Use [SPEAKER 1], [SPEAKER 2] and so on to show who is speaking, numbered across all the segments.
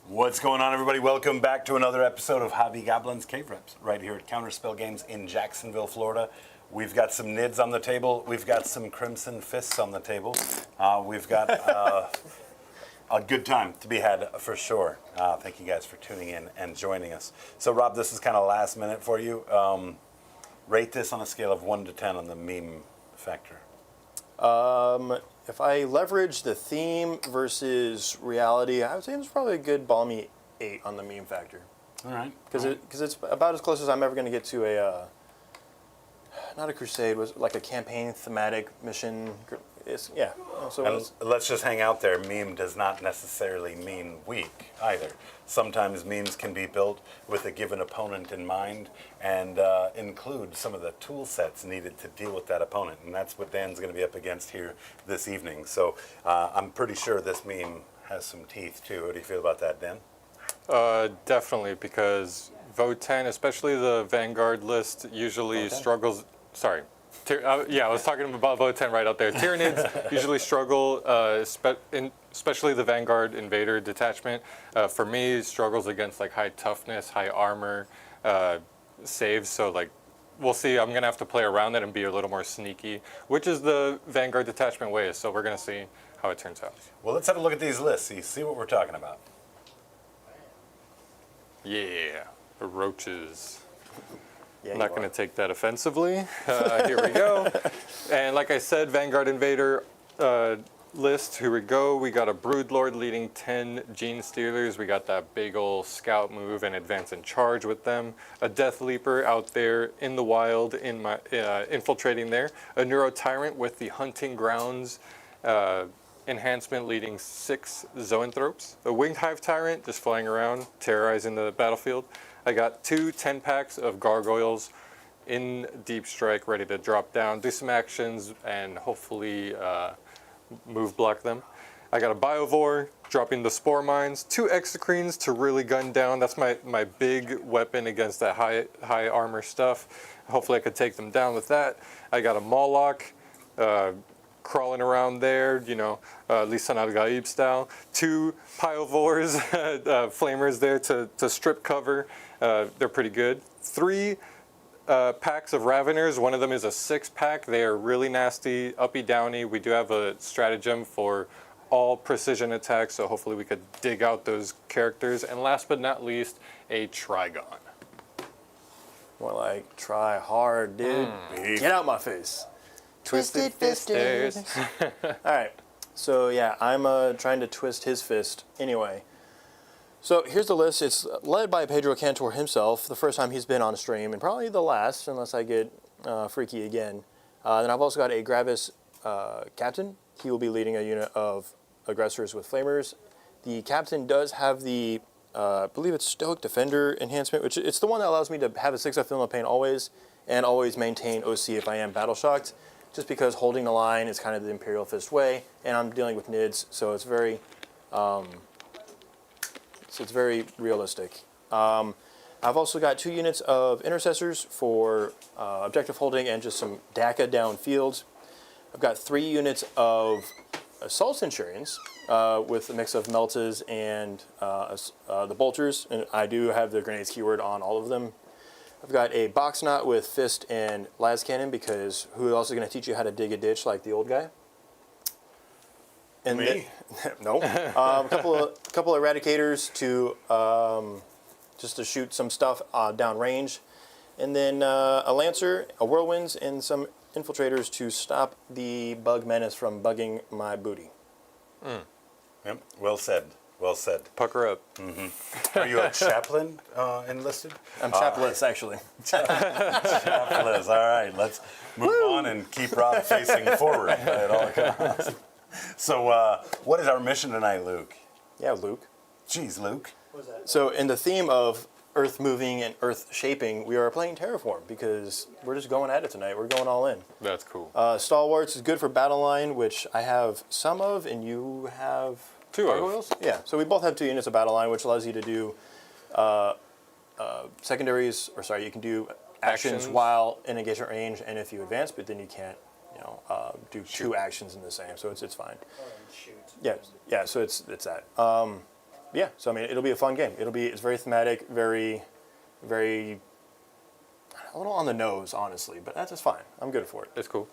[SPEAKER 1] What's going on, everybody? Welcome back to another episode of Hobby Goblins Cave Reps, right here at Counterspell Games in Jacksonville, Florida. We've got some NIDs on the table. We've got some Crimson Fists on the table. We've got a good time to be had for sure. Thank you guys for tuning in and joining us. So, Rob, this is kind of last minute for you. Rate this on a scale of 1 to 10 on the meme factor.
[SPEAKER 2] If I leverage the theme versus reality, I would say it's probably a good balmy 8 on the meme factor.
[SPEAKER 1] All right.
[SPEAKER 2] Because it's about as close as I'm ever going to get to a, not a crusade, was like a campaign thematic mission. Yeah. So
[SPEAKER 1] let's just hang out there. Meme does not necessarily mean weak either. Sometimes memes can be built with a given opponent in mind and include some of the tool sets needed to deal with that opponent. And that's what Dan's going to be up against here this evening. So I'm pretty sure this meme has some teeth too. What do you feel about that, Dan?
[SPEAKER 3] Definitely, because Votan, especially the Vanguard list, usually struggles. Sorry. Yeah, I was talking about Votan right out there. Tyranids usually struggle, especially the Vanguard Invader detachment. For me, struggles against like high toughness, high armor, saves. So like, we'll see. I'm gonna have to play around it and be a little more sneaky, which is the Vanguard detachment way. So we're gonna see how it turns out.
[SPEAKER 1] Well, let's have a look at these lists. See what we're talking about.
[SPEAKER 3] Yeah, the roaches.
[SPEAKER 2] yeah,
[SPEAKER 3] I'm not going to take that offensively. Here we go. And like I said, Vanguard Invader list. Here we go. We got a Broodlord leading 10 Gene Stealers. We got that big ol' scout move and advance and charge with them. A Death Leaper out there in the wild, infiltrating there. A Neuro Tyrant with the Hunting Grounds enhancement leading 6 Zoanthropes. A Winged Hive Tyrant just flying around, terrorizing the battlefield. I got 2 10-packs of Gargoyles in Deep Strike, ready to drop down, do some actions, and hopefully move block them. I got a Biovore, dropping the Spore Mines, 2 Exocrines to really gun down. That's my big weapon against that high armor stuff. Hopefully I could take them down with that. I got a Moloch, crawling around there, you know, Lisan al-Gaib style. 2 Pyovores, flamers there to strip cover. They're pretty good. 3 packs of Raveners. One of them is a 6-pack. They are really nasty, uppy downy. We do have a stratagem for all precision attacks, so hopefully we could dig out those characters. And last but not least, a Trigon.
[SPEAKER 2] more like try hard, dude. Get out my face.
[SPEAKER 3] Twisted Fisters.
[SPEAKER 2] All right. So yeah, I'm trying to twist his fist anyway. So here's the list. It's led by Pedro Cantor himself, the first time he's been on stream, and probably the last, unless I get freaky again. Then I've also got a Gravis captain. He will be leading a unit of aggressors with flamers. The captain does have the, I believe it's Stoic Defender enhancement, which it's the one that allows me to have a 6 Film of Pain always, and always maintain OC if I am battle shocked, just because holding the line is kind of the Imperial Fist way, and I'm dealing with NIDs, so it's very, it's very realistic. I've also got 2 units of intercessors for objective holding and just some DACA downfield. I've got 3 units of Assault Centurions with a mix of Meltas and the Bolters, and I do have the Grenades keyword on all of them. I've got a Box Knot with Fist and Las Cannon, because who else is going to teach you how to dig a ditch like the old guy? And
[SPEAKER 1] Me?
[SPEAKER 2] No. A couple of Eradicators to just to shoot some stuff down range, and then a Lancer, a Whirlwinds, and some Infiltrators to stop the Bug Menace from bugging my booty.
[SPEAKER 1] Yep. Well said. Well said.
[SPEAKER 3] Pucker up.
[SPEAKER 1] Are you a chaplain enlisted?
[SPEAKER 2] I'm chapless, actually.
[SPEAKER 1] Chaplain. All right. Let's move on and keep Rob facing forward at all costs. So, what is our mission tonight, Luke?
[SPEAKER 2] Yeah, Luke.
[SPEAKER 1] Jeez, Luke.
[SPEAKER 2] What was that? So, in the theme of Earth moving and Earth shaping, we are playing Terraform because we're just going at it tonight. We're going all in.
[SPEAKER 3] That's cool.
[SPEAKER 2] Stalwarts is good for Battle Line, which I have some of, and you have
[SPEAKER 3] 2
[SPEAKER 2] gargoyles? Yeah, so we both have 2 units of Battle Line, which allows you to do secondaries, or sorry, you can do actions while in engagement range, and if you advance, but then you can't, you know, do 2 actions in the same, so it's fine.
[SPEAKER 4] Shoot.
[SPEAKER 2] Yeah, so it's that. yeah, so I mean, it'll be a fun game. It's very thematic, very, very, a little on the nose, honestly, but that's just fine. I'm good for it.
[SPEAKER 3] It's cool.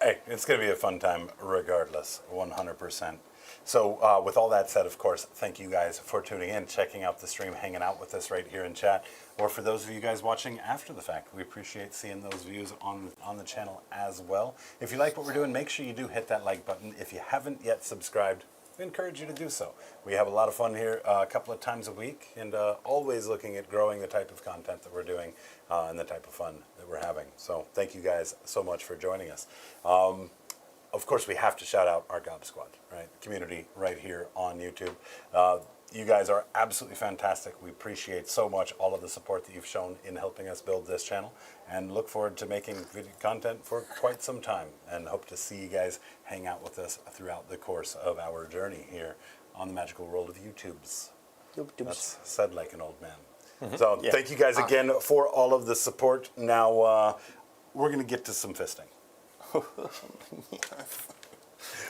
[SPEAKER 1] Hey, it's going to be a fun time regardless, 100%. So with all that said, of course, thank you guys for tuning in, checking out the stream, hanging out with us right here in chat. Or for those of you guys watching after the fact, we appreciate seeing those views on the channel as well. If you like what we're doing, make sure you do hit that like button. If you haven't yet subscribed, we encourage you to do so. We have a lot of fun here a couple of times a week, and always looking at growing the type of content that we're doing and the type of fun that we're having. So thank you guys so much for joining us. Of course, we have to shout out our Gob Squad, right? Community right here on YouTube. You guys are absolutely fantastic. We appreciate so much all of the support that you've shown in helping us build this channel, and look forward to making video content for quite some time, and hope to see you guys hang out with us throughout the course of our journey here on the magical world of YouTubes. That's said like an old man. So
[SPEAKER 2] Yeah.
[SPEAKER 1] thank you guys again for all of the support. Now we're going to get to some fisting.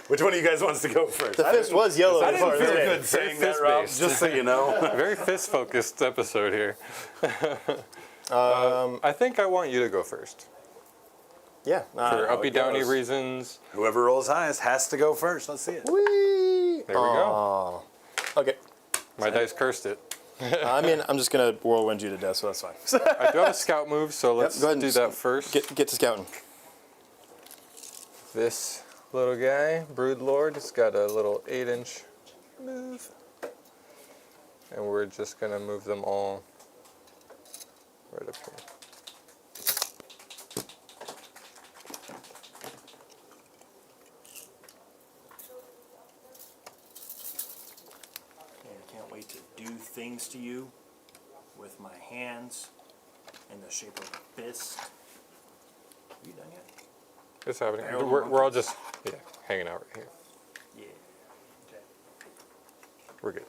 [SPEAKER 1] Which one of you guys wants to go first?
[SPEAKER 2] The fist was yellow.
[SPEAKER 1] I
[SPEAKER 2] before,
[SPEAKER 1] didn't feel
[SPEAKER 2] wasn't it?
[SPEAKER 1] good saying that, Rob,
[SPEAKER 3] fist-based.
[SPEAKER 1] just so you know.
[SPEAKER 3] Very fist-focused episode here. I think I want you to go first.
[SPEAKER 2] Yeah.
[SPEAKER 3] For
[SPEAKER 1] how
[SPEAKER 3] uppy
[SPEAKER 1] it
[SPEAKER 3] downy
[SPEAKER 1] goes.
[SPEAKER 3] reasons.
[SPEAKER 1] Whoever rolls highest has to go first. Let's see it.
[SPEAKER 2] Whee!
[SPEAKER 3] There we go.
[SPEAKER 2] Okay.
[SPEAKER 3] My dice cursed it.
[SPEAKER 2] I mean, I'm just going to whirlwind you to death, so that's fine.
[SPEAKER 3] I do have a scout move, so let's
[SPEAKER 2] go ahead and
[SPEAKER 3] do that first.
[SPEAKER 2] Get to scouting.
[SPEAKER 3] This little guy, Brood Lord, has got a little 8-inch move. And we're just going to move them all right up here.
[SPEAKER 2] I can't wait to do things to you with my hands in the shape of a fist. Are you done yet?
[SPEAKER 3] It's happening.
[SPEAKER 2] Barrel
[SPEAKER 3] We're all just hanging out right here.
[SPEAKER 2] Yeah. Okay.
[SPEAKER 3] We're good.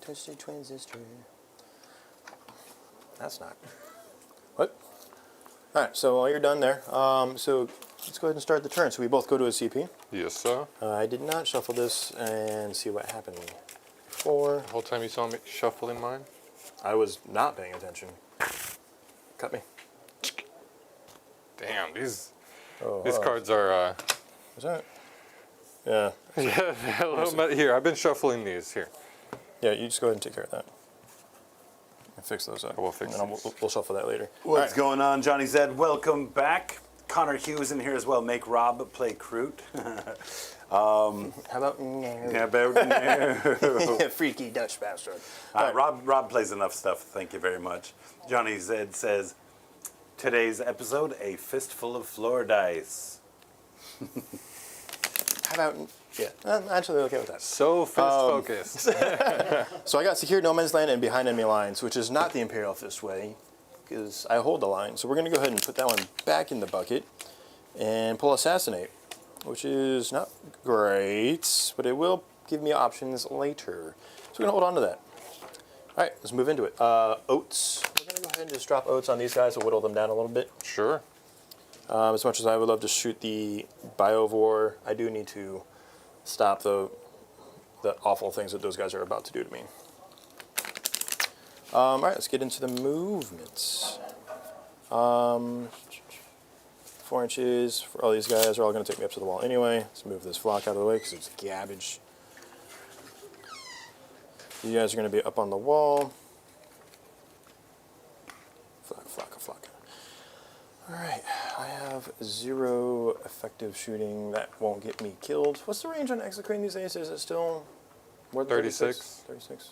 [SPEAKER 2] Twisted transistor. That's not. What? All right. So while you're done there, so let's go ahead and start the turn. So we both go to a CP.
[SPEAKER 3] Yes, sir.
[SPEAKER 2] I did not shuffle this and see what happened before.
[SPEAKER 3] The whole time you saw me shuffling mine?
[SPEAKER 2] I was not paying attention. Cut me.
[SPEAKER 3] Damn, these
[SPEAKER 2] Oh,
[SPEAKER 3] cards are...
[SPEAKER 2] Is that? Yeah.
[SPEAKER 3] yeah, a little bit. Here, I've been shuffling these. Here.
[SPEAKER 2] Yeah, you just go ahead and take care of that. And fix those up.
[SPEAKER 3] We'll fix
[SPEAKER 2] and then we'll shuffle that later.
[SPEAKER 1] What's going on, Johnny Zed? Welcome back. Connor Hughes in here as well. Make Rob play Kroot.
[SPEAKER 2] How about no?
[SPEAKER 1] Yeah, about no.
[SPEAKER 2] Freaky Dutch bastard.
[SPEAKER 1] Rob plays enough stuff. Thank you very much. Johnny Zed says, today's episode, a fistful of floor dice.
[SPEAKER 2] How about yeah? I'm actually okay with that.
[SPEAKER 3] So fist-focused.
[SPEAKER 2] So I got secured no man's land and behind enemy lines, which is not the Imperial Fist way, because I hold the line. So we're going to go ahead and put that one back in the bucket and pull Assassinate, which is not great, but it will give me options later. So we're going to hold on to that. All right, let's move into it. Oats. We're going to go ahead and just drop oats on these guys to whittle them down a little bit.
[SPEAKER 3] Sure.
[SPEAKER 2] As much as I would love to shoot the Biovore, I do need to stop the awful things that those guys are about to do to me. All right, let's get into the movements. 4 inches for all these guys are all going to take me up to the wall anyway. Let's move this flock out of the way because it's garbage. You guys are going to be up on the wall. Flock. All right, I have 0 effective shooting. That won't get me killed. What's the range on Exocrine these days? Is it still more than
[SPEAKER 3] 36?
[SPEAKER 2] 36.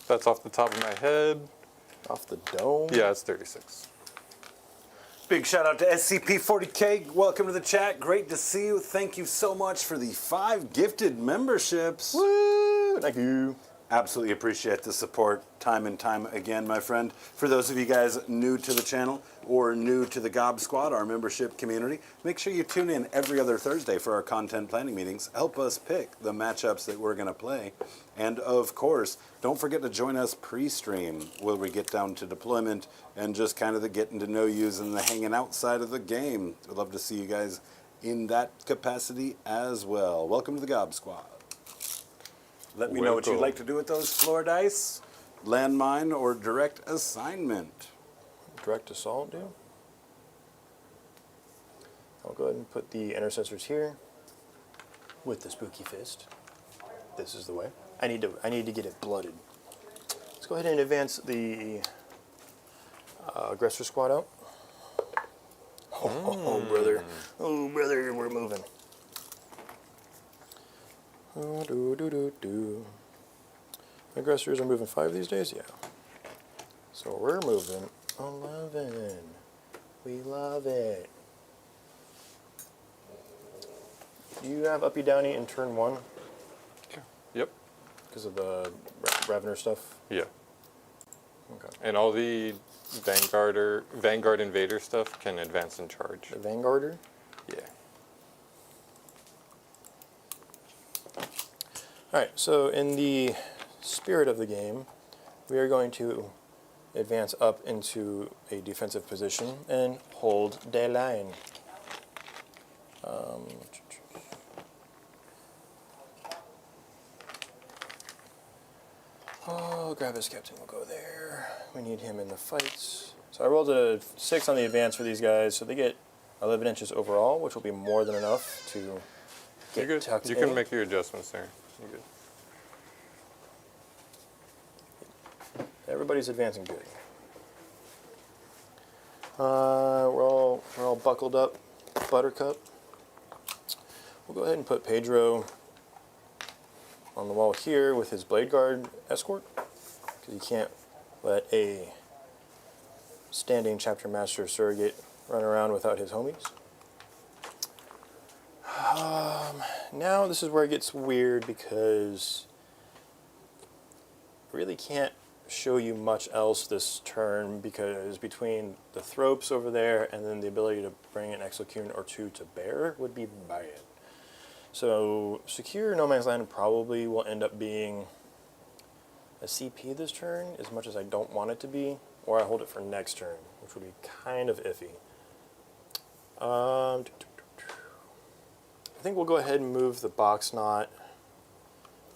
[SPEAKER 3] That's off the top of my head.
[SPEAKER 2] Off the dome?
[SPEAKER 3] Yeah, it's 36.
[SPEAKER 1] Big shout out to SCP-40k. Welcome to the chat. Great to see you. Thank you so much for the 5 gifted memberships.
[SPEAKER 2] Woo! Thank you.
[SPEAKER 1] Absolutely appreciate the support time and time again, my friend. For those of you guys new to the channel or new to the Gob Squad, our membership community, make sure you tune in every other Thursday for our content planning meetings. Help us pick the matchups that we're going to play. And of course, don't forget to join us pre-stream where we get down to deployment and just kind of the getting to know yous and the hanging outside of the game. I'd love to see you guys in that capacity as well. Welcome to the Gob Squad. Let me know what you'd
[SPEAKER 3] Welcome.
[SPEAKER 1] like to do with those floor dice. Landmine or direct assignment.
[SPEAKER 2] Direct assault, dude. I'll go ahead and put the intercessors here with the spooky fist. This is the way. I need to get it blooded. Let's go ahead and advance the aggressor squad out. Oh, brother. Oh, brother, we're moving. Oh, do. Aggressors are moving 5 these days? Yeah. So we're moving 11. We love it. Do you have Uppy Downy in turn 1
[SPEAKER 3] Yep.
[SPEAKER 2] because of the Ravener stuff?
[SPEAKER 3] Yeah.
[SPEAKER 2] Okay.
[SPEAKER 3] And all the Vanguard Invader stuff can advance and charge.
[SPEAKER 2] The Vanguarder?
[SPEAKER 3] Yeah.
[SPEAKER 2] Alright, so in the spirit of the game, we are going to advance up into a defensive position and hold the line. Oh, grab his captain, we'll go there. We need him in the fights. So I rolled a 6 on the advance for these guys, so they get 11 inches overall, which will be more than enough to get
[SPEAKER 3] You're good.
[SPEAKER 2] tucked
[SPEAKER 3] You
[SPEAKER 2] in.
[SPEAKER 3] can make your adjustments there. You're good.
[SPEAKER 2] Everybody's advancing good. We're all buckled up. Buttercup. We'll go ahead and put Pedro on the wall here with his Blade Guard escort, because you can't let a standing chapter master surrogate run around without his homies. Now this is where it gets weird, because I really can't show you much else this turn, because between the Thropes over there and then the ability to bring an Exocune or 2 to bear would be bad. So Secure No Man's Land probably will end up being a CP this turn, as much as I don't want it to be, or I hold it for next turn, which would be kind of iffy. I think we'll go ahead and move the box knot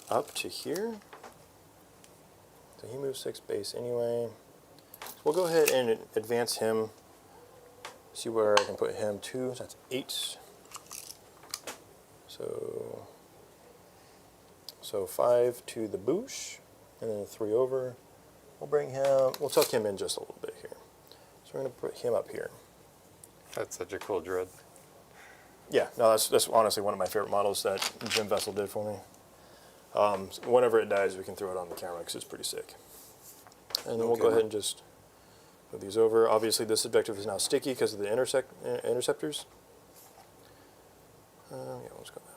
[SPEAKER 2] up to here. So he moves 6 base anyway. So we'll go ahead and advance him. See where I can put him to. So that's 8. So 5 to the Boosh, and then 3 over. We'll bring him. We'll tuck him in just a little bit here. So we're going to put him up here.
[SPEAKER 3] That's such a cool dread.
[SPEAKER 2] Yeah, no, that's honestly one of my favorite models that Jim Vessel did for me. Whenever it dies, we can throw it on the camera because it's pretty sick. And then we'll go ahead and just move these over. Obviously, this objective is now sticky because of the interceptors. Yeah, let's go there.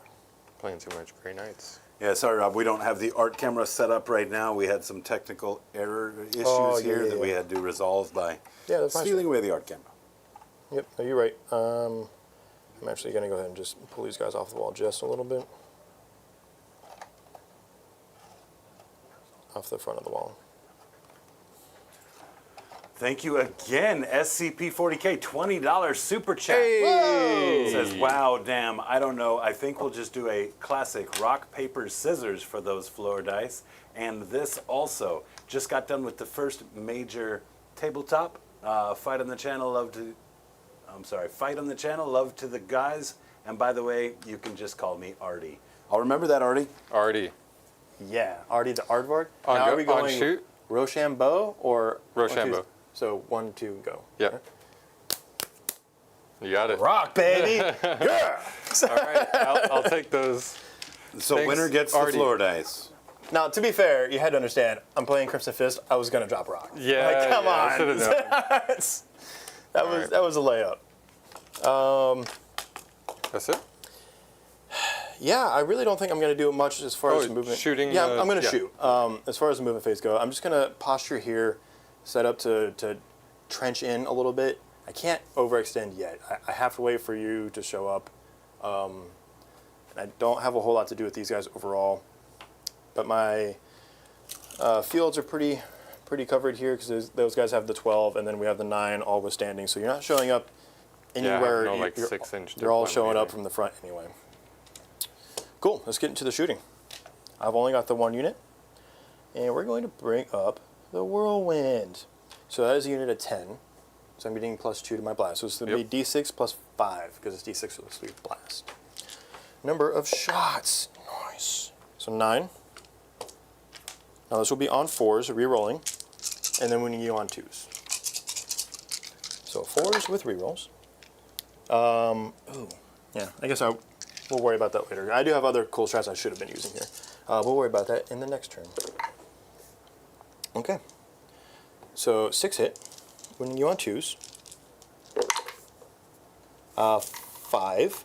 [SPEAKER 3] Playing too much Grey Knights.
[SPEAKER 1] Yeah, sorry, Rob. We don't have the art camera set up right now. We had some technical error issues here that we had to resolve by stealing away the art camera.
[SPEAKER 2] Yep, no, you're right. I'm actually going to go ahead and just pull these guys off the wall just a little bit. Off the front of the wall.
[SPEAKER 1] Thank you again, SCP-40K, $20 super chat.
[SPEAKER 2] Hey!
[SPEAKER 1] It says, wow, damn, I don't know. I think we'll just do a classic rock, paper, scissors for those floor dice. And this also just got done with the first major tabletop. Fight on the channel, love to the guys. And by the way, you can just call me Artie. I'll remember that, Artie.
[SPEAKER 3] Artie.
[SPEAKER 2] Yeah, Artie the Aardvark.
[SPEAKER 3] On
[SPEAKER 2] Now
[SPEAKER 3] go-
[SPEAKER 2] are we
[SPEAKER 3] on
[SPEAKER 2] going
[SPEAKER 3] shoot?
[SPEAKER 2] Rochambeau or
[SPEAKER 3] Rochambeau.
[SPEAKER 2] So 1, 2, go.
[SPEAKER 3] Yep. You got it.
[SPEAKER 2] Rock, baby. Yeah.
[SPEAKER 3] All right, I'll take those.
[SPEAKER 1] So
[SPEAKER 3] Thanks,
[SPEAKER 1] winner gets
[SPEAKER 3] Artie.
[SPEAKER 1] the floor dice.
[SPEAKER 2] Now, to be fair, you had to understand, I'm playing Crimson Fist. I was gonna drop rock.
[SPEAKER 3] Yeah,
[SPEAKER 2] like, come
[SPEAKER 3] I should
[SPEAKER 2] on.
[SPEAKER 3] have known.
[SPEAKER 2] that was a layup.
[SPEAKER 3] That's it?
[SPEAKER 2] Yeah, I really don't think I'm going to do much as far as movement.
[SPEAKER 3] Shooting,
[SPEAKER 2] Yeah, I'm going to
[SPEAKER 3] yeah.
[SPEAKER 2] shoot. As far as the movement phase go, I'm just going to posture here, set up to trench in a little bit. I can't overextend yet. I have to wait for you to show up. I don't have a whole lot to do with these guys overall, but my fields are pretty covered here because those guys have the 12, and then we have the 9 all withstanding. So you're not showing up anywhere.
[SPEAKER 3] no like 6-inch.
[SPEAKER 2] They're all
[SPEAKER 3] deployment
[SPEAKER 2] showing up
[SPEAKER 3] either.
[SPEAKER 2] from the front anyway. Cool. Let's get into the shooting. I've only got the one unit, and we're going to bring up the Whirlwind. So that is a unit of 10. So I'm getting +2 to my blast. So it's going to be D6 + 5 because it's D6 for the sweep blast. Number of shots. Nice. So 9. Now this will be on 4s, re-rolling, and then we need you on 2s. So 4s with re-rolls. Ooh, yeah. I guess we'll worry about that later. I do have other cool strats I should have been using here. We'll worry about that in the next turn. Okay. So 6 hit. Winning you on 2s. 5.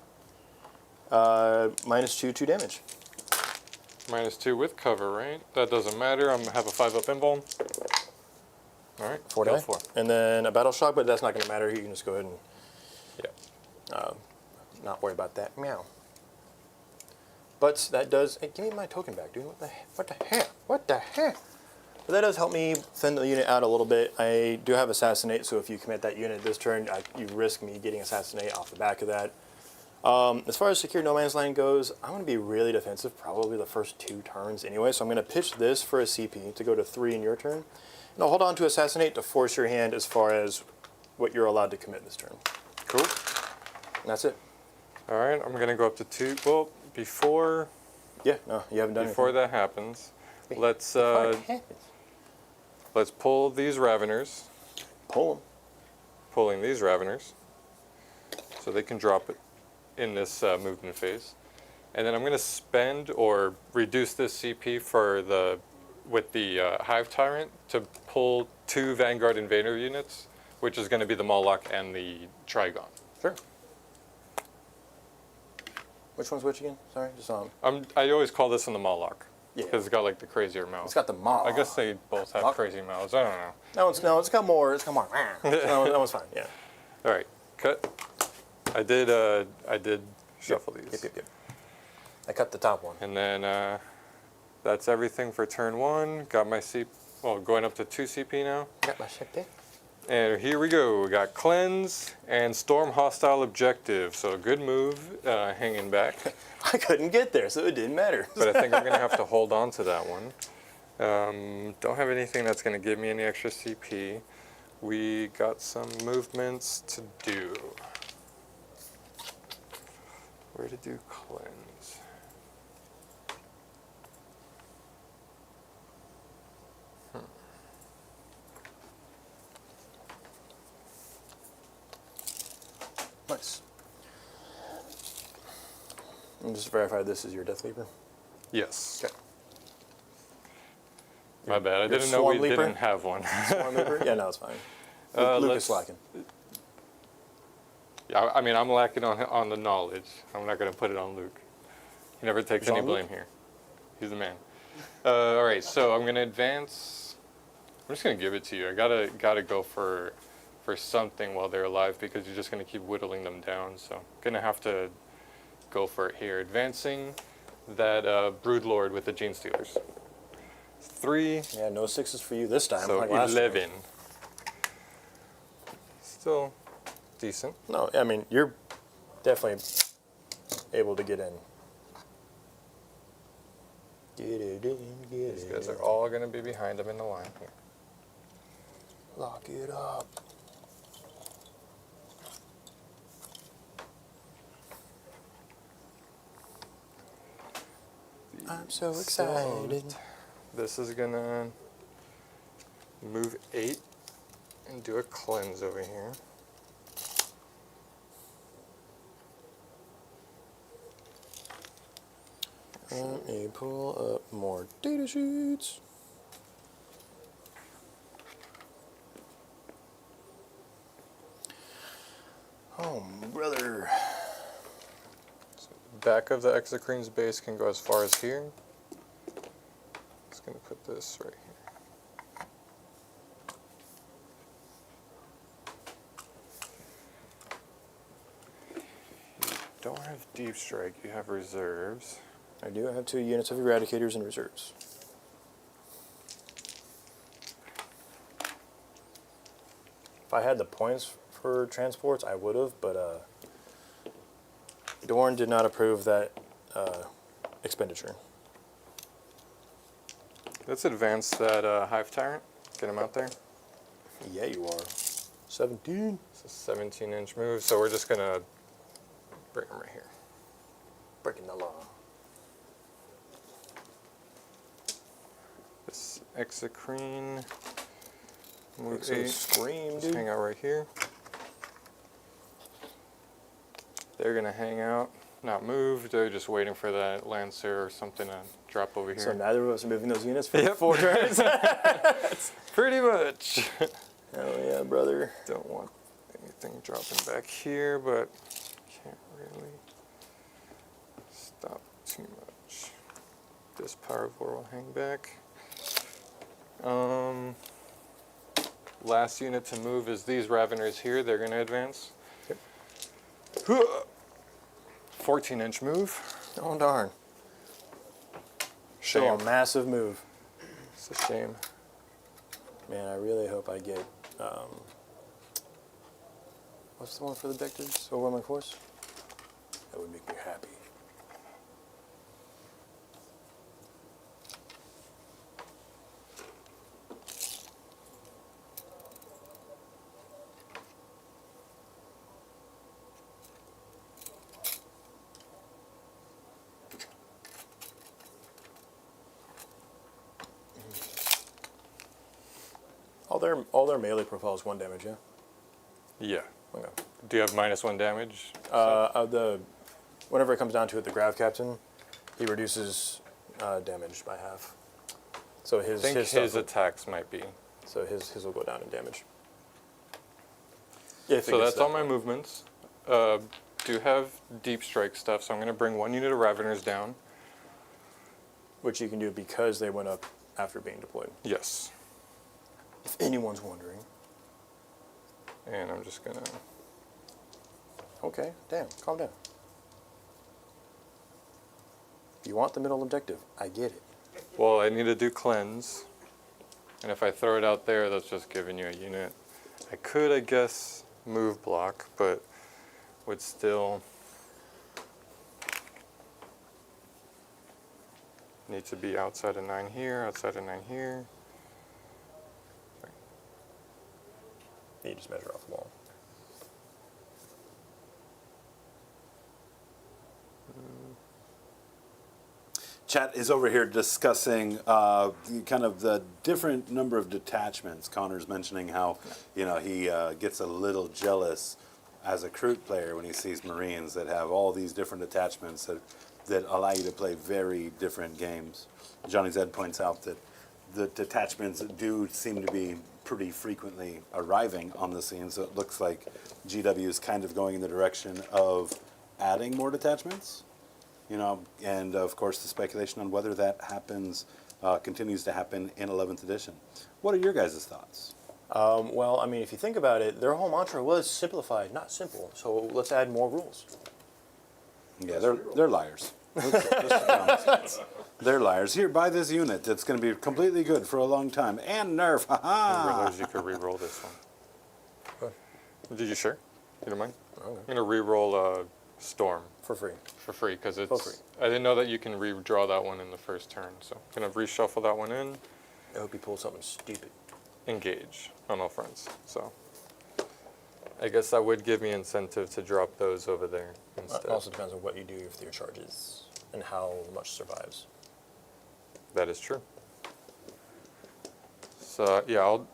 [SPEAKER 2] -2, 2 damage.
[SPEAKER 3] -2 with cover, right? That doesn't matter. I'm gonna have a 5-up invuln. All right,
[SPEAKER 2] 4
[SPEAKER 3] go
[SPEAKER 2] die.
[SPEAKER 3] for it.
[SPEAKER 2] And then a battle shock, but that's not going to matter. You can just go ahead and not worry about that. Meow. But that does. Hey, give me my token back, dude. What the heck? What the heck? But that does help me thin the unit out a little bit. I do have Assassinate, so if you commit that unit this turn, you risk me getting Assassinate off the back of that. As far as Secure No Man's Land goes, I'm going to be really defensive probably the first 2 turns anyway, so I'm going to pitch this for a CP to go to 3 in your turn. And I'll hold on to Assassinate to force your hand as far as what you're allowed to commit this turn.
[SPEAKER 3] Cool.
[SPEAKER 2] And that's it.
[SPEAKER 3] All right, I'm gonna go up to 2. Well, before
[SPEAKER 2] Yeah, no, you haven't done
[SPEAKER 3] before
[SPEAKER 2] anything.
[SPEAKER 3] that happens, let's
[SPEAKER 2] Let's
[SPEAKER 3] pull these Raveners.
[SPEAKER 2] pull them.
[SPEAKER 3] Pulling these Raveners, so they can drop it in this movement phase. And then I'm going to spend or reduce this CP with the Hive Tyrant to pull 2 Vanguard Invader units, which is going to be the Moloch and the Trigon.
[SPEAKER 2] Sure. Which one's which again? Sorry, just
[SPEAKER 3] I always call this one the Moloch
[SPEAKER 2] Yeah.
[SPEAKER 3] because it's got like the crazier mouth.
[SPEAKER 2] It's got the mouth.
[SPEAKER 3] I guess they both have
[SPEAKER 2] Moloch.
[SPEAKER 3] crazy mouths. I don't know.
[SPEAKER 2] It's got more. It's got more. That one's fine. Yeah.
[SPEAKER 3] All right, cut. I did shuffle these.
[SPEAKER 2] Yep. I cut the top one.
[SPEAKER 3] And then that's everything for turn 1. Got my going up to 2 CP now.
[SPEAKER 2] Got my shit there.
[SPEAKER 3] And here we go. We got Cleanse and Storm Hostile Objective. So a good move, hanging back.
[SPEAKER 2] I couldn't get there, so it didn't matter.
[SPEAKER 3] But I think I'm going to have to hold on to that one. Don't have anything that's going to give me any extra CP. We got some movements to do. Where to do Cleanse?
[SPEAKER 2] Nice. And just verify this is your Death Leaper.
[SPEAKER 3] Yes.
[SPEAKER 2] Okay.
[SPEAKER 3] My bad. I
[SPEAKER 2] your
[SPEAKER 3] didn't know
[SPEAKER 2] Swarm
[SPEAKER 3] we
[SPEAKER 2] Leaper?
[SPEAKER 3] didn't have one.
[SPEAKER 2] Swarm Leaper? Yeah, no, it's fine. Luke is
[SPEAKER 3] let's-
[SPEAKER 2] slacking.
[SPEAKER 3] Yeah, I mean, I'm lacking on the knowledge. I'm not going to put it on Luke. He never takes any
[SPEAKER 2] Jean-Luc?
[SPEAKER 3] blame here. He's the man. All right, so I'm going to advance. I'm just going to give it to you. I gotta go for something while they're alive because you're just going to keep whittling them down. So I'm going to have to go for it here. Advancing that Broodlord with the Gene Stealers. 3,
[SPEAKER 2] Yeah, no 6s for you this time.
[SPEAKER 3] so
[SPEAKER 2] like last time.
[SPEAKER 3] 11. Still decent.
[SPEAKER 2] No, I mean, you're definitely able to get in. Get it in, get
[SPEAKER 3] These
[SPEAKER 2] it
[SPEAKER 3] guys
[SPEAKER 2] in.
[SPEAKER 3] are all going to be behind them in the line here.
[SPEAKER 2] Lock it up. I'm so excited.
[SPEAKER 3] This is gonna move 8 and do a cleanse over here.
[SPEAKER 2] Let me pull up more data sheets. Oh, brother.
[SPEAKER 3] Back of the Exocrine's base can go as far as here. Just gonna put this right here. You don't have Deep Strike, you have reserves.
[SPEAKER 2] I do have 2 units of Eradicators in reserves. If I had the points for transports, I would have, but Dorn did not approve that expenditure.
[SPEAKER 3] Let's advance that Hive Tyrant. Get him out there.
[SPEAKER 2] Yeah, you are. 17.
[SPEAKER 3] It's a 17-inch move, so we're just gonna bring him right here.
[SPEAKER 2] Breaking the law.
[SPEAKER 3] This Exocrine. Move
[SPEAKER 2] Exo
[SPEAKER 3] 8.
[SPEAKER 2] Scream,
[SPEAKER 3] Just
[SPEAKER 2] dude.
[SPEAKER 3] hang out right here. They're gonna hang out, not move. They're just waiting for that Lancer or something to drop over here.
[SPEAKER 2] So neither of us are moving those units for
[SPEAKER 3] Yep.
[SPEAKER 2] 4 turns?
[SPEAKER 3] Pretty much.
[SPEAKER 2] Hell yeah, brother.
[SPEAKER 3] Don't want anything dropping back here, but can't really stop too much. This Power Vor will hang back. Last unit to move is these Raveners here. They're going to advance.
[SPEAKER 2] Yep.
[SPEAKER 3] 14-inch move.
[SPEAKER 2] Oh, darn. Still
[SPEAKER 3] Shame.
[SPEAKER 2] a massive move.
[SPEAKER 3] It's a shame.
[SPEAKER 2] Man, I really hope I get, what's the one for the objectives? Overwhelming Force? That would make me happy. All their melee profile is 1 damage, yeah?
[SPEAKER 3] Yeah.
[SPEAKER 2] Okay.
[SPEAKER 3] Do you have -1 damage?
[SPEAKER 2] Whenever it comes down to it, the Grav Captain, he reduces damage by half. So
[SPEAKER 3] I
[SPEAKER 2] his
[SPEAKER 3] think
[SPEAKER 2] his,
[SPEAKER 3] his
[SPEAKER 2] stuff
[SPEAKER 3] attacks might be.
[SPEAKER 2] so his will go down in damage. If it
[SPEAKER 3] So
[SPEAKER 2] gets
[SPEAKER 3] that's
[SPEAKER 2] that
[SPEAKER 3] all my
[SPEAKER 2] far.
[SPEAKER 3] movements. Do have deep strike stuff, so I'm going to bring 1 unit of Raveners down.
[SPEAKER 2] Which you can do because they went up after being deployed.
[SPEAKER 3] Yes.
[SPEAKER 2] If anyone's wondering.
[SPEAKER 3] And I'm just going to...
[SPEAKER 2] Okay, damn, calm down. You want the middle objective. I get it.
[SPEAKER 3] Well, I need to do cleanse. And if I throw it out there, that's just giving you a unit. I could, I guess, move block, but would still need to be outside of 9 here, outside of 9 here.
[SPEAKER 2] You just measure off the wall.
[SPEAKER 1] Chat is over here discussing kind of the different number of detachments. Connor's mentioning how, you know, he gets a little jealous as a Kroot player when he sees Marines that have all these different attachments that allow you to play very different games. Johnny Zed points out that the detachments do seem to be pretty frequently arriving on the scene, so it looks like GW is kind of going in the direction of adding more detachments. You know, and of course the speculation on whether that happens continues to happen in 11th edition. What are your guys' thoughts?
[SPEAKER 2] Well, I mean, if you think about it, their whole mantra was simplified, not simple. So let's add more rules.
[SPEAKER 1] Yeah, they're liars. Let's be honest. They're liars. Here, buy this unit. It's going to be completely good for a long time. And nerf,
[SPEAKER 3] I
[SPEAKER 1] haha!
[SPEAKER 3] realized you could re-roll this one. Did you sure? You don't mind?
[SPEAKER 2] Okay.
[SPEAKER 3] I'm going to re-roll Storm
[SPEAKER 2] For free.
[SPEAKER 3] for free, because
[SPEAKER 2] For free.
[SPEAKER 3] I didn't know that you can redraw that one in the first turn. So I'm going to reshuffle that one in.
[SPEAKER 2] I hope you pull something stupid.
[SPEAKER 3] Engage on all fronts. So I guess that would give me incentive to drop those over there instead.
[SPEAKER 2] It also depends on what you do with your charges and how much survives.
[SPEAKER 3] That is true. So yeah, I'll,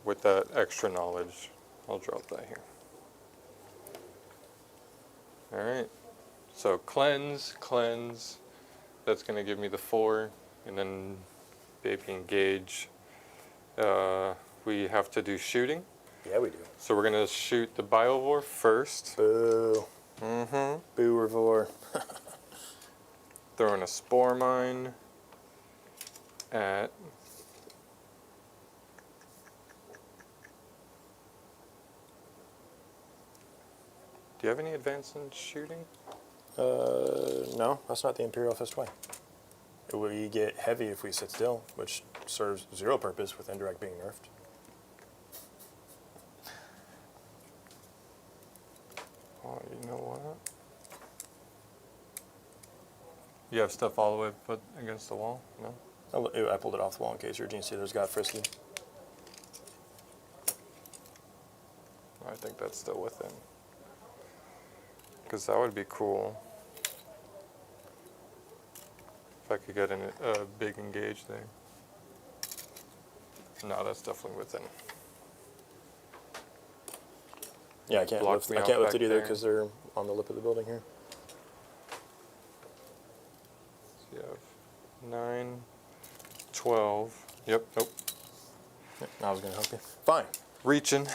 [SPEAKER 3] with that extra knowledge, I'll drop that here. All right. So cleanse. That's going to give me the 4, and then baby engage. We have to do shooting.
[SPEAKER 2] Yeah, we do.
[SPEAKER 3] So we're going to shoot the Biovore first.
[SPEAKER 2] Boo.
[SPEAKER 3] Mm-hmm.
[SPEAKER 2] Boo, Revor.
[SPEAKER 3] Throwing a Spore Mine at... Do you have any advance in shooting?
[SPEAKER 2] No, that's not the Imperial Fist way. We get heavy if we sit still, which serves 0 purpose with indirect being nerfed.
[SPEAKER 3] You have stuff all the way put against the wall? No?
[SPEAKER 2] I pulled it off the wall in case your Gene Stealers got frisky.
[SPEAKER 3] I think that's still within. Because that would be cool. If I could get a big engage there. No, that's definitely within.
[SPEAKER 2] Yeah, I can't
[SPEAKER 3] Blocks
[SPEAKER 2] lift,
[SPEAKER 3] me
[SPEAKER 2] I
[SPEAKER 3] off
[SPEAKER 2] can't lift
[SPEAKER 3] back
[SPEAKER 2] it either
[SPEAKER 3] there.
[SPEAKER 2] because they're on the lip of the building here.
[SPEAKER 3] So you have 9, 12. Yep, nope.
[SPEAKER 2] Yeah, I was going to help you. Fine.
[SPEAKER 3] Reaching.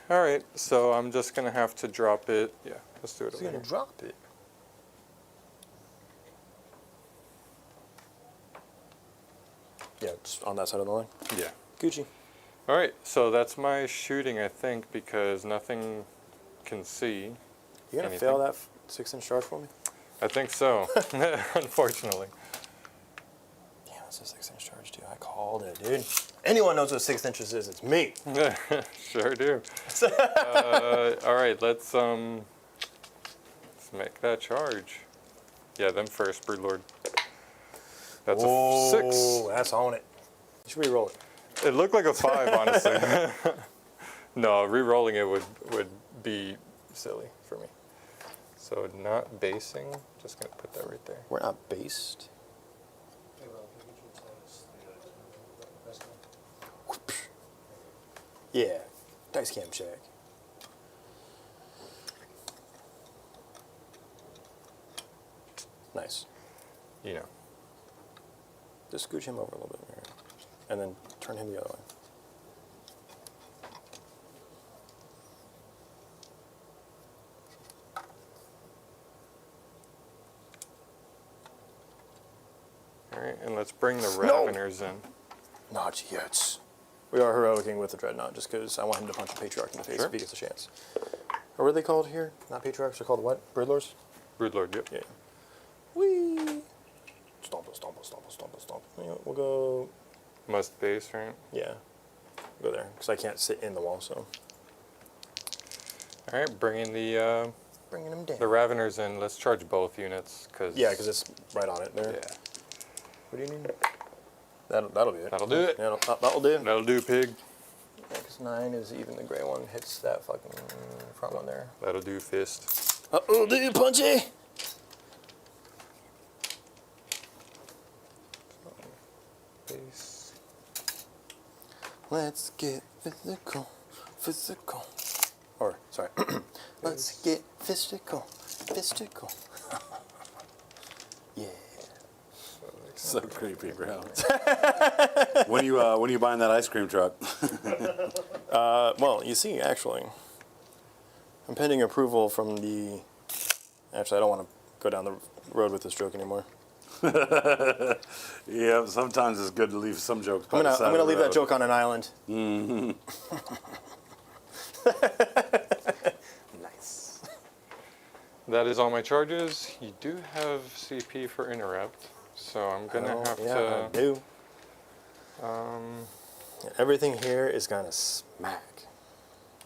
[SPEAKER 3] All right, so I'm just going to have to drop it. Yeah, let's do it
[SPEAKER 2] He's
[SPEAKER 3] over
[SPEAKER 2] going
[SPEAKER 3] here.
[SPEAKER 2] to drop it. Yeah, it's on that side of the line.
[SPEAKER 3] Yeah.
[SPEAKER 2] Gucci.
[SPEAKER 3] All right, so that's my shooting, I think, because nothing can see.
[SPEAKER 2] You going to
[SPEAKER 3] Anything?
[SPEAKER 2] fail that 6-inch charge for me?
[SPEAKER 3] I think so, unfortunately.
[SPEAKER 2] Damn, that's a 6-inch charge, too. I called it, dude. Anyone knows what 6 inches is, it's me.
[SPEAKER 3] Sure do. All right, let's make that charge. Yeah, them first, Broodlord. That's a 6.
[SPEAKER 2] That's on it. You should re-roll it.
[SPEAKER 3] It looked like a 5, honestly. No, re-rolling it would be silly for me. So not basing, just gonna put that right there.
[SPEAKER 2] We're not based. Yeah, dice cam check. Nice.
[SPEAKER 3] You know.
[SPEAKER 2] Just scooch him over a little bit here. And then turn him the other way.
[SPEAKER 3] All right, and let's bring the Raveners in.
[SPEAKER 2] Not yet. We are heroicing with the Dreadnought just because I want him to punch a Patriarch in the face
[SPEAKER 3] Sure.
[SPEAKER 2] if he gets a chance. Or what are they called here? Not Patriarchs, they're called what? Broodlords?
[SPEAKER 3] Broodlord, yep.
[SPEAKER 2] Yeah. Whee! Stomp, stomp, stomp, stomp, stomp. Yeah, we'll go.
[SPEAKER 3] Must base, right?
[SPEAKER 2] Yeah. Go there because I can't sit in the wall, so.
[SPEAKER 3] All right, bringing the
[SPEAKER 2] Bringing him down.
[SPEAKER 3] Raveners in. Let's charge both units, cause
[SPEAKER 2] Yeah, because it's right on it there.
[SPEAKER 3] yeah,
[SPEAKER 2] What do you need? That'll be it.
[SPEAKER 3] That'll do it.
[SPEAKER 2] Yeah, that'll do.
[SPEAKER 3] that'll do, pig.
[SPEAKER 2] Yeah, because 9 is even the gray one hits that fucking front one there.
[SPEAKER 3] That'll do, fist.
[SPEAKER 2] Uh-oh, dude, punchy!
[SPEAKER 3] Base.
[SPEAKER 2] Let's get physical, physical. Or, sorry. Let's get fistical, fistical. Yeah.
[SPEAKER 1] So creepy, bro. when you buying that ice cream truck?
[SPEAKER 2] Well, you see, actually, I'm pending approval from the. Actually, I don't want to go down the road with this joke anymore.
[SPEAKER 1] Yeah, sometimes it's good to leave some jokes.
[SPEAKER 2] I'm gonna leave that joke on an island. Mm-hmm. Nice.
[SPEAKER 3] That is all my charges. You do have CP for interrupt, so I'm gonna have
[SPEAKER 2] I
[SPEAKER 3] to.
[SPEAKER 2] do. Everything here is gonna smack.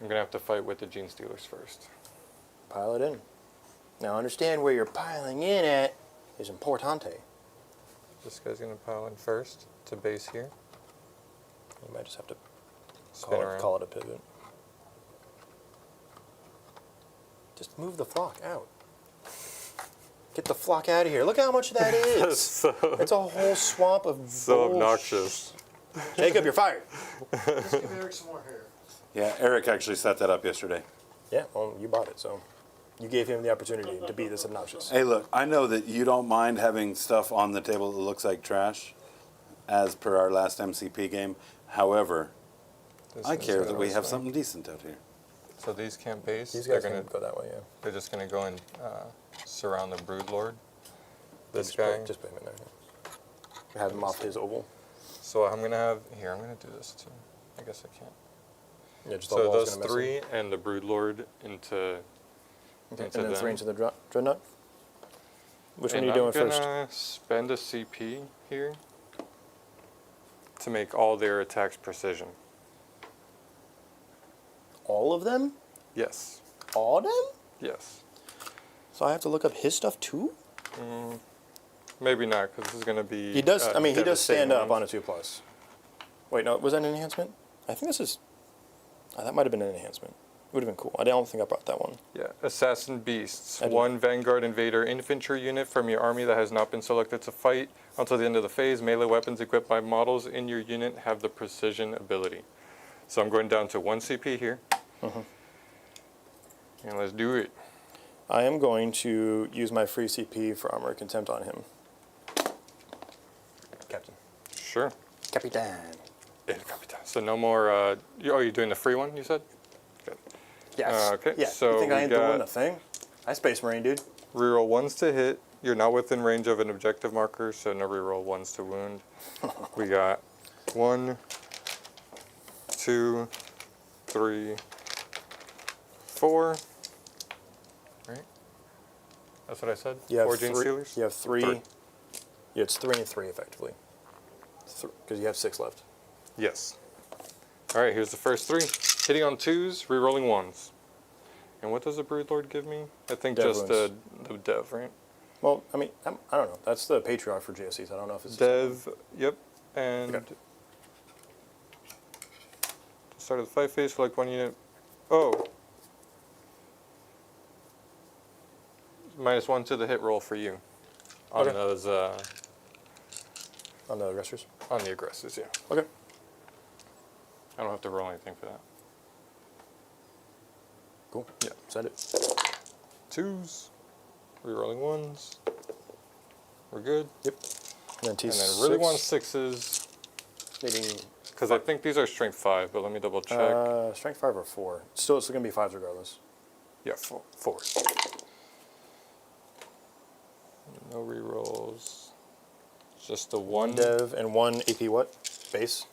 [SPEAKER 3] I'm gonna have to fight with the Gene Stealers first.
[SPEAKER 2] Pile it in. Now understand where you're piling in at is importante.
[SPEAKER 3] This guy's gonna pile in first to base here.
[SPEAKER 2] You might just have to
[SPEAKER 3] Spin around.
[SPEAKER 2] call it a pivot. Just move the flock out. Get the flock out of here. Look how much that is.
[SPEAKER 3] So,
[SPEAKER 2] It's a whole swamp of
[SPEAKER 3] so
[SPEAKER 2] bullsh-
[SPEAKER 3] obnoxious.
[SPEAKER 2] Jacob, you're fired.
[SPEAKER 4] Just give Eric some more hair.
[SPEAKER 1] Yeah, Eric actually set that up yesterday.
[SPEAKER 2] Yeah, well, you bought it, so you gave him the opportunity to be this obnoxious.
[SPEAKER 1] Hey, look, I know that you don't mind having stuff on the table that looks like trash, as per our last MCP game. However,
[SPEAKER 3] This
[SPEAKER 1] I
[SPEAKER 3] is
[SPEAKER 1] care
[SPEAKER 3] gonna
[SPEAKER 1] that we
[SPEAKER 3] this
[SPEAKER 1] have
[SPEAKER 3] way.
[SPEAKER 1] something decent out here.
[SPEAKER 3] So these can't base.
[SPEAKER 2] These
[SPEAKER 3] they're
[SPEAKER 2] guys
[SPEAKER 3] gonna
[SPEAKER 2] can go that way, yeah.
[SPEAKER 3] they're just gonna go and surround the Broodlord. This
[SPEAKER 2] Just
[SPEAKER 3] guy.
[SPEAKER 2] Just put him in there. Yeah. Have him off his oval.
[SPEAKER 3] So I'm gonna have here. I'm gonna do this too. I guess I can't.
[SPEAKER 2] Yeah, just the
[SPEAKER 3] So
[SPEAKER 2] wall's
[SPEAKER 3] those
[SPEAKER 2] gonna mess
[SPEAKER 3] three and the Broodlord into.
[SPEAKER 2] him. Okay,
[SPEAKER 3] into
[SPEAKER 2] and then
[SPEAKER 3] them.
[SPEAKER 2] 3 into the Dreadnought? Which one
[SPEAKER 3] And
[SPEAKER 2] are you doing
[SPEAKER 3] I'm
[SPEAKER 2] first?
[SPEAKER 3] gonna spend a CP here to make all their attacks precision.
[SPEAKER 2] All of them?
[SPEAKER 3] Yes.
[SPEAKER 2] All of them?
[SPEAKER 3] Yes.
[SPEAKER 2] So I have to look up his stuff too?
[SPEAKER 3] Maybe not, because this is going to be.
[SPEAKER 2] He does. I mean, he does stand up on
[SPEAKER 3] devastating
[SPEAKER 2] a 2+. Wait, no, was that an enhancement? I think this is. That might have been an enhancement. It would have been cool. I don't think I brought that one.
[SPEAKER 3] Yeah, Assassin Beasts.
[SPEAKER 2] I do.
[SPEAKER 3] 1 Vanguard Invader infantry unit from your army that has not been selected to fight until the end of the phase. Melee weapons equipped by models in your unit have the precision ability. So I'm going down to 1 CP here. And let's do it.
[SPEAKER 2] I am going to use my free CP for Armor of Contempt on him. Captain.
[SPEAKER 3] Sure.
[SPEAKER 2] Capitan.
[SPEAKER 3] El Capitan. So no more. Oh, you're doing the free one, you said? Good.
[SPEAKER 2] Yes.
[SPEAKER 3] Okay,
[SPEAKER 2] Yeah.
[SPEAKER 3] so
[SPEAKER 2] you think I
[SPEAKER 3] we
[SPEAKER 2] ain't
[SPEAKER 3] got-
[SPEAKER 2] doing the thing? I Space Marine, dude.
[SPEAKER 3] Reroll 1s to hit. You're not within range of an objective marker, so no reroll 1s to wound. We got 1, 2, 3, 4. Right? That's what I said?
[SPEAKER 2] You have
[SPEAKER 3] 4 Gene
[SPEAKER 2] three.
[SPEAKER 3] Stealers?
[SPEAKER 2] You have 3.
[SPEAKER 3] Three.
[SPEAKER 2] Yeah, it's 3 and 3 effectively. Because you have 6 left.
[SPEAKER 3] Yes. Alright, here's the first 3. Hitting on 2s, rerolling 1s. And what does the Broodlord give me? I think
[SPEAKER 2] Dev
[SPEAKER 3] just
[SPEAKER 2] wounds.
[SPEAKER 3] the Dev, right?
[SPEAKER 2] Well, I mean, I don't know. That's the Patriarch for GSCs. I don't know if it's
[SPEAKER 3] Dev, yep. And
[SPEAKER 2] Okay.
[SPEAKER 3] start of the fight phase, select 1 unit. Oh. -1 to the hit roll for you. On
[SPEAKER 2] Okay.
[SPEAKER 3] those,
[SPEAKER 2] on the aggressors.
[SPEAKER 3] on the aggressors, yeah.
[SPEAKER 2] Okay.
[SPEAKER 3] I don't have to roll anything for that.
[SPEAKER 2] Cool.
[SPEAKER 3] Yeah.
[SPEAKER 2] Send it.
[SPEAKER 3] 2s, rerolling 1s. We're good.
[SPEAKER 2] Yep. And then T6.
[SPEAKER 3] And then really want 6s,
[SPEAKER 2] Needing
[SPEAKER 3] because I think these are strength 5, but let me double check.
[SPEAKER 2] strength 5 or 4. Still, it's going to be 5s regardless.
[SPEAKER 3] Yeah, 4. No rerolls. Just the 1.
[SPEAKER 2] Dev and 1 AP what? Base.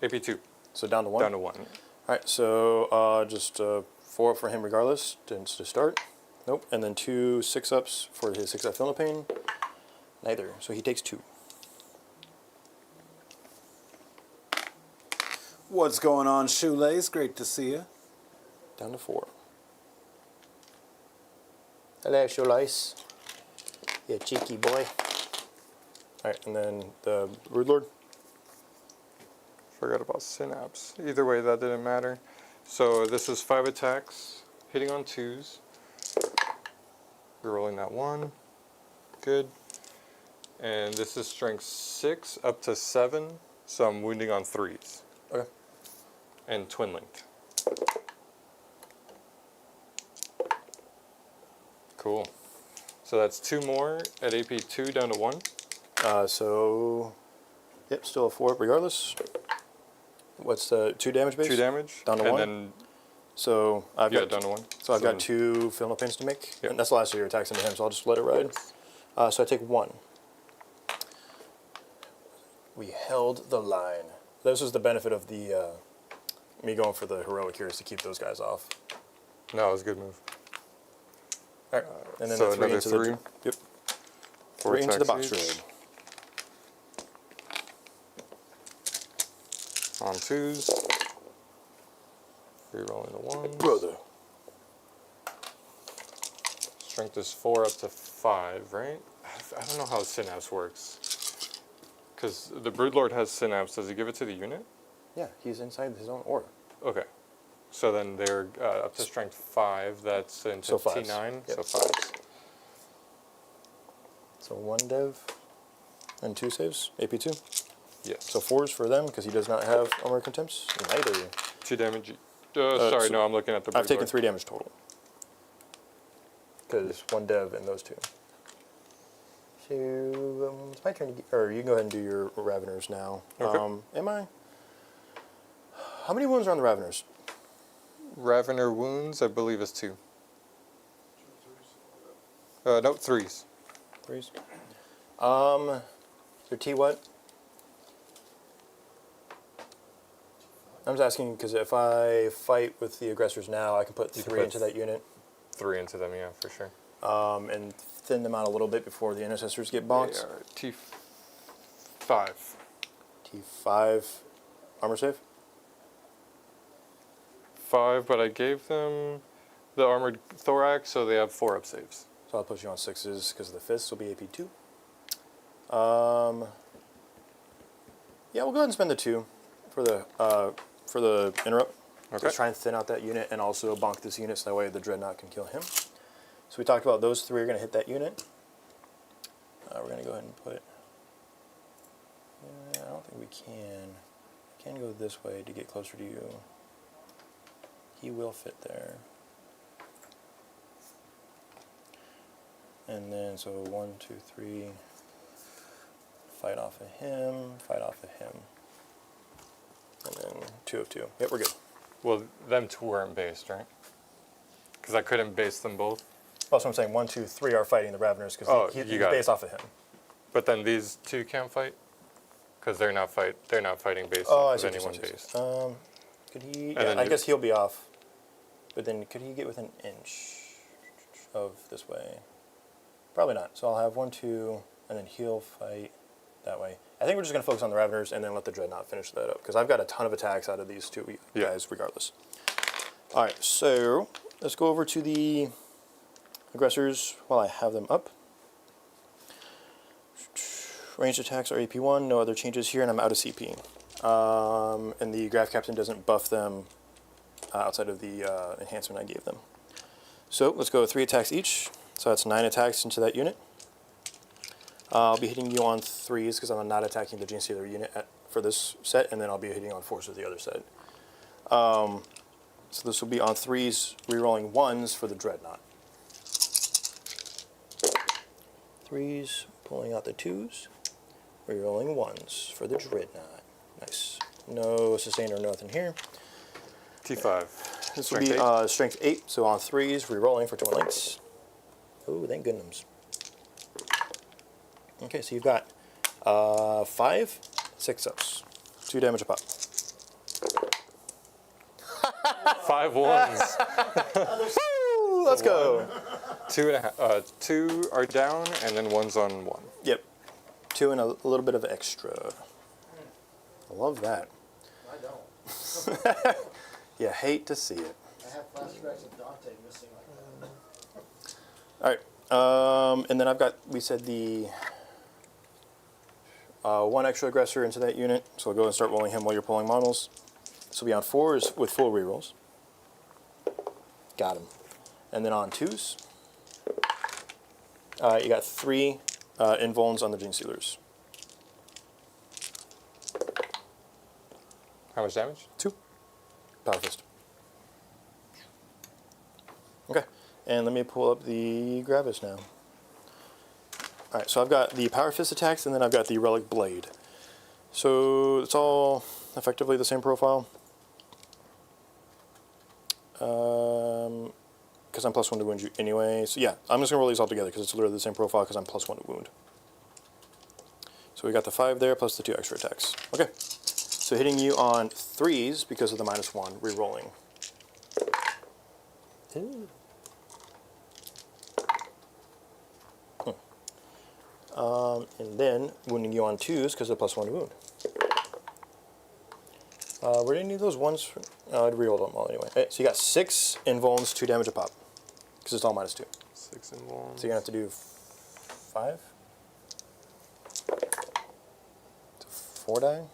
[SPEAKER 3] AP2.
[SPEAKER 2] So down to 1?
[SPEAKER 3] Down to 1.
[SPEAKER 2] Alright, so just 4 up for him regardless to start. Nope. And then 2 6-ups for his 6-up Philippine. Neither. So he takes 2.
[SPEAKER 1] What's going on, Shoelace? Great to see you.
[SPEAKER 2] Down to 4. Hello, Shoelace. You cheeky boy. Alright, and then the Broodlord.
[SPEAKER 3] Forgot about Synapse. Either way, that didn't matter. So this is 5 attacks, hitting on 2s. Rerolling that 1. Good. And this is strength 6 up to 7, so I'm wounding on 3s.
[SPEAKER 2] Okay.
[SPEAKER 3] And twin linked. Cool. So that's 2 more at AP2 down to 1.
[SPEAKER 2] So, yep, still a 4 up regardless. What's the 2 damage base?
[SPEAKER 3] 2 damage.
[SPEAKER 2] Down to
[SPEAKER 3] and
[SPEAKER 2] 1?
[SPEAKER 3] Then,
[SPEAKER 2] So I've
[SPEAKER 3] yeah,
[SPEAKER 2] got
[SPEAKER 3] down to 1.
[SPEAKER 2] So I've got
[SPEAKER 3] then
[SPEAKER 2] 2 Philippines to make.
[SPEAKER 3] Yep.
[SPEAKER 2] And that's the last of your attacks into him, so I'll just let it ride. So I take 1. We held the line. This is the benefit of the me going for the heroic here is to keep those guys off.
[SPEAKER 3] No, it was a good move.
[SPEAKER 2] All right. And then
[SPEAKER 3] so
[SPEAKER 2] the 3
[SPEAKER 3] another
[SPEAKER 2] into
[SPEAKER 3] 3.
[SPEAKER 2] the yep.
[SPEAKER 3] 4
[SPEAKER 2] 3 into the
[SPEAKER 3] attacks
[SPEAKER 2] box
[SPEAKER 3] each.
[SPEAKER 2] raid.
[SPEAKER 3] On 2s. Rerolling the 1.
[SPEAKER 2] Brother.
[SPEAKER 3] Strength is 4 up to 5, right? I don't know how Synapse works. Because the Broodlord has Synapse. Does he give it to the unit?
[SPEAKER 2] Yeah, he's inside his own aura.
[SPEAKER 3] Okay. So then they're up to strength 5. That's into
[SPEAKER 2] So 5s.
[SPEAKER 3] T9.
[SPEAKER 2] Yep.
[SPEAKER 3] So 5s.
[SPEAKER 2] So 1 dev and 2 saves, AP2.
[SPEAKER 3] Yes.
[SPEAKER 2] So 4s for them because he does not have armor contempts. Neither.
[SPEAKER 3] 2 damage. Sorry,
[SPEAKER 2] so
[SPEAKER 3] no, I'm looking at the Broodlord.
[SPEAKER 2] I've taken 3 damage total. Because 1 dev and those 2. So it's my turn to or you can go ahead and do your Raveners now.
[SPEAKER 3] Okay.
[SPEAKER 2] Am I? How many wounds are on the Raveners?
[SPEAKER 3] Ravener wounds, I believe, is 2. No, 3s.
[SPEAKER 2] 3s. Your T what? I'm just asking because if I fight with the aggressors now, I can put
[SPEAKER 3] You can
[SPEAKER 2] 3
[SPEAKER 3] put
[SPEAKER 2] into that unit
[SPEAKER 3] 3 into them, yeah, for sure.
[SPEAKER 2] and thin them out a little bit before the intercessors get bonked.
[SPEAKER 3] They are T5.
[SPEAKER 2] T5 armor save.
[SPEAKER 3] 5, but I gave them the armored thorax, so they have 4 up saves.
[SPEAKER 2] So So I'll put you on 6s because the fists will be AP 2. Yeah, we'll go ahead and spend the 2 for the interrupt.
[SPEAKER 3] Okay.
[SPEAKER 2] Just try and thin out that unit and also bonk this unit so that way the Dreadnought can kill him. So we talked about those 3 are going to hit that unit. We're going to go ahead and put... I don't think we can. I can go this way to get closer to you. He will fit there. And then, so 1, 2, 3. Fight off of him, fight off of him. And then 2 of 2. Yep, we're good.
[SPEAKER 3] Well, them 2 weren't based, right? Because I couldn't base them both.
[SPEAKER 2] Also, I'm saying 1, 2, 3 are fighting the Raveners because he's based off of him.
[SPEAKER 3] But then these 2 can't fight? Because they're not fighting based
[SPEAKER 2] Oh, I
[SPEAKER 3] off
[SPEAKER 2] see
[SPEAKER 3] of
[SPEAKER 2] what you're
[SPEAKER 3] anyone
[SPEAKER 2] saying.
[SPEAKER 3] based.
[SPEAKER 2] Could he?
[SPEAKER 3] And
[SPEAKER 2] Yeah,
[SPEAKER 3] then
[SPEAKER 2] I guess he'll be off. But then could he get within an inch of this way? Probably not. So I'll have 1, 2, and then he'll fight that way. I think we're just going to focus on the Raveners and then let the Dreadnought finish that up. Because I've got a ton of attacks out of these 2 guys regardless. Alright, so let's go over to the aggressors while I have them up. Ranged attacks are AP1, no other changes here, and I'm out of CP. And the Graph Captain doesn't buff them outside of the enhancement I gave them. So let's go 3 attacks each. So that's 9 attacks into that unit. I'll be hitting you on 3s because I'm not attacking the Genestealer unit for this set, and then I'll be hitting on 4s with the other set. So this will be on 3s, rerolling 1s for the Dreadnought. 3s, pulling out the 2s, rerolling 1s for the Dreadnought. Nice. No sustain or nothing here.
[SPEAKER 3] T5.
[SPEAKER 2] This will be strength 8, so on 3s, rerolling for 2 links. Oh, thank goodness. Okay, so you've got 5 6-ups. 2 damage a pop.
[SPEAKER 3] 5 1s.
[SPEAKER 2] Woo! Let's go.
[SPEAKER 3] 2 are down, and then 1's on 1.
[SPEAKER 2] Yep. 2 and a little bit of extra. I love that.
[SPEAKER 4] I don't.
[SPEAKER 2] You hate to see it.
[SPEAKER 4] I have flashbacks of Dante missing like that.
[SPEAKER 2] Alright. And then I've got, we said the 1 extra aggressor into that unit. So I'll go and start rolling him while you're pulling models. This will be on 4s with full rerolls. Got him. And then on 2s, you got 3 invulns on the Genestealers.
[SPEAKER 3] How much damage?
[SPEAKER 2] 2. Power Fist. Okay. And let me pull up the Gravis now. Alright, so I've got the Power Fist attacks, and then I've got the Relic Blade. So it's all effectively the same profile. Because I'm +1 to wound you anyway. So yeah, I'm just going to roll these all together because it's literally the same profile because I'm +1 to wound. So we got the 5 there plus the 2 extra attacks. Okay. So hitting you on 3s because of the -1, re-rolling. And then wounding you on 2s because of +1 to wound. Were any of those ones? I'd reroll them all anyway. So you got 6 invulns, 2 damage a pop because it's all -2.
[SPEAKER 3] 6 and 1.
[SPEAKER 2] So you're gonna have to do 5. So 4 die.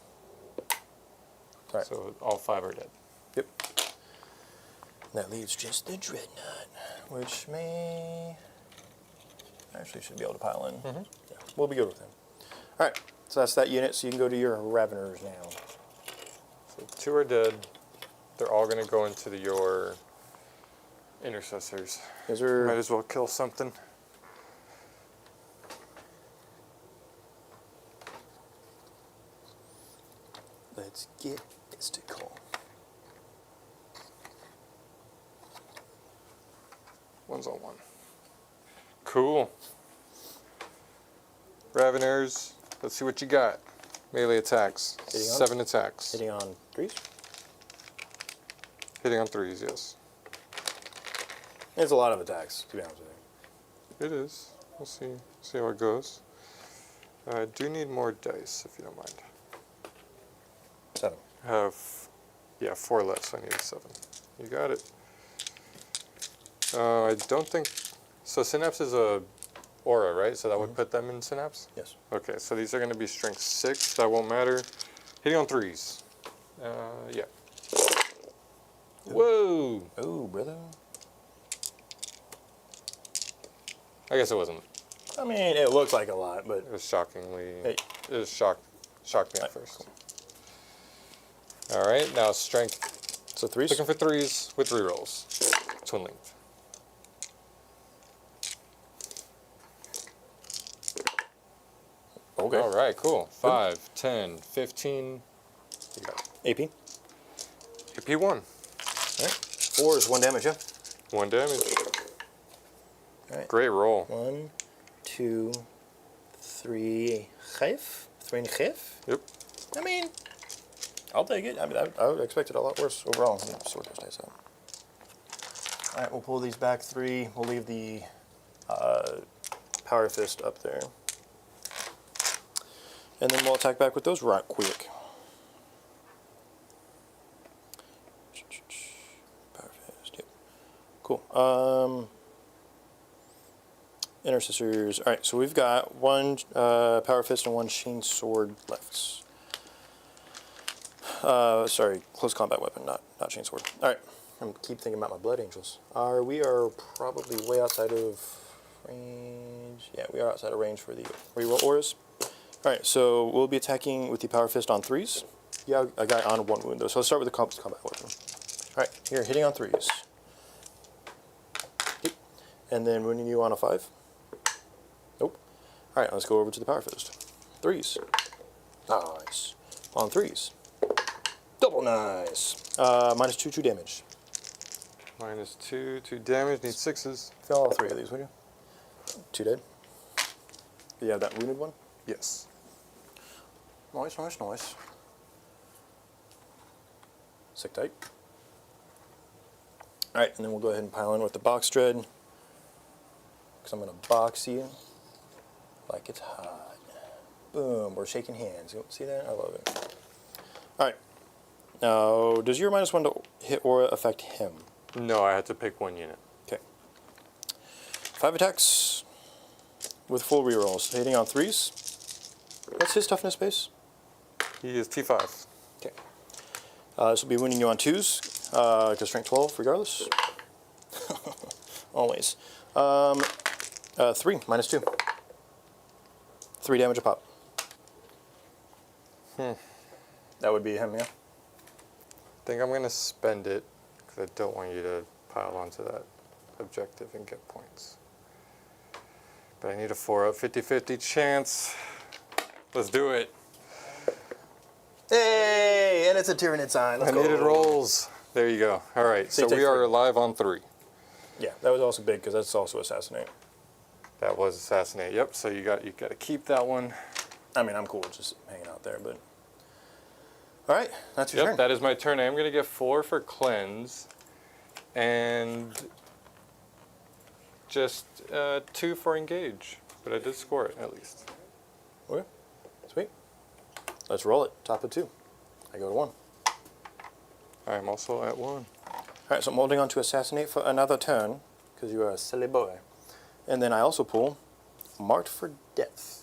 [SPEAKER 2] All right.
[SPEAKER 3] So all 5 are dead.
[SPEAKER 2] Yep. That leaves just the Dreadnought, which may actually should be able to pile in. Yeah, we'll be good with him. All right. So that's that unit. So you can go to your Raveners now.
[SPEAKER 3] So 2 are dead. They're all going to go into your intercessors.
[SPEAKER 2] Is there?
[SPEAKER 3] Might as well kill something.
[SPEAKER 2] Let's get mystical.
[SPEAKER 3] 1's on 1. Cool. Raveners, let's see what you got. Melee attacks.
[SPEAKER 2] Hitting on?
[SPEAKER 3] 7 attacks.
[SPEAKER 2] Hitting on 3s.
[SPEAKER 3] Hitting on 3s, yes.
[SPEAKER 2] It's a lot of attacks, to be honest with you.
[SPEAKER 3] It is. We'll see how it goes. I do need more dice, if you don't mind.
[SPEAKER 2] 7.
[SPEAKER 3] I have, 4 left, so I need a 7. You got it. I don't think So Synapse is a aura, right? So that would put them in Synapse?
[SPEAKER 2] Yes.
[SPEAKER 3] Okay, so these are going to be strength 6. That won't matter. Hitting on 3s. Yeah. Whoa!
[SPEAKER 2] Oh, brother.
[SPEAKER 3] I guess it wasn't.
[SPEAKER 2] I mean, it looks like a lot, but
[SPEAKER 3] It was shockingly.
[SPEAKER 2] Hey.
[SPEAKER 3] It was shocked me at first. All right, now strength.
[SPEAKER 2] so 3s.
[SPEAKER 3] Looking for 3s with rerolls. Twin linked.
[SPEAKER 2] Okay.
[SPEAKER 3] All right, cool. 5, 10, 15. You got
[SPEAKER 2] AP.
[SPEAKER 3] AP1.
[SPEAKER 2] All right. 4 is 1 damage, yeah?
[SPEAKER 3] 1 damage.
[SPEAKER 2] All right.
[SPEAKER 3] Great roll.
[SPEAKER 2] 1, 2, 3 hive? 3 and hive?
[SPEAKER 3] Yep.
[SPEAKER 2] I mean, I'll take it. I mean, I would expect it a lot worse overall. Yeah, sword those dice out. All right, we'll pull these back 3. We'll leave the Power Fist up there. And then we'll attack back with those right quick. Power Fist, yep. Cool. Intercessors. All right, so we've got 1 Power Fist and 1 Chain Sword left. Sorry, close combat weapon, not chain sword. All right, I keep thinking about my blood angels. We are probably way outside of range. Yeah, we are outside of range for the reroll auras. All right, so we'll be attacking with the Power Fist on 3s. Yeah, a guy on 1 wound though. So let's start with the close combat weapon. All right, here hitting on 3s. Yep. And then wounding you on a 5. Nope. All right, let's go over to the Power Fist. 3s. Nice. On 3s. Double nice. -2, 2 damage.
[SPEAKER 3] -2, 2 damage. Need 6s.
[SPEAKER 2] Fill all 3 of these, would you? 2 dead. You have that wounded one?
[SPEAKER 3] Yes.
[SPEAKER 2] Nice, nice, nice. Sick tight. Alright, and then we'll go ahead and pile in with the box dread. Because I'm going to box you like it's hot. Boom, we're shaking hands. You see that? I love it. Alright. Now, does your -1 to hit aura affect him?
[SPEAKER 3] No, I had to pick 1 unit.
[SPEAKER 2] Okay. 5 attacks with full rerolls. Hitting on 3s. What's his toughness base?
[SPEAKER 3] He is T5.
[SPEAKER 2] Okay. This will be winning you on 2s, because strength 12 regardless. Always. 3, -2. 3 damage a pop. That would be him, yeah?
[SPEAKER 3] I think I'm going to spend it because I don't want you to pile onto that objective and get points. But I need a 4-up 50-50 chance. Let's do it.
[SPEAKER 2] Hey, and it's a Tyranid sign. Let's
[SPEAKER 3] I
[SPEAKER 2] go.
[SPEAKER 3] needed rolls. There you go. All right,
[SPEAKER 2] So
[SPEAKER 3] so
[SPEAKER 2] you take
[SPEAKER 3] we are
[SPEAKER 2] 3.
[SPEAKER 3] alive on 3.
[SPEAKER 2] Yeah, that was also big because that's also assassinate.
[SPEAKER 3] That was assassinate. Yep. So you got to keep that one.
[SPEAKER 2] I mean, I'm cool with just hanging out there, but all right, that's your
[SPEAKER 3] Yep,
[SPEAKER 2] turn.
[SPEAKER 3] that is my turn. I am going to get 4 for cleanse, and just 2 for engage. But I did score it at least.
[SPEAKER 2] Okay, sweet. Let's roll it. Top of 2. I go to 1.
[SPEAKER 3] I am also at 1.
[SPEAKER 2] All right, so I'm holding on to assassinate for another turn because you are a silly boy. And then I also pull marked for death.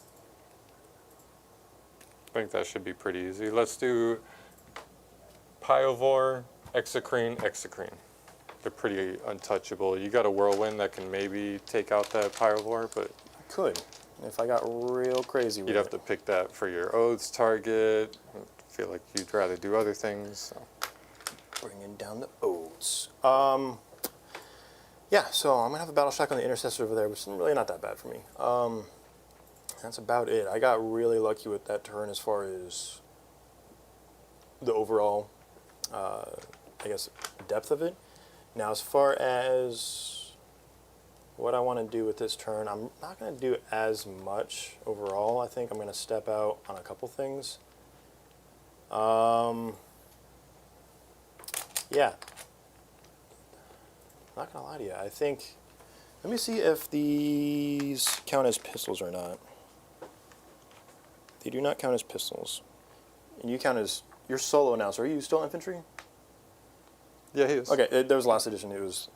[SPEAKER 3] I think that should be pretty easy. Let's do Pyovor, Exocrine, Exocrine. They're pretty untouchable. You got a Whirlwind that can maybe take out that Pyovor, but
[SPEAKER 2] I could, if I got real crazy with
[SPEAKER 3] you'd have
[SPEAKER 2] it.
[SPEAKER 3] to pick that for your Oaths target. I feel like you'd rather do other things. So.
[SPEAKER 2] Bringing down the oats. Yeah, so I'm going to have a battle shock on the Intercessor over there, which is really not that bad for me. That's about it. I got really lucky with that turn as far as the overall, I guess, depth of it. Now, as far as what I want to do with this turn, I'm not going to do as much overall. I think I'm going to step out on a couple things. Yeah. Not going to lie to you. I think, let me see if these count as pistols or not. They do not count as pistols. And you count as, you're solo now, so are you still infantry?
[SPEAKER 3] Yeah, he is.
[SPEAKER 2] Okay, there was last edition, it was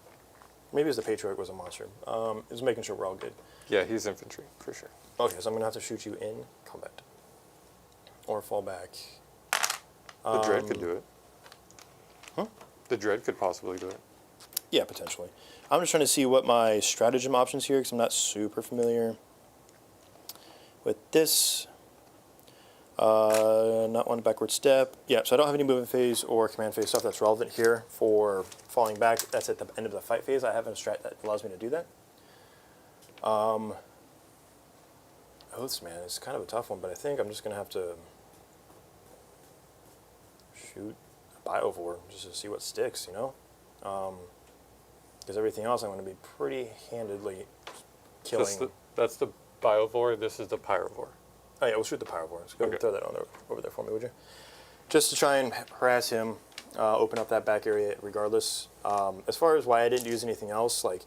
[SPEAKER 2] maybe it's the Patriot was a monster. Is making sure we're all good.
[SPEAKER 3] Yeah, he's infantry, for sure.
[SPEAKER 2] Okay, so I'm going to have to shoot you in combat. Or fall back.
[SPEAKER 3] The Dread could do it.
[SPEAKER 2] Huh?
[SPEAKER 3] The Dread could possibly do it.
[SPEAKER 2] Yeah, potentially. I'm just trying to see what my stratagem options here, because I'm not super familiar with this. Not one backward step. Yeah, so I don't have any movement phase or command phase stuff that's relevant here for falling back. That's at the end of the fight phase. I have a strat that allows me to do that. Oaths, man, it's kind of a tough one, but I think I'm just going to have to shoot a Biovore just to see what sticks, you know? Because everything else I'm going to be pretty handedly killing.
[SPEAKER 3] That's the Biovore, this is the Pyrovore.
[SPEAKER 2] Oh yeah, we'll shoot the Pyrovore. So go ahead and
[SPEAKER 3] Okay.
[SPEAKER 2] throw that on over there for me, would you? Just to try and harass him, open up that back area regardless. As far as why I didn't use anything else, like,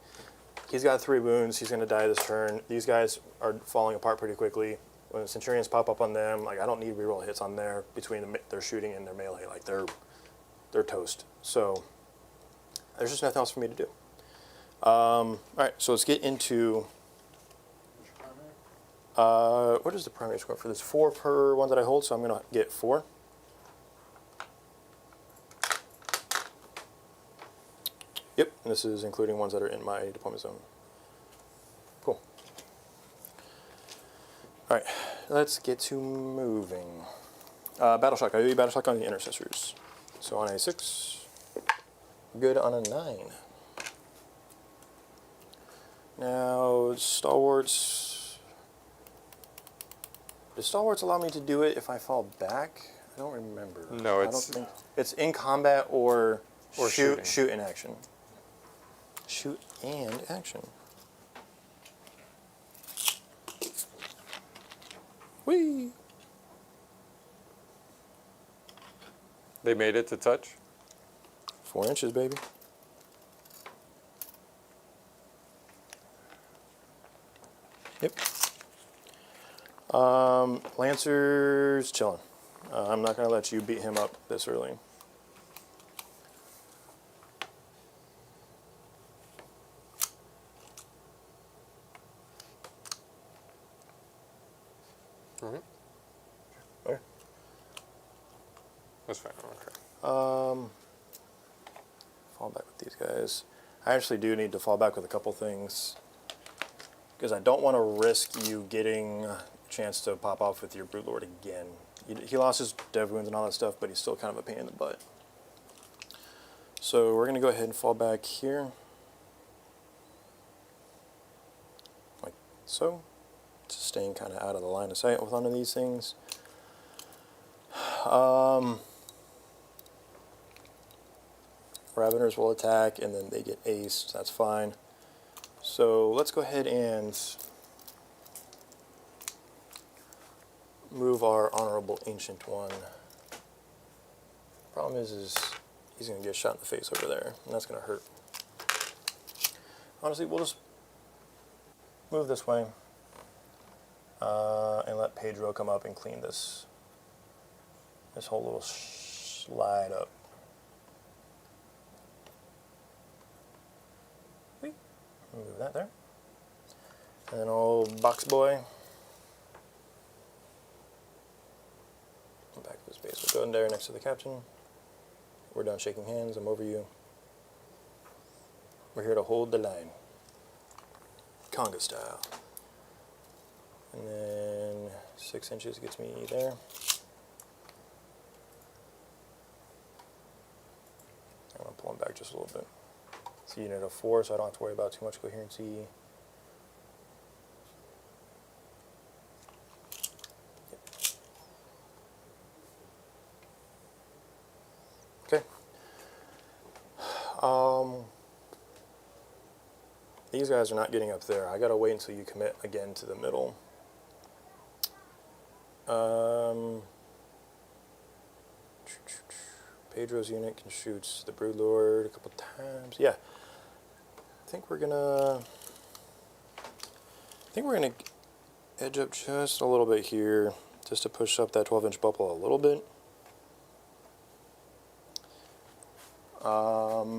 [SPEAKER 2] he's got 3 wounds, he's going to die this turn. These guys are falling apart pretty quickly. When the Centurions pop up on them, like, I don't need reroll hits on there between their shooting and their melee. Like, they're toast. So there's just nothing else for me to do. All right, so let's get into... what is the primary score for this? 4 per one that I hold, so I'm going to get 4. Yep, and this is including ones that are in my deployment zone. Cool. All right, let's get to moving. Battle Shock. I do Battle Shock on the Intercessors. So on a 6, good on a 9. Now, Stalwarts. Does Stalwarts allow me to do it if I fall back? I don't remember.
[SPEAKER 3] No,
[SPEAKER 2] I don't
[SPEAKER 3] it's-
[SPEAKER 2] think it's in combat or
[SPEAKER 3] shooting.
[SPEAKER 2] shoot in action. Shoot and action. Whee!
[SPEAKER 3] They made it to touch.
[SPEAKER 2] 4 inches, baby. Yep. Lancer's chilling. I'm not going to let you beat him up this early.
[SPEAKER 3] Mm-hmm.
[SPEAKER 2] Okay.
[SPEAKER 3] That's fine. Okay.
[SPEAKER 2] Fall back with these guys. I actually do need to fall back with a couple things because I don't want to risk you getting a chance to pop off with your Brute Lord again. He lost his dev wounds and all that stuff, but he's still kind of a pain in the butt. So we're going to go ahead and fall back here. Like so. Just staying kind of out of the line of sight with one of these things. Raveners will attack, and then they get aced. That's fine. So let's go ahead and move our Honorable Ancient one. Problem is he's going to get shot in the face over there, and that's going to hurt. Honestly, we'll just move this way and let Pedro come up and clean this whole little slide up. Move that there. And then old box boy. Back to this base. We'll go in there next to the captain. We're done shaking hands. I'm over you. We're here to hold the line. Conga style. And then 6 inches gets me there. I'm going to pull him back just a little bit. It's a unit of 4, so I don't have to worry about too much coherency. Okay. These guys are not getting up there. I gotta wait until you commit again to the middle. Pedro's unit can shoot the Broodlord a couple times. Yeah. I think we're gonna edge up just a little bit here, just to push up that 12-inch bubble a little bit.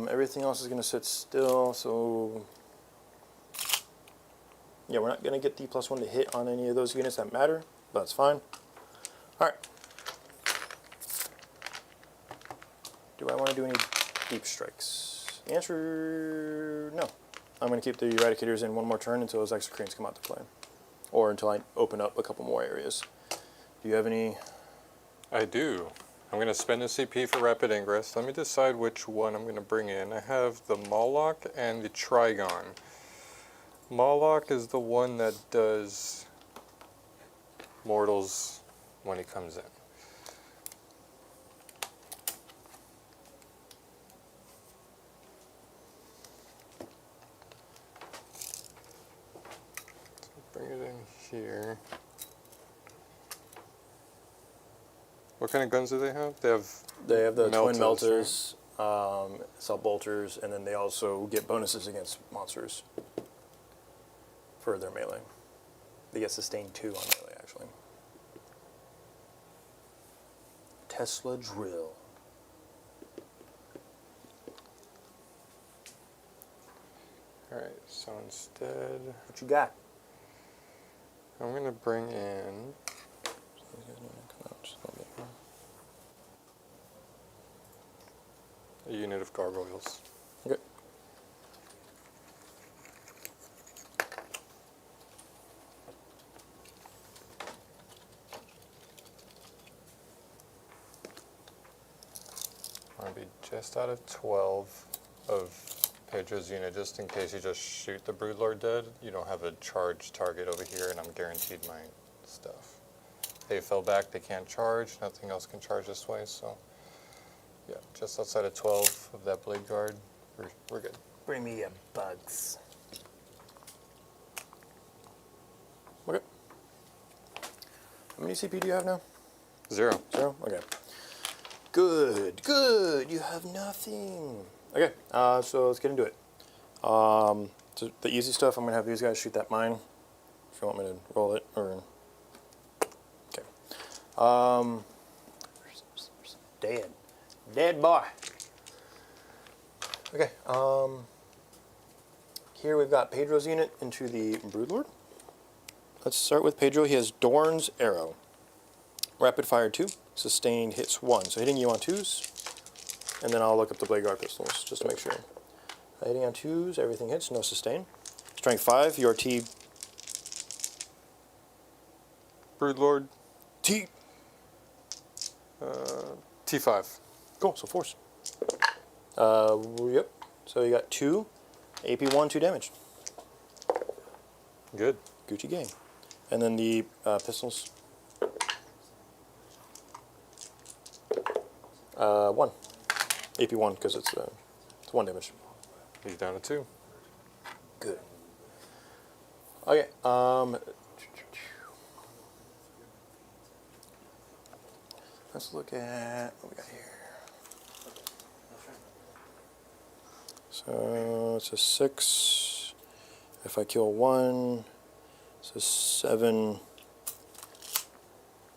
[SPEAKER 2] Everything else is going to sit still, so yeah, we're not going to get the +1 to hit on any of those units that matter, but that's fine. Alright. Do I want to do any deep strikes? The answer, no. I'm going to keep the Eradicators in one more turn until those Exocrines come out to play. Or until I open up a couple more areas. Do you have any?
[SPEAKER 3] I do. I'm going to spend a CP for Rapid Ingress. Let me decide which one I'm going to bring in. I have the Moloch and the Trigon. Moloch is the one that does mortals when he comes in. So bring it in here. What kind of guns do they have? They have
[SPEAKER 2] the twin
[SPEAKER 3] meltas,
[SPEAKER 2] meltas, assault bolters, and then they also get bonuses against monsters for their melee. They get sustained 2 on melee, actually. Tesla drill.
[SPEAKER 3] Alright, so instead,
[SPEAKER 2] What you got?
[SPEAKER 3] I'm going to bring in a unit of gargoyles.
[SPEAKER 2] Okay.
[SPEAKER 3] I'm going to be just out of 12 of Pedro's unit, just in case you just shoot the Broodlord dead. You don't have a charged target over here, and I'm guaranteed my stuff. They fell back, they can't charge, nothing else can charge this way, so yeah, just outside of 12 of that Blade Guard, we're good.
[SPEAKER 2] Bring me your bugs. Okay. How many CP do you have now?
[SPEAKER 3] 0.
[SPEAKER 2] 0? Okay. Good, good. You have nothing. Okay, so let's get into it. So the easy stuff, I'm going to have these guys shoot that mine. If you want me to roll it, or... Okay. Dead. Dead boy. Okay, here we've got Pedro's unit into the Broodlord. Let's start with Pedro. He has Dorn's Arrow. Rapid fire 2, sustained hits 1. So hitting you on 2s, and then I'll look up the Blade Guard pistols just to make sure. Hitting on 2s, everything hits, no sustain. Strength 5, your T.
[SPEAKER 3] Broodlord,
[SPEAKER 2] T.
[SPEAKER 3] T5.
[SPEAKER 2] Cool, so force. Yep. So you got 2, AP 1, 2 damage.
[SPEAKER 3] Good.
[SPEAKER 2] Gucci gang. And then the pistols. 1. AP 1 because it's 1 damage.
[SPEAKER 3] He's down to 2.
[SPEAKER 2] Good. Okay. Let's look at what we got here. So it's a 6. If I kill 1, it's a 7.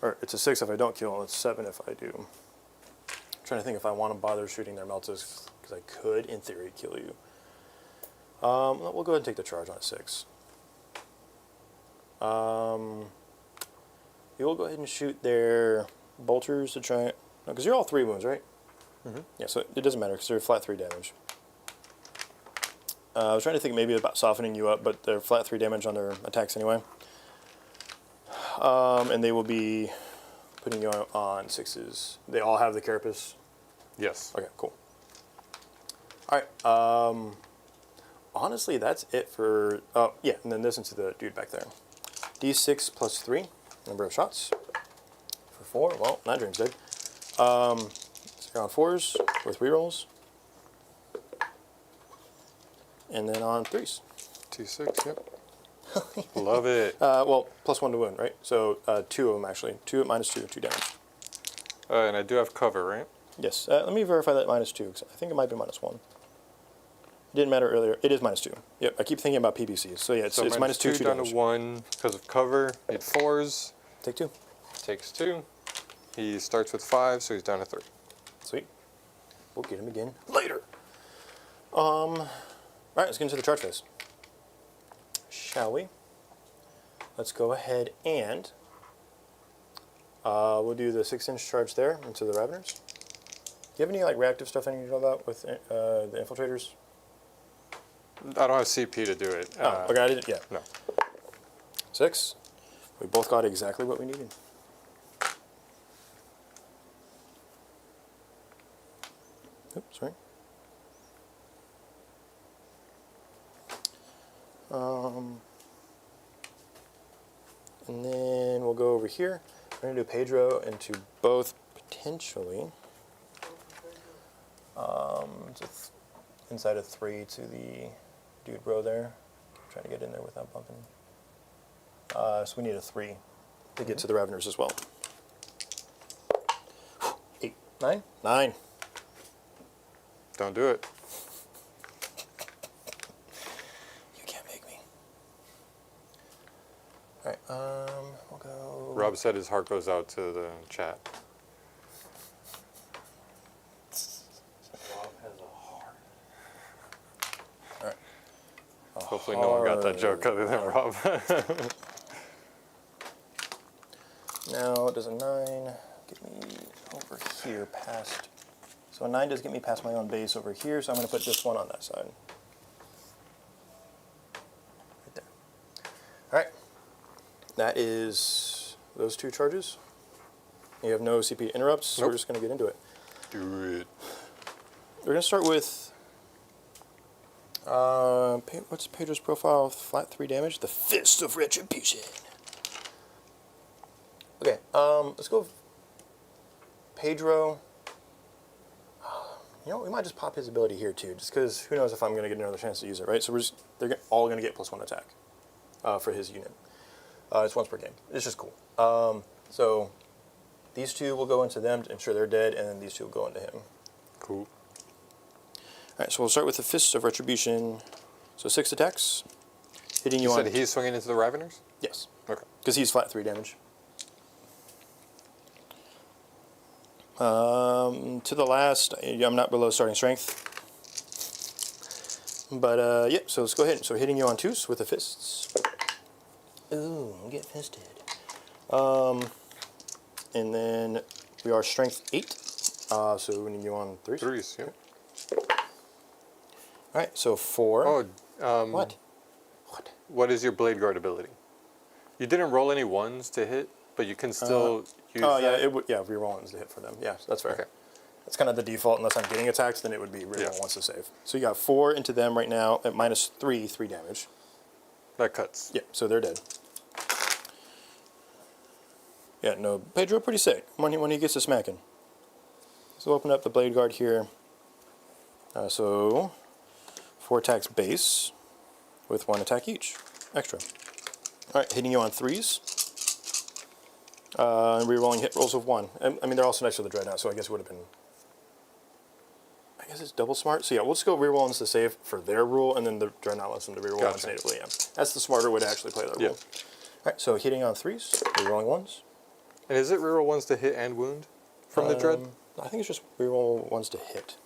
[SPEAKER 2] Or it's a 6 if I don't kill, it's 7 if I do. I'm trying to think if I want to bother shooting their meltas, because I could, in theory, kill you. We'll go ahead and take the charge on a 6. You will go ahead and shoot their bolters to try... No, because you're all 3 wounds, right?
[SPEAKER 3] Mm-hmm.
[SPEAKER 2] Yeah, so it doesn't matter, because they're flat 3 damage. I was trying to think maybe about softening you up, but they're flat 3 damage on their attacks anyway. And they will be putting you on 6s. They all have the carapace?
[SPEAKER 3] Yes.
[SPEAKER 2] Okay, cool. Alright, honestly, that's it for... Oh, yeah, and then this into the dude back there. D6 plus 3, number of shots. For 4, well, that drink's dead. So you're on 4s with rerolls. And then on 3s.
[SPEAKER 3] T6, yep. Love it.
[SPEAKER 2] Well, plus 1 to wound, right? So 2 of them, actually. 2 at -2, 2 damage.
[SPEAKER 3] And I do have cover, right?
[SPEAKER 2] Yes. Let me verify that -2, because I think it might be -1. It didn't matter earlier. It is -2. Yep, I keep thinking about PPCs. So yeah, it's -2, 2
[SPEAKER 3] down
[SPEAKER 2] damage.
[SPEAKER 3] to 1 because of cover. Need 4s.
[SPEAKER 2] Take 2.
[SPEAKER 3] Takes 2. He starts with 5, so he's down to 3.
[SPEAKER 2] Sweet. We'll get him again later. All right, let's get into the charge phase. Shall we? Let's go ahead and we'll do the 6-inch charge there into the Raveners. Do you have any like reactive stuff I need to know about with the infiltrators?
[SPEAKER 3] I don't have CP to do it.
[SPEAKER 2] Okay, I didn't. Yeah.
[SPEAKER 3] No.
[SPEAKER 2] 6. We both got exactly what we needed. Oops, sorry. And then we'll go over here. We're going to do Pedro into both potentially. Inside of 3 to the dude bro there. Trying to get in there without bumping. So we need a 3 to get to the Raveners as well. 8, 9? 9.
[SPEAKER 3] Don't do it.
[SPEAKER 2] You can't make me. All right, we'll go.
[SPEAKER 3] Rob said his heart goes out to the chat.
[SPEAKER 1] Rob has a heart.
[SPEAKER 2] All right.
[SPEAKER 3] Hopefully no one got that joke other than Rob.
[SPEAKER 2] Now, does a 9 get me over here past? So a 9 does get me past my own base over here, so I'm going to put this one on that side. Right there. All right. That is those 2 charges. You have no CP interrupts, so
[SPEAKER 3] Nope.
[SPEAKER 2] we're just going to get into it.
[SPEAKER 3] Do it.
[SPEAKER 2] We're going to start with, what's Pedro's profile? Flat 3 damage? The Fist of Retribution. Okay, let's go Pedro. You know, we might just pop his ability here too, just because who knows if I'm going to get another chance to use it, right? So they're all going to get +1 attack for his unit. It's once per game. It's just cool. So these 2 will go into them to ensure they're dead, and then these 2 will go into him.
[SPEAKER 3] Cool.
[SPEAKER 2] All right, so we'll start with the Fist of Retribution. So 6 attacks, hitting you
[SPEAKER 3] You
[SPEAKER 2] on.
[SPEAKER 3] said he's swinging into the Raveners?
[SPEAKER 2] Yes,
[SPEAKER 3] Okay.
[SPEAKER 2] because he's flat 3 damage. To the last, I'm not below starting strength. But, yep, so let's go ahead. So hitting you on 2s with the fists. Ooh, get fisted. And then we are strength 8. So we need you on 3s.
[SPEAKER 3] 3s, yeah.
[SPEAKER 2] All right, so 4.
[SPEAKER 3] Oh,
[SPEAKER 2] What? What?
[SPEAKER 3] what is your Blade Guard ability? You didn't roll any 1s to hit, but you can still use
[SPEAKER 2] Oh, yeah,
[SPEAKER 3] that?
[SPEAKER 2] it would. Yeah, reroll ones to hit for them. Yeah, that's fair.
[SPEAKER 3] Okay.
[SPEAKER 2] That's kind of the default. Unless I'm getting attacked, then it would be reroll
[SPEAKER 3] Yeah.
[SPEAKER 2] once to save. So you got 4 into them right now at -3, 3 damage.
[SPEAKER 3] That cuts.
[SPEAKER 2] Yeah, so they're dead. Yeah, no, Pedro pretty sick when he gets to smacking. So open up the Blade Guard here. So 4 attacks base with 1 attack each, extra. All right, hitting you on 3s. And rerolling hit rolls of 1. I mean, they're also next to the Dreadnought, so I guess it would have been. I guess it's double smart. So yeah, we'll just go reroll ones to save for their rule, and then the Dreadnought lets them to reroll ones
[SPEAKER 3] Gotcha.
[SPEAKER 2] natively. Yeah, that's the smarter way to actually play that rule.
[SPEAKER 3] Yeah.
[SPEAKER 2] All right, so hitting on 3s, rerolling 1s.
[SPEAKER 3] And is it reroll 1s to hit and wound from the Dread?
[SPEAKER 2] I think it's just reroll 1s to hit.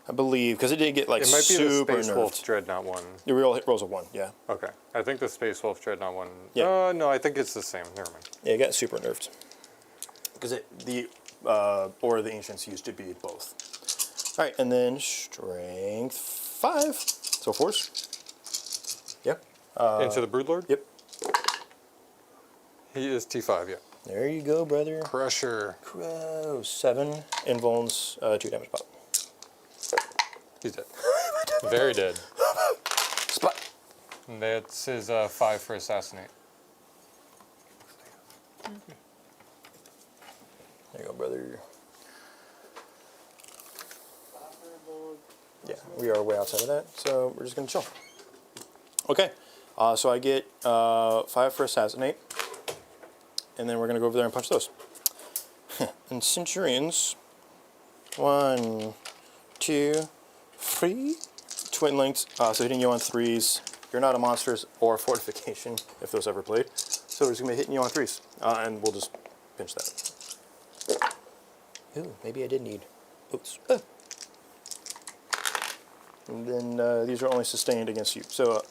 [SPEAKER 2] I believe, because it did get like
[SPEAKER 3] It might be the
[SPEAKER 2] super
[SPEAKER 3] Space Wolf
[SPEAKER 2] nerfed.
[SPEAKER 3] Dreadnought one.
[SPEAKER 2] You reroll hit rolls of 1, yeah.
[SPEAKER 3] Okay. I think the Space Wolf Dreadnought one.
[SPEAKER 2] Yeah.
[SPEAKER 3] No, I think it's the same. Never mind.
[SPEAKER 2] Yeah, it got super nerfed. Because Aura of the Ancients used to be both. All right, and then strength 5. So 4s. Yep.
[SPEAKER 3] Into the Broodlord?
[SPEAKER 2] Yep.
[SPEAKER 3] He is T5, yeah.
[SPEAKER 2] There you go, brother.
[SPEAKER 3] Crusher.
[SPEAKER 2] Crow. 7 invulns, 2 damage pop.
[SPEAKER 3] He's dead. Very dead.
[SPEAKER 2] Splat.
[SPEAKER 3] And that's his 5 for Assassinate.
[SPEAKER 2] There you go, brother. Yeah, we are way outside of that, so we're just gonna chill. Okay, so I get 5 for Assassinate, and then we're gonna go over there and punch those. And Centurions, 1, 2, 3, twin linked, so hitting you on 3s. You're not a monsters or fortification, if those ever played. So we're just gonna be hitting you on 3s, and we'll just pinch that. Ooh, maybe I did need. Oops. And then these are only sustained against you. So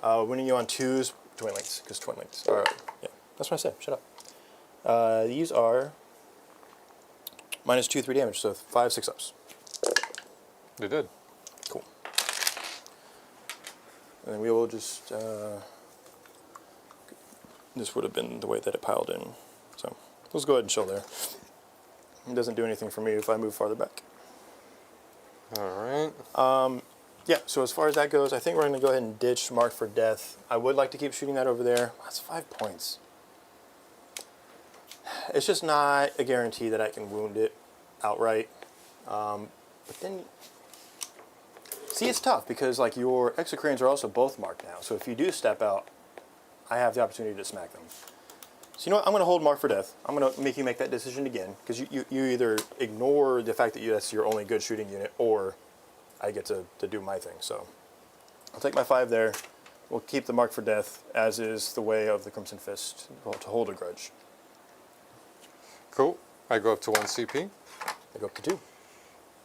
[SPEAKER 2] winning you on 2s, twin links, because twin links. All right, yeah, that's what I said. Shut up. These are -2, 3 damage, so 5, 6 ups.
[SPEAKER 3] They did.
[SPEAKER 2] Cool. And then we will just. This would have been the way that it piled in. So let's go ahead and chill there. It doesn't do anything for me if I move farther back.
[SPEAKER 3] All right.
[SPEAKER 2] Yeah, so as far as that goes, I think we're going to go ahead and ditch Mark for Death. I would like to keep shooting that over there. That's 5 points. It's just not a guarantee that I can wound it outright. But then, see, it's tough because like your Exocrines are also both marked now. So if you do step out, I have the opportunity to smack them. So you know what? I'm going to hold Mark for Death. I'm going to make you make that decision again because you either ignore the fact that that's your only good shooting unit, or I get to do my thing. So I'll take my 5 there. We'll keep the Mark for Death, as is the way of the Crimson Fist, to hold a grudge.
[SPEAKER 3] Cool. I go up to 1 CP.
[SPEAKER 2] I go up to 2.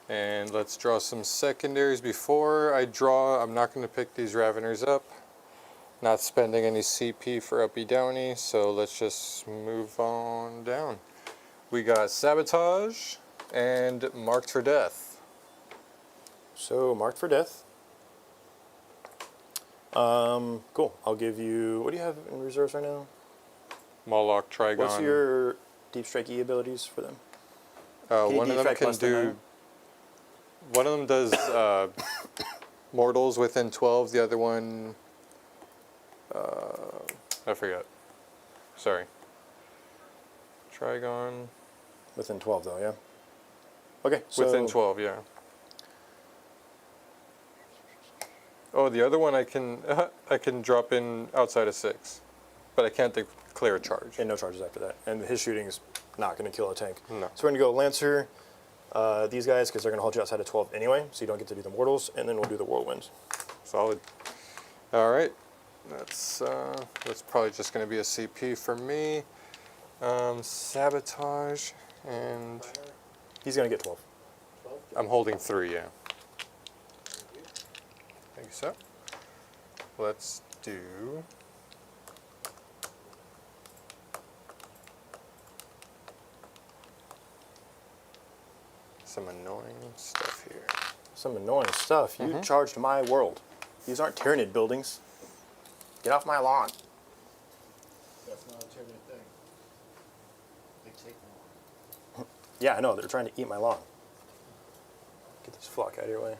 [SPEAKER 3] And let's draw some secondaries. Before I draw, I'm not going to pick these Raveners up. Not spending any CP for uppy downy, so let's just move on down. We got Sabotage and Marked for Death.
[SPEAKER 2] So Marked for Death. Cool. I'll give you. What do you have in reserves right now?
[SPEAKER 3] Moloch, Trigon.
[SPEAKER 2] What's your Deep Strike E abilities for them?
[SPEAKER 3] One of them can do. One of them does mortals within 12. The other one, I forget. Sorry. Trigon.
[SPEAKER 2] Within 12, though, yeah. Okay. So
[SPEAKER 3] Within 12, yeah. Oh, the other one I can drop in outside of 6, but I can't declare a charge.
[SPEAKER 2] And no charges after that. And his shooting is not going to kill a tank.
[SPEAKER 3] No.
[SPEAKER 2] So we're going to go Lancer, these guys, because they're going to hold you outside of 12 anyway, so you don't get to do the mortals, and then we'll do the whirlwinds.
[SPEAKER 3] Solid. All right. That's probably just going to be a CP for me. Sabotage, and
[SPEAKER 2] He's going to get 12.
[SPEAKER 3] I'm holding 3, yeah. Thank you, sir. Let's do... some annoying stuff here.
[SPEAKER 2] Some annoying stuff. You charged my world. These aren't Tyranid buildings. Get off my lawn.
[SPEAKER 4] That's not a Tyranid thing. They take more.
[SPEAKER 2] Yeah, I know. They're trying to eat my lawn. Get this flock out of your way.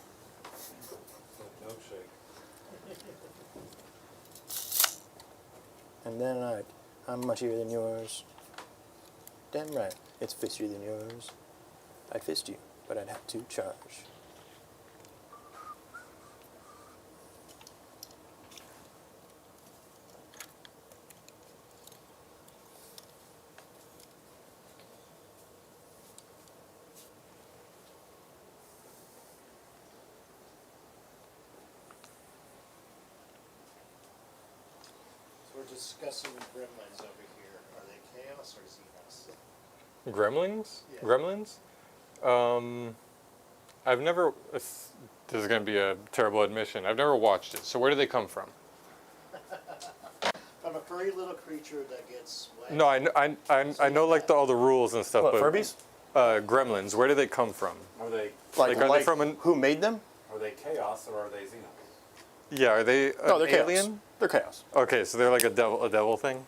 [SPEAKER 2] And then I'm muchier than yours. Damn right. It's fistier than yours. I'd fist you, but I'd have to charge.
[SPEAKER 4] So we're discussing gremlins over here. Are they chaos or xenos?
[SPEAKER 3] Gremlins?
[SPEAKER 4] Yeah.
[SPEAKER 3] Gremlins? I've never... This is going to be a terrible admission. I've never watched it. So where do they come from?
[SPEAKER 4] From a furry little creature that gets wet.
[SPEAKER 3] No, I know like all the rules and stuff.
[SPEAKER 2] What,
[SPEAKER 3] but
[SPEAKER 2] Furbies?
[SPEAKER 3] Gremlins. Where do they come from?
[SPEAKER 1] Are they
[SPEAKER 3] Like, are they from an-
[SPEAKER 2] who made them?
[SPEAKER 1] chaos or are they xenos?
[SPEAKER 3] Yeah, are they
[SPEAKER 2] No, they're
[SPEAKER 3] an
[SPEAKER 2] chaos.
[SPEAKER 3] alien?
[SPEAKER 2] They're chaos.
[SPEAKER 3] Okay, so they're like a devil thing.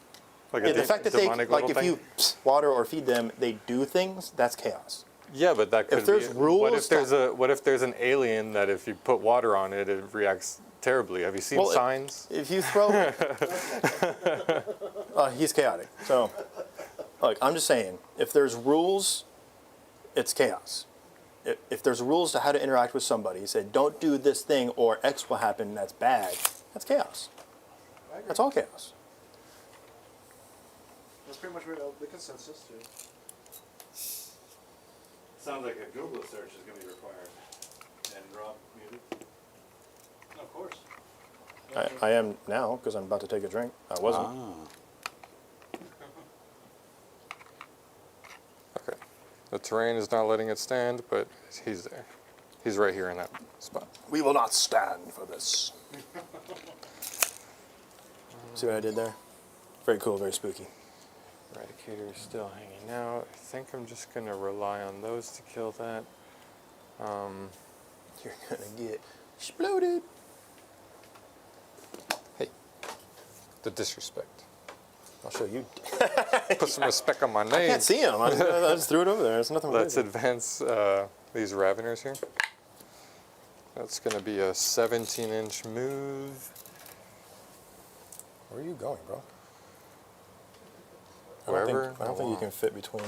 [SPEAKER 3] Like
[SPEAKER 2] Yeah, the fact that they,
[SPEAKER 3] demonic
[SPEAKER 2] like,
[SPEAKER 3] little
[SPEAKER 2] if
[SPEAKER 3] thing?
[SPEAKER 2] you water or feed them, they do things. That's chaos.
[SPEAKER 3] Yeah, but that could
[SPEAKER 2] If there's
[SPEAKER 3] be.
[SPEAKER 2] rules,
[SPEAKER 3] what if there's an alien that if you put water on it, it reacts terribly? Have you seen
[SPEAKER 2] Well,
[SPEAKER 3] Signs?
[SPEAKER 2] If you throw, he's chaotic. So, look, I'm just saying, if there's rules, it's chaos. If there's rules to how to interact with somebody, say don't do this thing or X will happen, that's bad. That's chaos. That's all chaos.
[SPEAKER 4] That's pretty much where the consensus too.
[SPEAKER 1] Sounds like a Google search is going to be required. And Rob, muted?
[SPEAKER 4] Of course.
[SPEAKER 2] I am now because I'm about to take a drink. I wasn't.
[SPEAKER 3] Okay. The terrain is not letting it stand, but he's there. He's right here in that spot.
[SPEAKER 2] We will not stand for this. See what I did there? Very cool, very spooky.
[SPEAKER 3] Eradicator is still hanging out. I think I'm just going to rely on those to kill that.
[SPEAKER 2] You're gonna get exploded.
[SPEAKER 3] Hey, the disrespect.
[SPEAKER 2] I'll show you.
[SPEAKER 3] Put some respect on my name.
[SPEAKER 2] I can't see him. I just threw it over there. There's nothing.
[SPEAKER 3] Let's
[SPEAKER 2] crazy.
[SPEAKER 3] advance these Raveners here. That's going to be a 17-inch move.
[SPEAKER 2] Where are you going, bro?
[SPEAKER 3] Wherever.
[SPEAKER 2] I don't think you can fit between.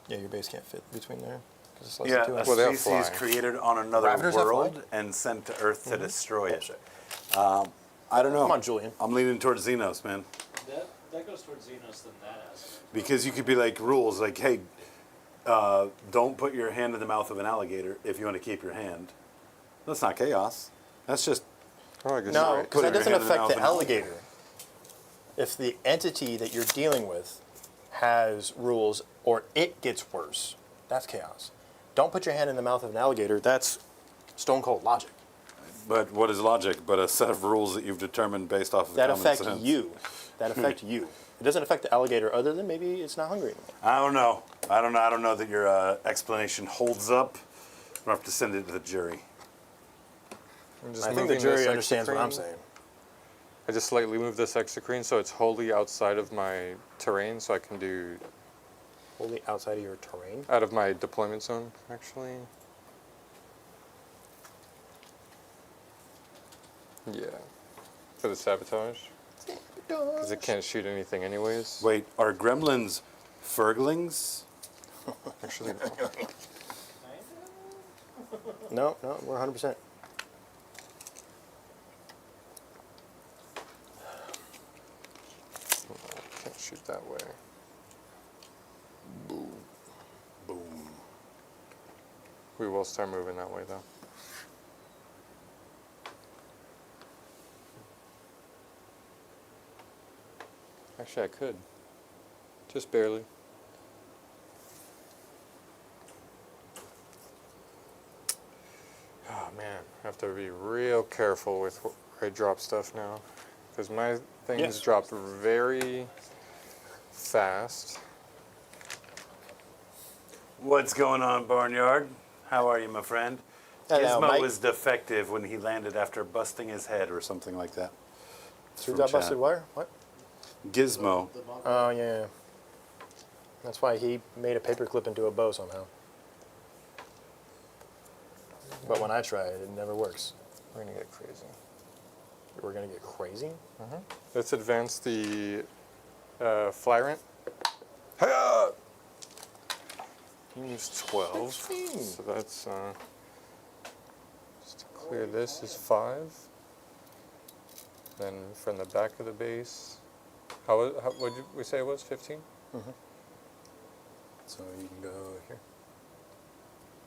[SPEAKER 2] Yeah, your base can't fit between there. 'Cause it's less
[SPEAKER 1] Yeah,
[SPEAKER 2] than 2
[SPEAKER 1] a
[SPEAKER 2] inches.
[SPEAKER 3] Well, they'll
[SPEAKER 1] species
[SPEAKER 3] fly.
[SPEAKER 1] created on another
[SPEAKER 2] Raveners that
[SPEAKER 1] world
[SPEAKER 2] fly?
[SPEAKER 1] and sent to Earth to destroy it.
[SPEAKER 2] Bullshit.
[SPEAKER 1] I don't know.
[SPEAKER 2] Come on, Julian.
[SPEAKER 1] I'm leaning towards Xenos, man.
[SPEAKER 4] That goes towards Xenos than that aspect.
[SPEAKER 1] Because you could be like rules, like, hey, don't put your hand in the mouth of an alligator if you want to keep your hand. That's not chaos. That's just
[SPEAKER 3] Oh, I guess
[SPEAKER 2] No,
[SPEAKER 3] you're right.
[SPEAKER 2] because that
[SPEAKER 1] Put your
[SPEAKER 2] doesn't
[SPEAKER 1] hand in the
[SPEAKER 2] affect
[SPEAKER 1] mouth
[SPEAKER 2] the
[SPEAKER 1] of an
[SPEAKER 2] alligator. If the entity that you're dealing with has rules or it gets worse, that's chaos. Don't put your hand in the mouth of an alligator. That's stone cold logic.
[SPEAKER 1] But what is logic but a set of rules that you've determined based off of
[SPEAKER 2] That
[SPEAKER 1] common
[SPEAKER 2] affect
[SPEAKER 1] sense?
[SPEAKER 2] you. That affect you. It doesn't affect the alligator other than maybe it's not hungry anymore.
[SPEAKER 1] I don't know. I don't know that your explanation holds up. We'll have to send it to the jury.
[SPEAKER 3] I'm just
[SPEAKER 2] I think the
[SPEAKER 3] moving
[SPEAKER 2] jury
[SPEAKER 3] this
[SPEAKER 2] understands what I'm
[SPEAKER 3] Exocrine.
[SPEAKER 2] saying.
[SPEAKER 3] I just slightly moved this Exocrine so it's wholly outside of my terrain, so I can do
[SPEAKER 2] Wholly outside of your terrain.
[SPEAKER 3] out of my deployment zone, actually. Yeah, for the sabotage, because it can't shoot anything anyways.
[SPEAKER 1] Wait, are gremlins Ferglings?
[SPEAKER 3] Actually, no.
[SPEAKER 2] No, we're 100%.
[SPEAKER 3] Can't shoot that way.
[SPEAKER 1] Boom.
[SPEAKER 3] We will start moving that way though. Actually, I could. Just barely. Oh man, I have to be real careful with where I drop stuff now. Because my things
[SPEAKER 2] Yes.
[SPEAKER 3] drop very fast.
[SPEAKER 1] What's going on, Barnyard? How are you, my friend?
[SPEAKER 2] Hello,
[SPEAKER 1] Gizmo
[SPEAKER 2] Mike.
[SPEAKER 1] was defective when he landed after busting his head or something like that. It's
[SPEAKER 2] Who
[SPEAKER 1] from
[SPEAKER 2] got
[SPEAKER 1] chat.
[SPEAKER 2] busted where? What?
[SPEAKER 1] Gizmo.
[SPEAKER 4] The monk-
[SPEAKER 2] Oh, yeah. That's why he made a paperclip into a bow somehow. But when I try it, it never works.
[SPEAKER 3] We're gonna get crazy.
[SPEAKER 2] We're going to get crazy?
[SPEAKER 3] Let's advance the Flyrant. Hiya! Use 12.
[SPEAKER 2] 16.
[SPEAKER 3] So that's just to clear this is 5. Then from the back of the base, how what did we say it was? 15?
[SPEAKER 2] So you can go here.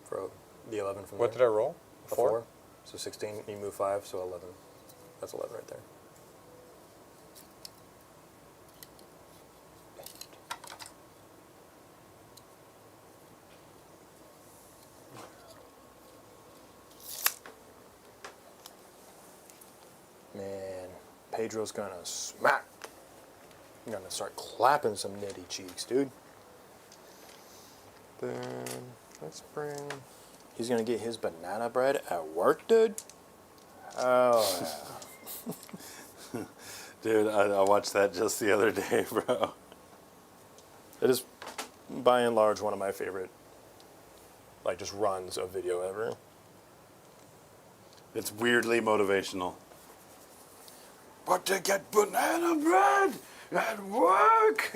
[SPEAKER 2] For the 11 from
[SPEAKER 3] What
[SPEAKER 2] there.
[SPEAKER 3] did I roll?
[SPEAKER 2] A 4. So 16, you move 5, so 11. That's 11 right there. Man, Pedro's gonna smack. I'm gonna start clapping some nitty cheeks, dude.
[SPEAKER 3] Then let's bring.
[SPEAKER 2] He's gonna get his banana bread at work, dude. Oh, yeah.
[SPEAKER 1] Dude, I watched that just the other day, bro.
[SPEAKER 2] It is, by and large, one of my favorite, like, just runs of video ever.
[SPEAKER 1] It's weirdly motivational. But to get banana bread at work!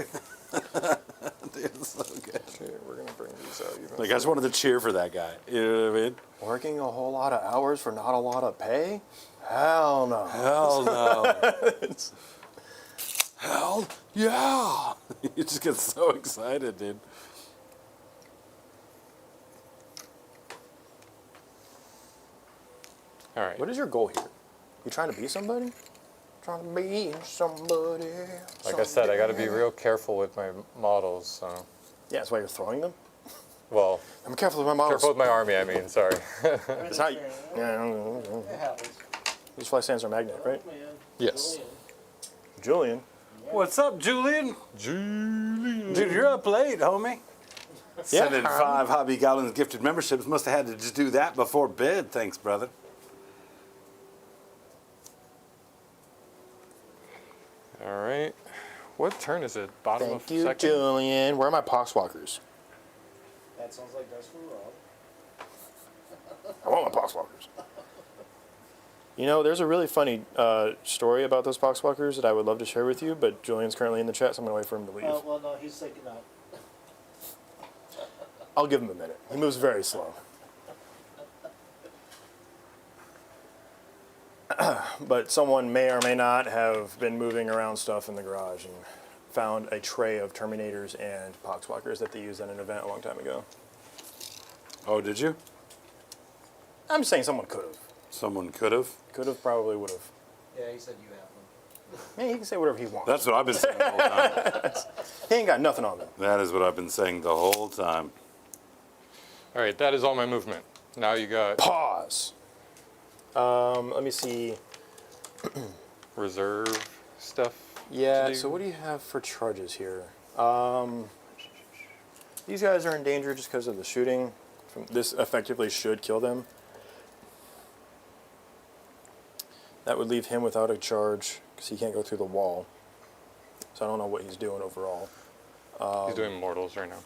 [SPEAKER 1] Dude, it's so good.
[SPEAKER 3] Okay, we're gonna bring these out. Even
[SPEAKER 1] Like, I just wanted to cheer for that guy. You know what I mean?
[SPEAKER 2] Working a whole lot of hours for not a lot of pay? Hell no.
[SPEAKER 1] Hell no. Hell yeah! You just get so excited, dude.
[SPEAKER 3] All right.
[SPEAKER 2] What is your goal here? You trying to be somebody? Trying to be somebody.
[SPEAKER 3] Like I said, I got to be real careful with my models. So
[SPEAKER 2] Yeah, that's why you're throwing them?
[SPEAKER 3] Well,
[SPEAKER 2] I'm careful with my models.
[SPEAKER 3] careful with my army, I mean, sorry.
[SPEAKER 2] It's not. Yeah,
[SPEAKER 4] It happens.
[SPEAKER 2] these fly stands are magnet, right?
[SPEAKER 4] Man,
[SPEAKER 3] Yes.
[SPEAKER 2] Julian.
[SPEAKER 1] What's up, Julian?
[SPEAKER 3] Julian.
[SPEAKER 1] Dude, you're up late, homie. Sending 5 Hobby Goblins gifted memberships. Must have had to just do that before bed. Thanks, brother.
[SPEAKER 3] All right. What turn is it? Bottom
[SPEAKER 2] Thank
[SPEAKER 3] of
[SPEAKER 2] you,
[SPEAKER 3] second?
[SPEAKER 2] Julian. Where are my poxwalkers?
[SPEAKER 4] That sounds like that's from Rob.
[SPEAKER 2] I want my poxwalkers. You know, there's a really funny story about those poxwalkers that I would love to share with you, but Julian's currently in the chat, so I'm going to wait for him to leave.
[SPEAKER 4] Well, no, he's thinking out.
[SPEAKER 2] I'll give him a minute. He moves very slow. But someone may or may not have been moving around stuff in the garage and found a tray of Terminators and Poxwalkers that they used at an event a long time ago.
[SPEAKER 1] Oh, did you?
[SPEAKER 2] I'm saying someone could have.
[SPEAKER 1] Someone could have.
[SPEAKER 2] Could have, probably would have.
[SPEAKER 4] Yeah, he said you have them.
[SPEAKER 2] Yeah, he can say whatever he wants.
[SPEAKER 1] That's what I've been saying the whole time.
[SPEAKER 2] He ain't got nothing on them.
[SPEAKER 1] That is what I've been saying the whole time.
[SPEAKER 3] All right, that is all my movement. Now you got
[SPEAKER 2] Pause. Let me see.
[SPEAKER 3] reserve stuff.
[SPEAKER 2] Yeah,
[SPEAKER 3] to do.
[SPEAKER 2] so what do you have for charges here? These guys are in danger just because of the shooting. This effectively should kill them. That would leave him without a charge because he can't go through the wall. So I don't know what he's doing overall.
[SPEAKER 3] He's doing mortals right now.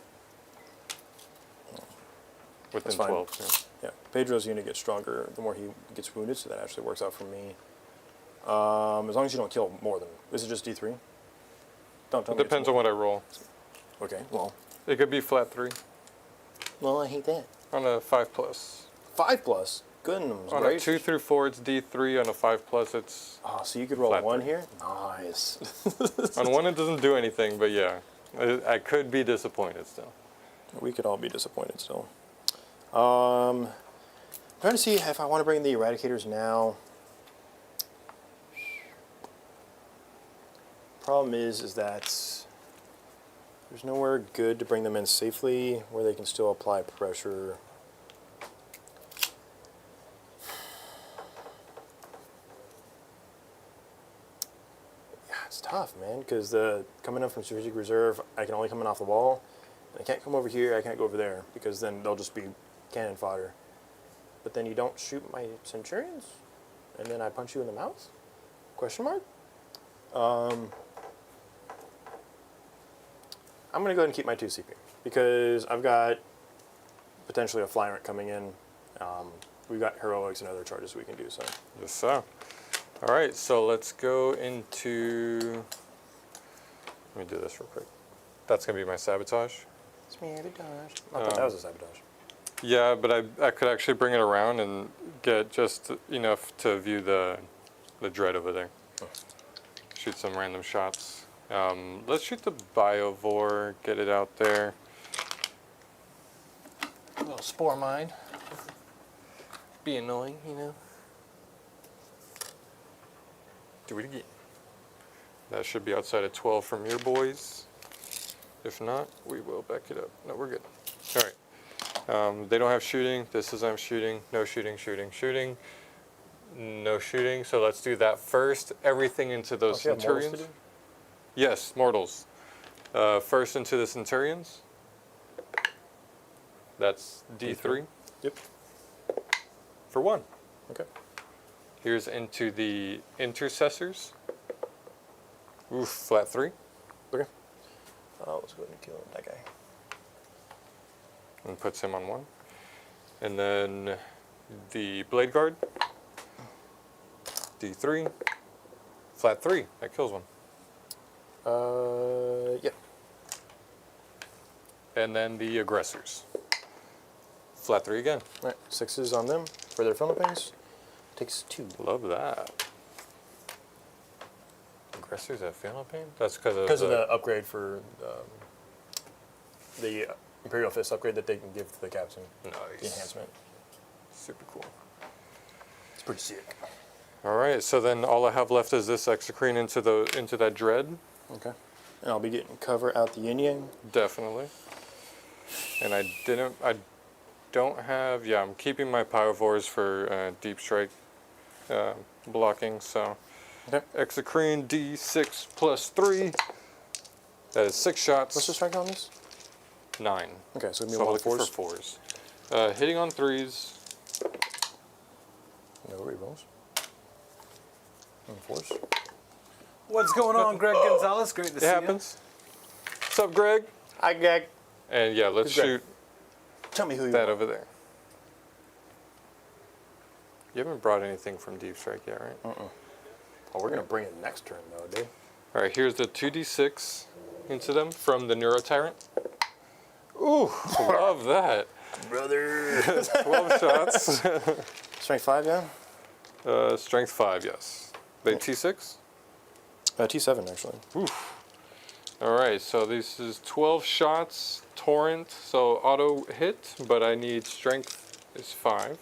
[SPEAKER 3] Within
[SPEAKER 2] That's fine.
[SPEAKER 3] 12. Yeah.
[SPEAKER 2] Yeah, Pedro's unit gets stronger the more he gets wounded, so that actually works out for me. As long as you don't kill more than... Is it just D3? Don't
[SPEAKER 3] It depends on what I roll.
[SPEAKER 2] Okay, well...
[SPEAKER 3] It could be flat 3
[SPEAKER 2] Well, I hate that.
[SPEAKER 3] on a 5+.
[SPEAKER 2] 5+. Goodness
[SPEAKER 3] On a
[SPEAKER 2] gracious.
[SPEAKER 3] 2 through 4, it's D3. On a 5+, it's
[SPEAKER 2] Oh, so you could roll
[SPEAKER 3] Flat
[SPEAKER 2] 1
[SPEAKER 3] 3.
[SPEAKER 2] here? Nice.
[SPEAKER 3] on 1. It doesn't do anything, but yeah, I could be disappointed still.
[SPEAKER 2] We could all be disappointed still. I'm trying to see if I want to bring the Eradicators now. Problem is that there's nowhere good to bring them in safely where they can still apply pressure. Yeah, it's tough, man, because the coming up from strategic reserve, I can only come in off the wall. And I can't come over here, I can't go over there, because then they'll just be cannon fodder. But then you don't shoot my Centurions, and then I punch you in the mouth? Question mark? I'm going to go ahead and keep my 2 CP, because I've got potentially a Flyrant coming in. We've got Heroics and other charges we can do, so.
[SPEAKER 3] Yes, sir. All right, so let's go into... Let me do this real quick. That's going to be my sabotage.
[SPEAKER 2] Sabotage. I thought that was a sabotage.
[SPEAKER 3] Yeah, but I could actually bring it around and get just enough to view the dread over there. Shoot some random shots. Let's shoot the Biovore, get it out there.
[SPEAKER 2] A little spore mine. Be annoying, you know.
[SPEAKER 3] Do it again. That should be outside of 12 from your boys. If not, we will back it up. No, we're good. All right. They don't have shooting. This is I'm shooting. No shooting, shooting, shooting. No shooting. So let's do that first. Everything into those Centurions. Yes, mortals. First into the Centurions. That's D3.
[SPEAKER 2] Yep.
[SPEAKER 3] For 1.
[SPEAKER 2] Okay.
[SPEAKER 3] Here's into the Intercessors. Oof, flat 3.
[SPEAKER 2] Okay. Let's go ahead and kill that guy.
[SPEAKER 3] And puts him on 1. And then the Blade Guard. D3. Flat 3. That kills 1.
[SPEAKER 2] Yeah.
[SPEAKER 3] And then the Aggressors. Flat 3 again.
[SPEAKER 2] All right, 6s on them for their Philippines. Takes 2.
[SPEAKER 3] Love that. Aggressors at Philippine? That's because
[SPEAKER 2] Because of the upgrade for the Imperial Fists upgrade that they can give to the captain.
[SPEAKER 3] Nice.
[SPEAKER 2] The enhancement.
[SPEAKER 3] Super cool.
[SPEAKER 2] It's pretty sick.
[SPEAKER 3] All right, so then all I have left is this Exocrine into that dread.
[SPEAKER 2] Okay. And I'll be getting cover out the yin yang.
[SPEAKER 3] Definitely. And I don't have, yeah, I'm keeping my Pyrivores for deep strike blocking, so.
[SPEAKER 2] Okay.
[SPEAKER 3] Exocrine D6 plus 3. That is 6 shots.
[SPEAKER 2] What's the strength on this?
[SPEAKER 3] 9.
[SPEAKER 2] Okay, so give me
[SPEAKER 3] So I'm
[SPEAKER 2] one
[SPEAKER 3] looking
[SPEAKER 2] fours.
[SPEAKER 3] for 4s. Hitting on 3s.
[SPEAKER 2] No rerolls. And fours.
[SPEAKER 1] What's going on, Greg Gonzalez? Great to
[SPEAKER 3] It
[SPEAKER 1] see
[SPEAKER 3] happens. What's up, Greg?
[SPEAKER 2] Hi, Greg.
[SPEAKER 3] And yeah, let's
[SPEAKER 2] Who's Greg?
[SPEAKER 3] shoot
[SPEAKER 2] Tell me who you
[SPEAKER 3] that
[SPEAKER 2] are.
[SPEAKER 3] over there. You haven't brought anything from Deep Strike yet, right?
[SPEAKER 2] Oh, we're going to bring it next turn, though, dude.
[SPEAKER 3] All right, here's the 2d6 into them from the Neuro Tyrant. Ooh, love that.
[SPEAKER 2] Brother.
[SPEAKER 3] 12 shots.
[SPEAKER 2] Strength 5, yeah?
[SPEAKER 3] Strength 5, yes. They T6?
[SPEAKER 2] T7, actually.
[SPEAKER 3] All right, so this is 12 shots, torrent, so auto hit, but I need strength is 5.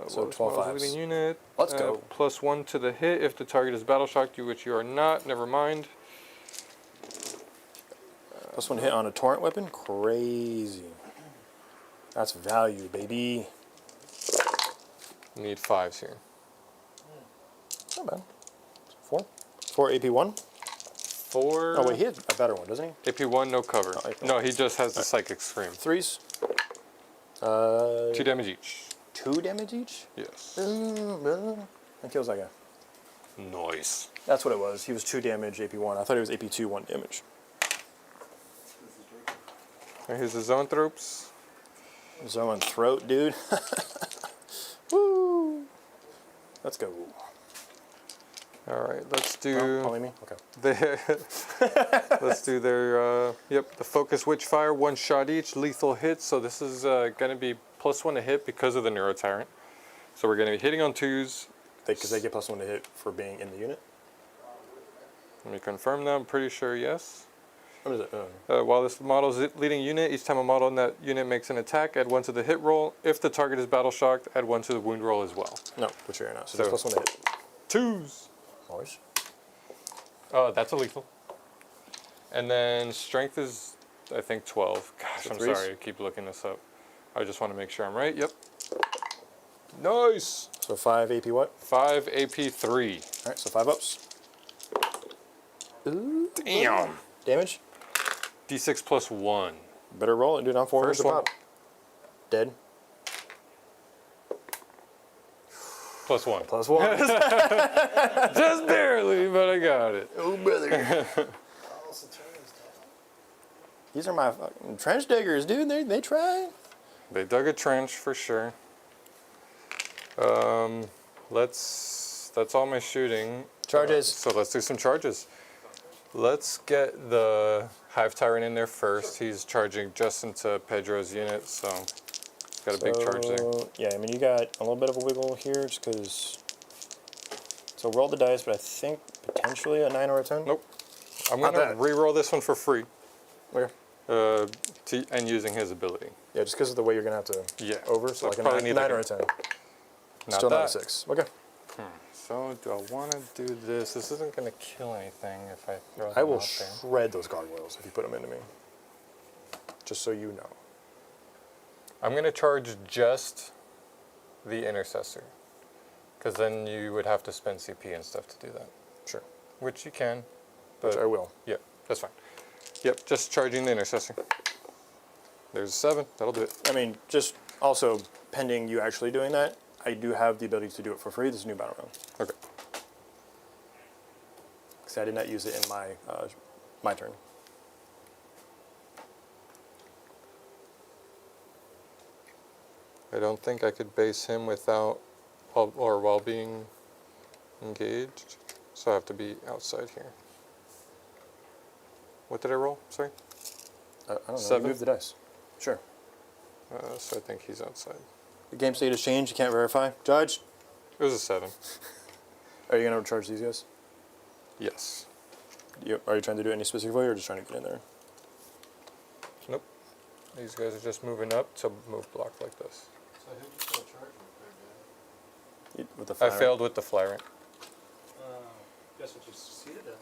[SPEAKER 2] So
[SPEAKER 3] Lowest
[SPEAKER 2] 12
[SPEAKER 3] models
[SPEAKER 2] fives.
[SPEAKER 3] leading unit.
[SPEAKER 2] Let's go.
[SPEAKER 3] Plus 1 to the hit if the target is battle shocked, which you are not. Never mind.
[SPEAKER 2] Plus 1 hit on a torrent weapon? Crazy. That's value, baby.
[SPEAKER 3] Need 5s here.
[SPEAKER 2] Not bad. 4? 4 AP1?
[SPEAKER 3] 4.
[SPEAKER 2] Oh, wait, he has a better one, doesn't he?
[SPEAKER 3] AP1, no cover.
[SPEAKER 2] Oh, AP1.
[SPEAKER 3] No, he just has the Psychic Scream.
[SPEAKER 2] 3s?
[SPEAKER 3] 2 damage each.
[SPEAKER 2] 2 damage each?
[SPEAKER 3] Yes.
[SPEAKER 2] That kills that guy.
[SPEAKER 3] Nice.
[SPEAKER 2] That's what it was. He was 2 damage, AP1. I thought it was AP2, 1 damage.
[SPEAKER 3] And here's the Zoanthropes.
[SPEAKER 2] Zoan throat, dude. Woo! Let's go.
[SPEAKER 3] All right, let's do.
[SPEAKER 2] Only me? Okay.
[SPEAKER 3] Let's do their, the Focus Witchfire, 1 shot each, lethal hits. So this is going to be plus 1 to hit because of the Neuro Tyrant. So we're going to be hitting on 2s.
[SPEAKER 2] Because they get plus 1 to hit for being in the unit?
[SPEAKER 3] Let me confirm that. I'm pretty sure yes.
[SPEAKER 2] What is it?
[SPEAKER 3] While this model is leading unit, each time a model in that unit makes an attack, add 1 to the hit roll. If the target is battle shocked, add 1 to the wound roll as well.
[SPEAKER 2] No, which you're not. So,
[SPEAKER 3] So-
[SPEAKER 2] just plus 1 to hit.
[SPEAKER 3] 2s.
[SPEAKER 2] Always.
[SPEAKER 3] That's a lethal. And then strength is, I think, 12. Gosh,
[SPEAKER 2] So
[SPEAKER 3] I'm
[SPEAKER 2] 3s?
[SPEAKER 3] sorry. I keep looking this up. I just want to make sure I'm right. Yep. Nice.
[SPEAKER 2] So 5 AP what?
[SPEAKER 3] 5 AP3.
[SPEAKER 2] Alright, so 5 ups. Ooh.
[SPEAKER 3] Damn.
[SPEAKER 2] Damage?
[SPEAKER 3] D6 plus 1.
[SPEAKER 2] Better roll it, dude. I'm 4
[SPEAKER 3] First
[SPEAKER 2] to
[SPEAKER 3] one.
[SPEAKER 2] pop. Dead.
[SPEAKER 3] Plus 1.
[SPEAKER 2] Plus 1.
[SPEAKER 3] Just barely, but I got it.
[SPEAKER 2] Oh, brother.
[SPEAKER 4] Also Tyranids,
[SPEAKER 2] These are my fucking trench diggers, dude. They try.
[SPEAKER 3] They dug a trench for sure. That's all my shooting.
[SPEAKER 2] Charges.
[SPEAKER 3] So let's do some charges. Let's get the Hive Tyrant in there first. He's charging just into Pedro's unit, so got a big charge there.
[SPEAKER 2] Yeah, I mean, you got a little bit of a wiggle here just because. So roll the dice, but I think potentially a 9 or a 10.
[SPEAKER 3] Nope. I'm
[SPEAKER 2] Not
[SPEAKER 3] gonna
[SPEAKER 2] bad.
[SPEAKER 3] re-roll this one for free.
[SPEAKER 2] Where?
[SPEAKER 3] And using his ability.
[SPEAKER 2] Yeah, just because of the way you're going to have to
[SPEAKER 3] Yeah.
[SPEAKER 2] over. So
[SPEAKER 3] That's
[SPEAKER 2] like a
[SPEAKER 3] probably
[SPEAKER 2] 9,
[SPEAKER 3] need
[SPEAKER 2] 9
[SPEAKER 3] like
[SPEAKER 2] or
[SPEAKER 3] a-
[SPEAKER 2] a 10.
[SPEAKER 3] Not
[SPEAKER 2] Still not a
[SPEAKER 3] that.
[SPEAKER 2] 6. Okay.
[SPEAKER 3] So do I want to do this? This isn't gonna kill anything if I throw them
[SPEAKER 2] I will
[SPEAKER 3] out there.
[SPEAKER 2] shred those gargoyles if you put them into me. Just so you know.
[SPEAKER 3] I'm going to charge just the Intercessor. Because then you would have to spend CP and stuff to do that.
[SPEAKER 2] Sure.
[SPEAKER 3] Which you can.
[SPEAKER 2] Which
[SPEAKER 3] But
[SPEAKER 2] I will.
[SPEAKER 3] yeah, that's fine. Yep, just charging the Intercessor. There's a 7. That'll do it.
[SPEAKER 2] I mean, just also pending you actually doing that, I do have the ability to do it for free. This is a new battle round.
[SPEAKER 3] Okay.
[SPEAKER 2] Because I did not use it in my turn.
[SPEAKER 3] I don't think I could base him without or while being engaged. So I have to be outside here. What did I roll? Sorry?
[SPEAKER 2] I don't know.
[SPEAKER 3] 7?
[SPEAKER 2] You move the dice. Sure.
[SPEAKER 3] So I think he's outside.
[SPEAKER 2] The game state has changed. You can't verify. Judge,
[SPEAKER 3] It was a 7.
[SPEAKER 2] are you going to charge these guys?
[SPEAKER 3] Yes.
[SPEAKER 2] Are you trying to do it any specific way or just trying to get in there?
[SPEAKER 3] Nope. These guys are just moving up to move block like this.
[SPEAKER 4] So who you still charging with
[SPEAKER 2] With the
[SPEAKER 3] I
[SPEAKER 2] fire.
[SPEAKER 3] failed with the Flyrant.
[SPEAKER 4] Guess what you succeeded at then?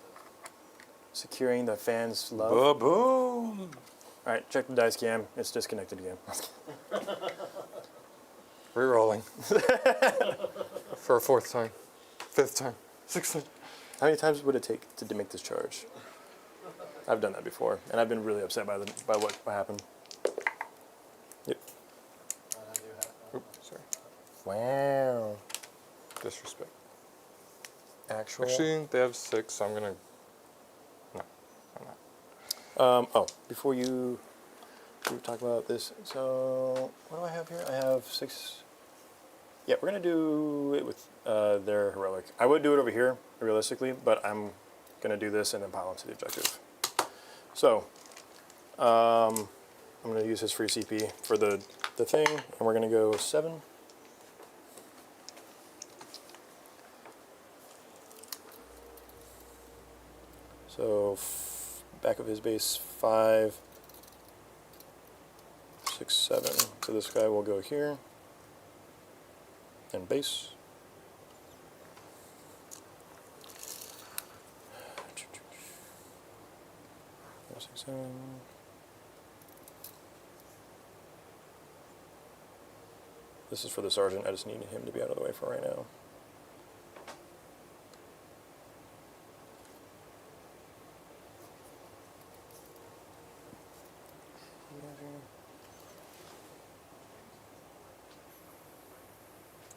[SPEAKER 2] Securing the fans' love.
[SPEAKER 1] Boom.
[SPEAKER 2] All right, check the dice cam. It's disconnected again.
[SPEAKER 3] Rerolling. For a 4th time. 5th time. 6th time.
[SPEAKER 2] How many times would it take to make this charge? I've done that before, and I've been really upset by what happened. Yep.
[SPEAKER 4] I do have.
[SPEAKER 3] Oops, sorry.
[SPEAKER 2] Wow.
[SPEAKER 3] Disrespect.
[SPEAKER 2] Actual.
[SPEAKER 3] Actually, they have 6, so I'm gonna. No, I'm not.
[SPEAKER 2] Oh, before you talk about this, so what do I have here? I have 6. Yeah, we're gonna do it with their heroic. I would do it over here, realistically, but I'm gonna do this and then pile into the objective. So, I'm gonna use his free CP for the thing, and we're gonna go 7. So, back of his base 5, 6, 7. So this guy will go here and base. Six, 7. This is for the sergeant. I just needed him to be out of the way for right now.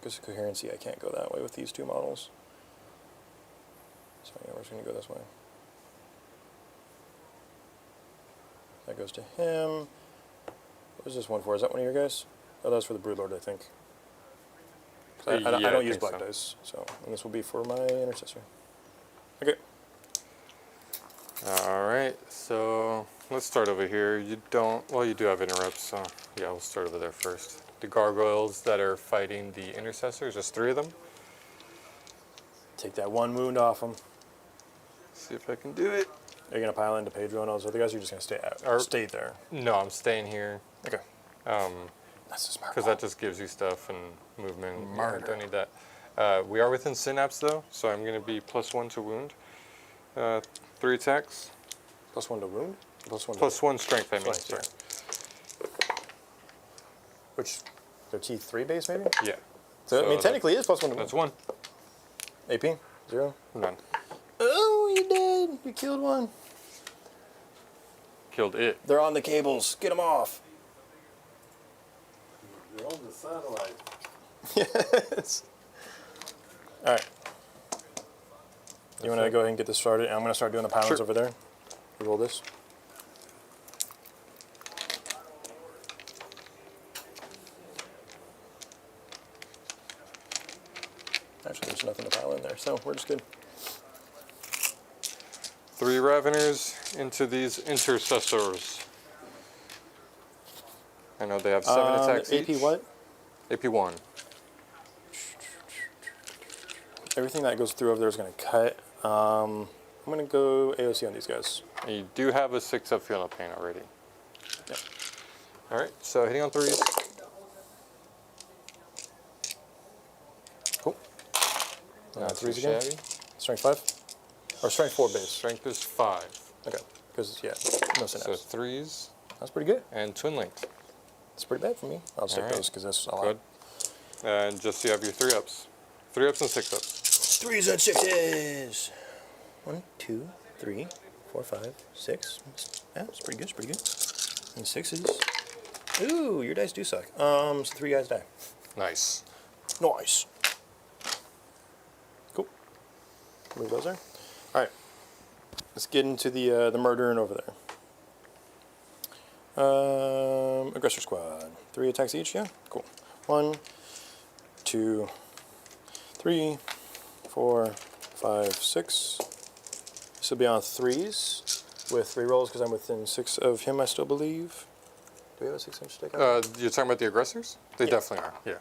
[SPEAKER 2] Because of coherency, I can't go that way with these 2 models. So yeah, we're just going to go this way. That goes to him. What is this one for? Is that one of your guys? Oh, that's for the Broodlord, I think. I don't use black dice, so and this will be for my intercessor. Okay.
[SPEAKER 3] All right, so let's start over here. You don't. Well, you do have interrupts, so yeah, we'll start over there first. The gargoyles that are fighting the intercessors, just 3 of them.
[SPEAKER 2] Take that 1 wound off him.
[SPEAKER 3] See if I can do it.
[SPEAKER 2] Are you going to pile into Pedro and all those other guys, or are you just going to stay there?
[SPEAKER 3] No, I'm staying here.
[SPEAKER 2] Okay. That's a smart
[SPEAKER 3] Because
[SPEAKER 2] call.
[SPEAKER 3] that just gives you stuff and movement. Yeah, I
[SPEAKER 2] Murder.
[SPEAKER 3] don't need that. We are within synapse though, so I'm going to be +1 to wound. 3 attacks.
[SPEAKER 2] +1 to wound?
[SPEAKER 3] +1 strength, I mean.
[SPEAKER 2] Strength,
[SPEAKER 3] Sorry.
[SPEAKER 2] Which, their T3 base, maybe?
[SPEAKER 3] Yeah.
[SPEAKER 2] So, I mean,
[SPEAKER 3] So
[SPEAKER 2] technically it is +1 to wound.
[SPEAKER 3] That's 1.
[SPEAKER 2] AP? 0?
[SPEAKER 3] None.
[SPEAKER 2] Oh, you did! You killed one.
[SPEAKER 3] Killed it.
[SPEAKER 2] They're on the cables. Get them off.
[SPEAKER 1] You're on the satellite.
[SPEAKER 2] Yes. All right. You want to go ahead and get this started? And I'm going to start doing the pilings
[SPEAKER 3] Sure.
[SPEAKER 2] over there. Roll this. Actually, there's nothing to pile in there, so we're just good.
[SPEAKER 3] 3 Raveners into these intercessors. I know they have 7 attacks
[SPEAKER 2] AP
[SPEAKER 3] each.
[SPEAKER 2] what?
[SPEAKER 3] AP 1.
[SPEAKER 2] Everything that goes through over there is going to cut. I'm going to go AOC on these guys.
[SPEAKER 3] And you do have a 6-up Feel No Pain already.
[SPEAKER 2] Yeah.
[SPEAKER 3] Alright, so hitting on 3s.
[SPEAKER 2] Cool.
[SPEAKER 3] Not too
[SPEAKER 2] 3s again.
[SPEAKER 3] shabby.
[SPEAKER 2] Strength 5? Or strength 4 base?
[SPEAKER 3] Strength is 5.
[SPEAKER 2] Okay. Because, yeah, no
[SPEAKER 3] So
[SPEAKER 2] synapse.
[SPEAKER 3] 3s
[SPEAKER 2] That's pretty good.
[SPEAKER 3] and twin linked.
[SPEAKER 2] That's pretty bad for me. I'll just take
[SPEAKER 3] Alright.
[SPEAKER 2] those because that's a lot.
[SPEAKER 3] Good. And just so you have your 3-ups. 3-ups and 6-ups.
[SPEAKER 2] 3s and 6s. 1, 2, 3, 4, 5, 6. Yeah, it's pretty good. It's pretty good. And 6s. Ooh, your dice do suck. So 3 guys die.
[SPEAKER 3] Nice.
[SPEAKER 2] Nice. Cool. Move those there. All right. Let's get into the murdering over there. Aggressor squad. 3 attacks each. Yeah. Cool. 1, 2, 3, 4, 5, 6. This will be on 3s with 3 rolls because I'm within 6 of him, I still believe. Do we have a 6-inch stick out?
[SPEAKER 3] You're talking about the aggressors? They
[SPEAKER 2] Yeah.
[SPEAKER 3] definitely are. Yeah.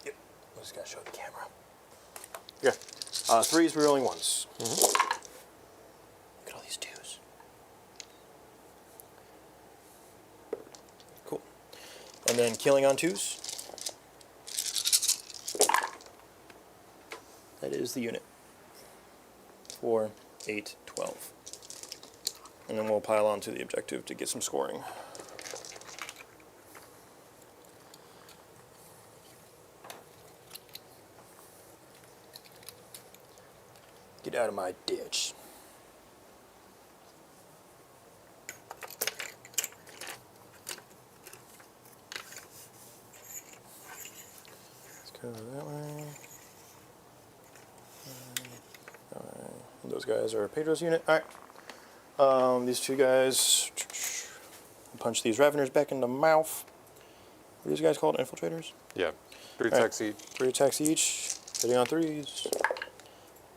[SPEAKER 2] Yep. I just gotta show the camera. Yeah. 3s rerolling 1s. Look at all these 2s. Cool. And then killing on 2s. That is the unit. 4, 8, 12. and then we'll pile on to the objective to get some scoring. Get out of my ditch. Let's go that way. Those guys are Pedro's unit. All right. These two guys punch these Raveners back in the mouth. What are these guys called? Infiltrators?
[SPEAKER 3] Yeah. 3
[SPEAKER 2] All right.
[SPEAKER 3] attacks each.
[SPEAKER 2] 3 attacks each. Hitting on 3s.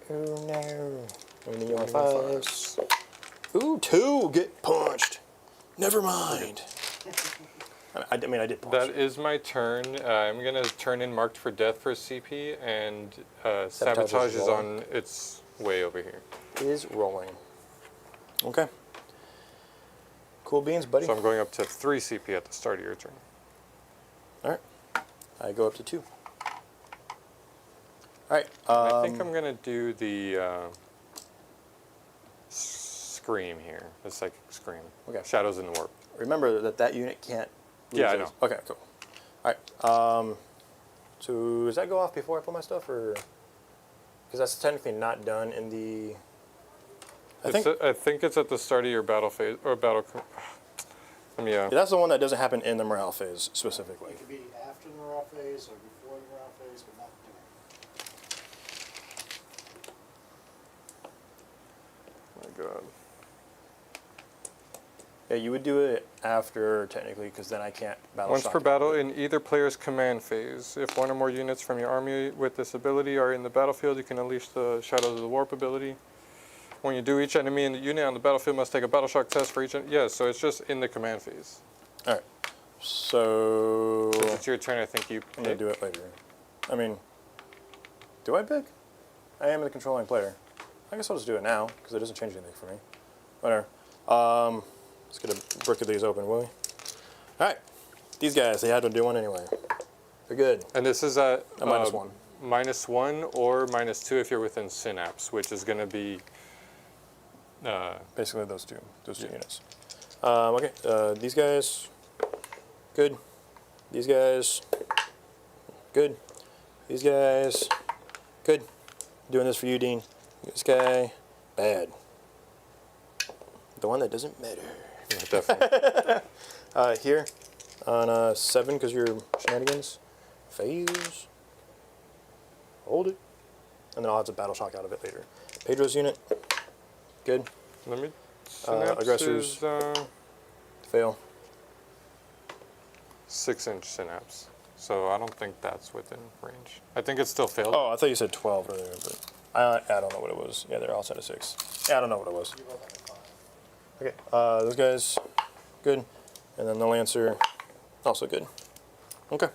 [SPEAKER 2] Oh no. Only on 5s. Ooh, 2 get punched. Never mind. I mean, I did punch.
[SPEAKER 3] That is my turn. I'm going to turn in Marked for Death for CP, and Sabotage is on its way over here.
[SPEAKER 2] Is rolling. Okay. Cool beans, buddy.
[SPEAKER 3] So I'm going up to 3 CP at the start of your turn.
[SPEAKER 2] All right. I go up to 2. All right.
[SPEAKER 3] I think I'm going to do the Scream here, the Psychic Scream.
[SPEAKER 2] Okay.
[SPEAKER 3] Shadows in the Warp.
[SPEAKER 2] Remember that unit can't lose
[SPEAKER 3] Yeah, I
[SPEAKER 2] those.
[SPEAKER 3] know.
[SPEAKER 2] Okay, cool. All right. So does that go off before I put my stuff, or because that's technically not done in the? I
[SPEAKER 3] think it's at the start of your battle phase or battle.
[SPEAKER 2] Yeah, that's the one that doesn't happen in the morale phase specifically.
[SPEAKER 4] It could be after the morale phase or before the morale phase, but not during.
[SPEAKER 3] My God.
[SPEAKER 2] Yeah, you would do it after technically, because then I can't battle.
[SPEAKER 3] Once
[SPEAKER 2] shock
[SPEAKER 3] per
[SPEAKER 2] it.
[SPEAKER 3] battle in either player's command phase, if one or more units from your army with this ability are in the battlefield, you can unleash the Shadows of the Warp ability. When you do, each enemy in the unit on the battlefield must take a battle shock test for each. Yeah, so it's just in the command phase.
[SPEAKER 2] All right. So
[SPEAKER 3] Since it's your turn, I think you
[SPEAKER 2] I'm gonna
[SPEAKER 3] pick.
[SPEAKER 2] do it later. I mean, do I pick? I am the controlling player. I guess I'll just do it now because it doesn't change anything for me. Whatever. Let's get a brick of these open, will we? All right. These guys, they had to do one anyway. They're good.
[SPEAKER 3] And this is at
[SPEAKER 2] A -1.
[SPEAKER 3] -1 or -2 if you're within synapse, which is going to be.
[SPEAKER 2] Basically, those two units. Okay. These guys, good. These guys, good. These guys, good. Doing this for you, Dean. This guy, bad. The one that doesn't matter.
[SPEAKER 3] Yeah, definitely.
[SPEAKER 2] Here, on 7, because you're shenanigans. Phase. Hold it. And then I'll have to battle shock out of it later. Pedro's unit, good.
[SPEAKER 3] Let me. Synapse
[SPEAKER 2] aggressors.
[SPEAKER 3] is
[SPEAKER 2] Fail.
[SPEAKER 3] 6-inch synapse, so I don't think that's within range. I think it's still failed.
[SPEAKER 2] Oh, I thought you said 12 earlier, but I don't know what it was. Yeah, they're all set at 6. Yeah, I don't know what it was.
[SPEAKER 4] You rolled like a 5.
[SPEAKER 2] Okay, those guys, good. And then the Lancer, also good. Okay,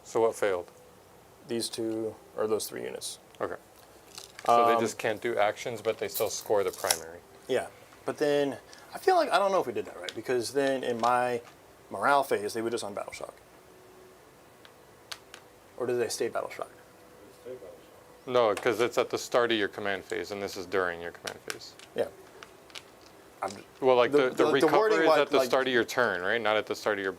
[SPEAKER 3] So what failed?
[SPEAKER 2] these two, or those 3 units.
[SPEAKER 3] Okay. So they just can't do actions, but they still score the primary.
[SPEAKER 2] Yeah, but then I feel like, I don't know if we did that right, because then in my morale phase, they were just on battle shock. Or did they stay battle shock?
[SPEAKER 3] No, because it's at the start of your command phase, and this is during your command phase.
[SPEAKER 2] Yeah.
[SPEAKER 3] Well, like
[SPEAKER 2] The-
[SPEAKER 3] the
[SPEAKER 2] the
[SPEAKER 3] recover
[SPEAKER 2] wording
[SPEAKER 3] is
[SPEAKER 2] was,
[SPEAKER 3] at the
[SPEAKER 2] like-
[SPEAKER 3] start of your turn, right? Not at the start of your.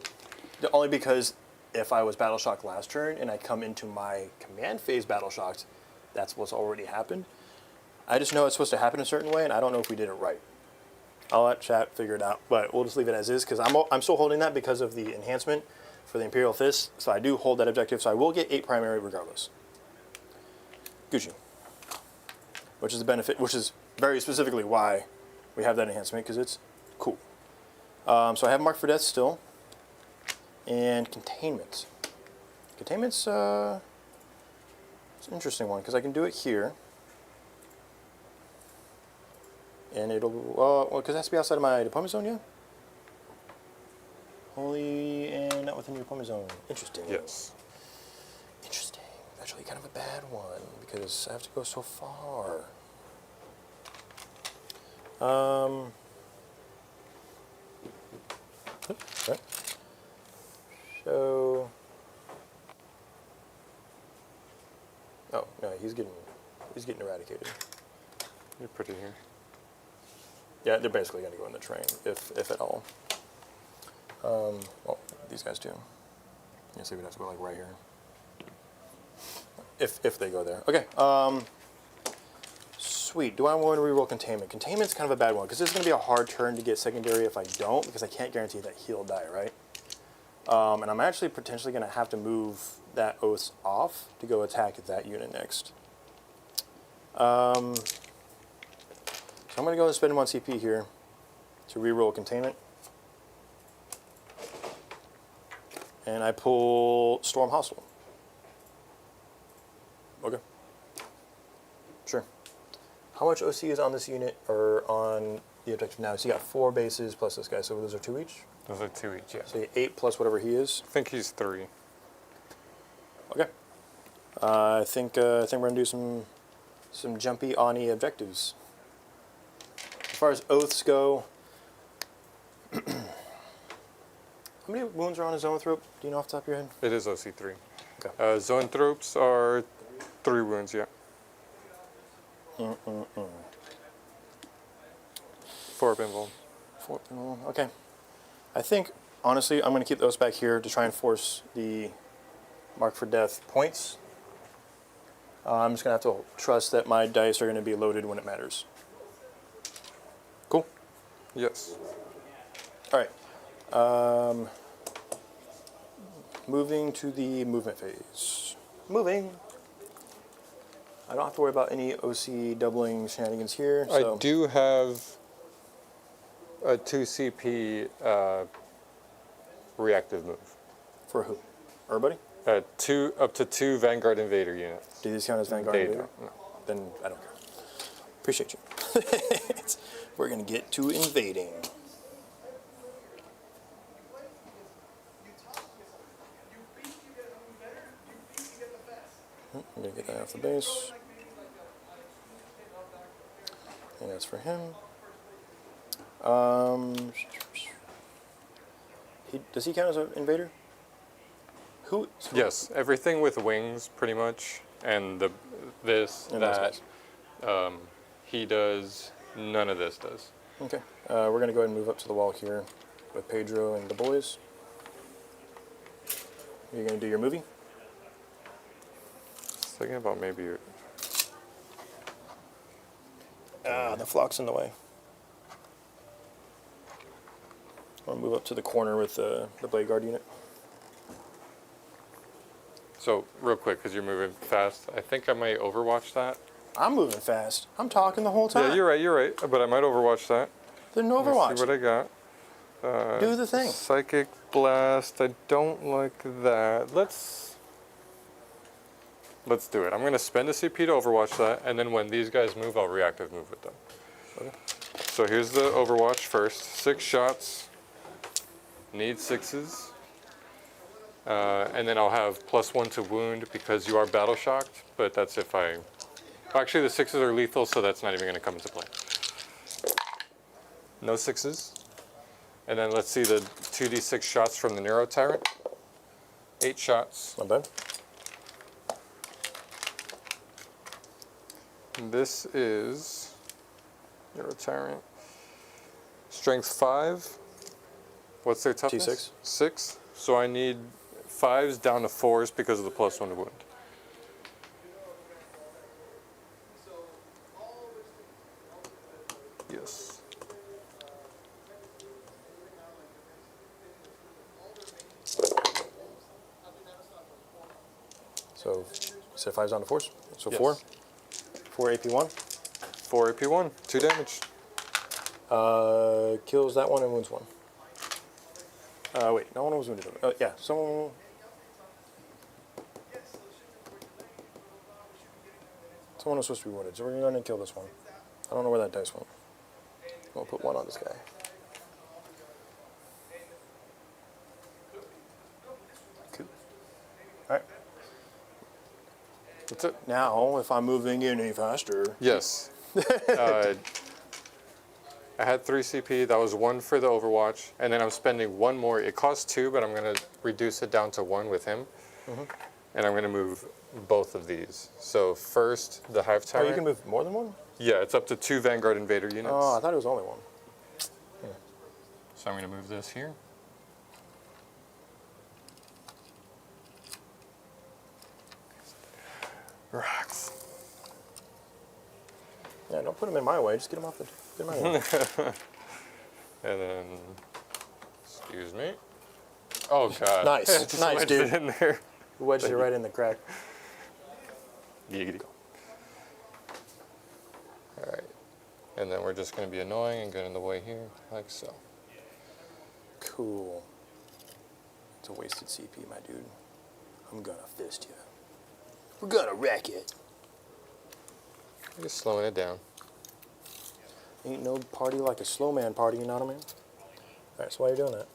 [SPEAKER 2] Only because if I was battle shocked last turn and I come into my command phase battle shocked, that's what's already happened. I just know it's supposed to happen a certain way, and I don't know if we did it right. I'll let chat figure it out, but we'll just leave it as is because I'm still holding that because of the enhancement for the Imperial Fists. So I do hold that objective, so I will get 8 primary regardless. Gucci. Which is the benefit, which is very specifically why we have that enhancement, because it's cool. So I have Mark for Death still. And Containment. Containment's it's an interesting one, because I can do it here. And it'll, well, because it has to be outside of my deployment zone, yeah? Only and not within your deployment zone. Interesting.
[SPEAKER 3] Yes.
[SPEAKER 2] Interesting. Actually, kind of a bad one, because I have to go so far. Right. So, oh no, he's getting eradicated.
[SPEAKER 3] You're pretty here.
[SPEAKER 2] Yeah, they're basically going to go in the train, if at all. Well, these guys do. Yeah, so we'd have to go like right here. If they go there. Okay. Sweet. Do I want to reroll Containment? Containment's kind of a bad one, because this is going to be a hard turn to get secondary if I don't, because I can't guarantee that he'll die, right? And I'm actually potentially going to have to move that Oaths off to go attack that unit next. So I'm going to go and spend 1 CP here to reroll Containment. And I pull Storm Hostile. Okay. Sure. How much OC is on this unit, or on the objective now? So you got 4 bases plus this guy, so those are 2 each?
[SPEAKER 3] Those are 2 each, yeah.
[SPEAKER 2] So you get 8 plus whatever he is?
[SPEAKER 3] I think he's 3.
[SPEAKER 2] Okay. I think we're going to do some jumpy Ani objectives. As far as Oaths go, how many wounds are on his Zoanthrope? Do you know off the top of your head?
[SPEAKER 3] It is OC3.
[SPEAKER 2] Okay.
[SPEAKER 3] Zoanthropes are 3 wounds, yeah. 4 pinball.
[SPEAKER 2] 4, okay. I think, honestly, I'm going to keep those back here to try and force the Mark for Death points. I'm just going to have to trust that my dice are going to be loaded when it matters. Cool?
[SPEAKER 3] Yes.
[SPEAKER 2] All right. Moving to the movement phase. Moving. I don't have to worry about any OC doubling shenanigans here. So.
[SPEAKER 3] I do have a 2 CP reactive move.
[SPEAKER 2] For who? Everybody?
[SPEAKER 3] Up to 2 Vanguard Invader units.
[SPEAKER 2] Do these count as Vanguard?
[SPEAKER 3] They
[SPEAKER 2] Invader?
[SPEAKER 3] don't, no.
[SPEAKER 2] Then I don't care. Appreciate you. We're going to get to invading. I'm going to get that off the base. And that's for him. Does he count as an invader? Who?
[SPEAKER 3] Yes, everything with wings, pretty much, and this,
[SPEAKER 2] And those
[SPEAKER 3] that.
[SPEAKER 2] guys.
[SPEAKER 3] He does. None of this does.
[SPEAKER 2] Okay. We're going to go ahead and move up to the wall here with Pedro and the boys. You're going to do your movie?
[SPEAKER 3] Thinking about maybe.
[SPEAKER 2] The flock's in the way. I'll move up to the corner with the Blade Guard unit.
[SPEAKER 3] So, real quick, because you're moving fast, I think I might overwatch that.
[SPEAKER 2] I'm moving fast. I'm talking the whole time.
[SPEAKER 3] Yeah, you're right, but I might overwatch that.
[SPEAKER 2] Then
[SPEAKER 3] Let's see
[SPEAKER 2] Overwatch.
[SPEAKER 3] what I got.
[SPEAKER 2] Do the thing.
[SPEAKER 3] Psychic Blast, I don't like that. Let's do it. I'm going to spend a CP to overwatch that, and then when these guys move, I'll reactive move with them.
[SPEAKER 2] Okay.
[SPEAKER 3] So here's the overwatch first. 6 shots. Need 6s. And then I'll have +1 to wound because you are battle shocked, but that's if I... Actually, the 6s are lethal, so that's not even going to come into play. No 6s. And then let's see the 2d6 shots from the Neuro Tyrant. 8 shots.
[SPEAKER 2] Not bad.
[SPEAKER 3] This is Neuro Tyrant. Strength 5. What's their toughness?
[SPEAKER 2] T6.
[SPEAKER 3] 6. So I need 5s down to 4s because of the +1 to wound. Yes.
[SPEAKER 2] So, you said 5's down to 4s? So
[SPEAKER 3] Yes.
[SPEAKER 2] 4? 4 AP1?
[SPEAKER 3] 4 AP1, 2 damage.
[SPEAKER 2] Kills that one and wounds 1. Wait, no one was wounded. Yeah, someone... Someone was supposed to be wounded, so we're going to kill this one. I don't know where that dice went. We'll put 1 on this guy. Cool. Alright.
[SPEAKER 3] That's it.
[SPEAKER 2] Now, if I'm moving any faster...
[SPEAKER 3] Yes. I had 3 CP. That was 1 for the Overwatch, and then I'm spending 1 more. It costs 2, but I'm going to reduce it down to 1 with him, and I'm going to move both of these. So first, the Hive
[SPEAKER 2] Oh,
[SPEAKER 3] Tyrant.
[SPEAKER 2] you can move more than 1?
[SPEAKER 3] Yeah, it's up to 2 Vanguard Invader units.
[SPEAKER 2] Oh, I thought it was only 1.
[SPEAKER 3] So I'm going to move this here. Rocks.
[SPEAKER 2] Yeah, don't put them in my way. Just get them off the. Get 'em out of here.
[SPEAKER 3] And then, excuse me. Oh god.
[SPEAKER 2] Nice.
[SPEAKER 3] Just
[SPEAKER 2] Nice,
[SPEAKER 3] wedged
[SPEAKER 2] dude.
[SPEAKER 3] it in there.
[SPEAKER 2] Wedged
[SPEAKER 3] Thank
[SPEAKER 2] it
[SPEAKER 3] you.
[SPEAKER 2] right in the crack.
[SPEAKER 3] Giggity. Alright. And then we're just going to be annoying and get in the way here, like so.
[SPEAKER 2] Cool. It's a wasted CP, my dude. I'm gonna fist you. We're gonna wreck it.
[SPEAKER 3] Just slowing it down.
[SPEAKER 2] Ain't no party like a slow man party, you know what I mean? Alright, so while you're doing that,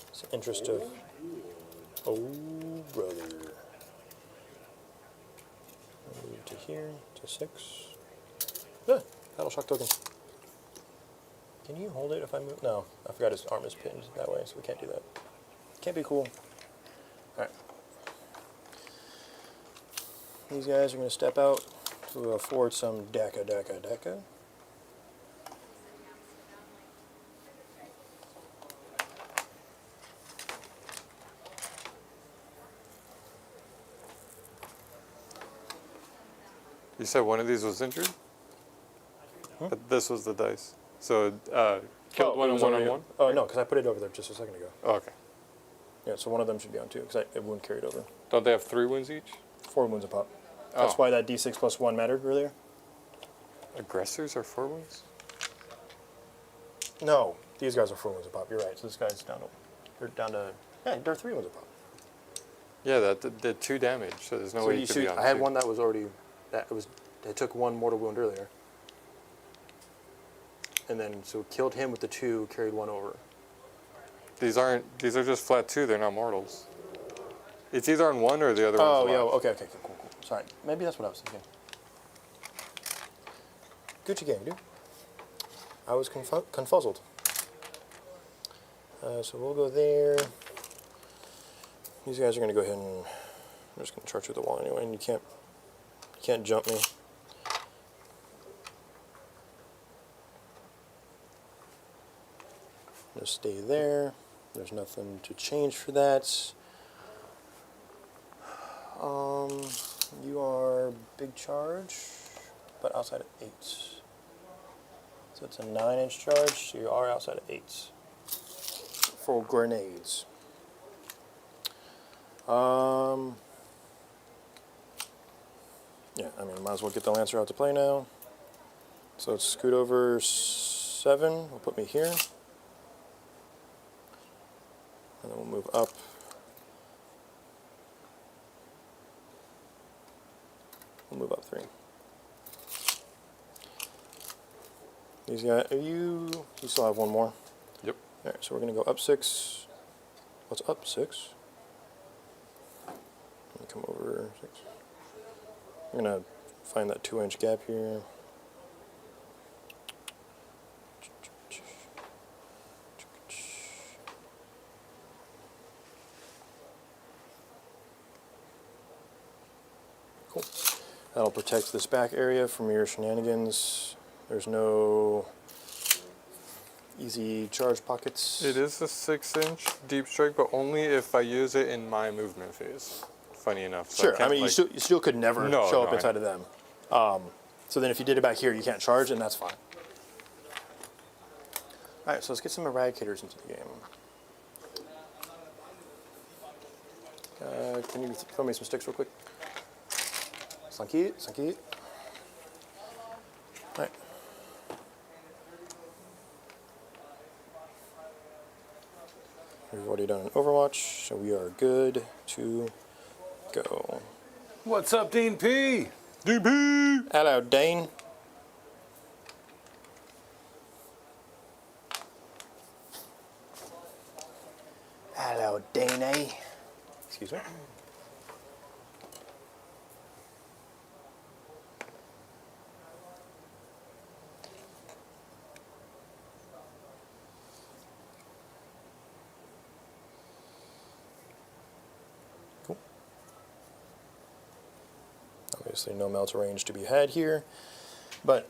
[SPEAKER 2] it's the interest of. Oh, brother. Move to here, to 6. Ah, battle shock token. Can you hold it if I move? No, I forgot his arm is pinned that way, so we can't do that. Can't be cool. Alright. These guys are going to step out to afford some deca.
[SPEAKER 3] You said one of these was injured? But this was the dice. So, killed one
[SPEAKER 2] it
[SPEAKER 3] and
[SPEAKER 2] was
[SPEAKER 3] one
[SPEAKER 2] already-
[SPEAKER 3] on one?
[SPEAKER 2] Oh, no, because I put it over there just a second ago.
[SPEAKER 3] Oh, okay.
[SPEAKER 2] Yeah, so one of them should be on 2, because it wouldn't carry it over.
[SPEAKER 3] Don't they have 3 wounds each?
[SPEAKER 2] 4 wounds a pop. That's
[SPEAKER 3] Oh.
[SPEAKER 2] why that D6 plus 1 mattered earlier.
[SPEAKER 3] Aggressors are 4 wounds?
[SPEAKER 2] No, these guys are 4 wounds a pop. You're right. So this guy's down to. Yeah, they're 3 wounds a pop.
[SPEAKER 3] Yeah, that did 2 damage, so there's no way you could be on
[SPEAKER 2] I had
[SPEAKER 3] 2.
[SPEAKER 2] one that was already. It took 1 mortal wound earlier. And then, so killed him with the 2, carried 1 over.
[SPEAKER 3] These are just flat 2, they're not mortals. It's either on 1 or the other one's
[SPEAKER 2] Oh,
[SPEAKER 3] left.
[SPEAKER 2] yeah, okay, cool. Sorry. Maybe that's what I was thinking. Gucci gang, dude. I was confuzzled. So we'll go there. These guys are going to go ahead and... I'm just going to charge through the wall anyway, and you can't jump me. Just stay there. There's nothing to change for that. You are big charge, but outside of 8. So it's a 9-inch charge, so you are outside of 8. For grenades. Yeah, I mean, might as well get the Lancer out to play now. So let's scoot over 7, will put me here. And then we'll move up. We'll move up 3. These guys, you still have 1 more?
[SPEAKER 3] Yep.
[SPEAKER 2] Alright, so we're going to go up 6. What's up 6? Let me come over 6. I'm going to find that 2-inch gap here. Cool. That'll protect this back area from your shenanigans. There's no easy charge pockets.
[SPEAKER 3] It is a 6-inch deep strike, but only if I use it in my movement phase. Funny enough. So
[SPEAKER 2] Sure, I
[SPEAKER 3] can't,
[SPEAKER 2] mean, you still could never show up inside of them. So then if you did it back here, you can't charge, and that's fine. Alright, so let's get some Eradicators into the game. Can you throw me some sticks real quick? Sanki. Alright. We've already done an Overwatch, so we are good to go.
[SPEAKER 1] What's up, Dean P?
[SPEAKER 3] DP!
[SPEAKER 2] Hello, Dane. Hello, Dane. Excuse me. Cool. Obviously, no melt range to be had here, but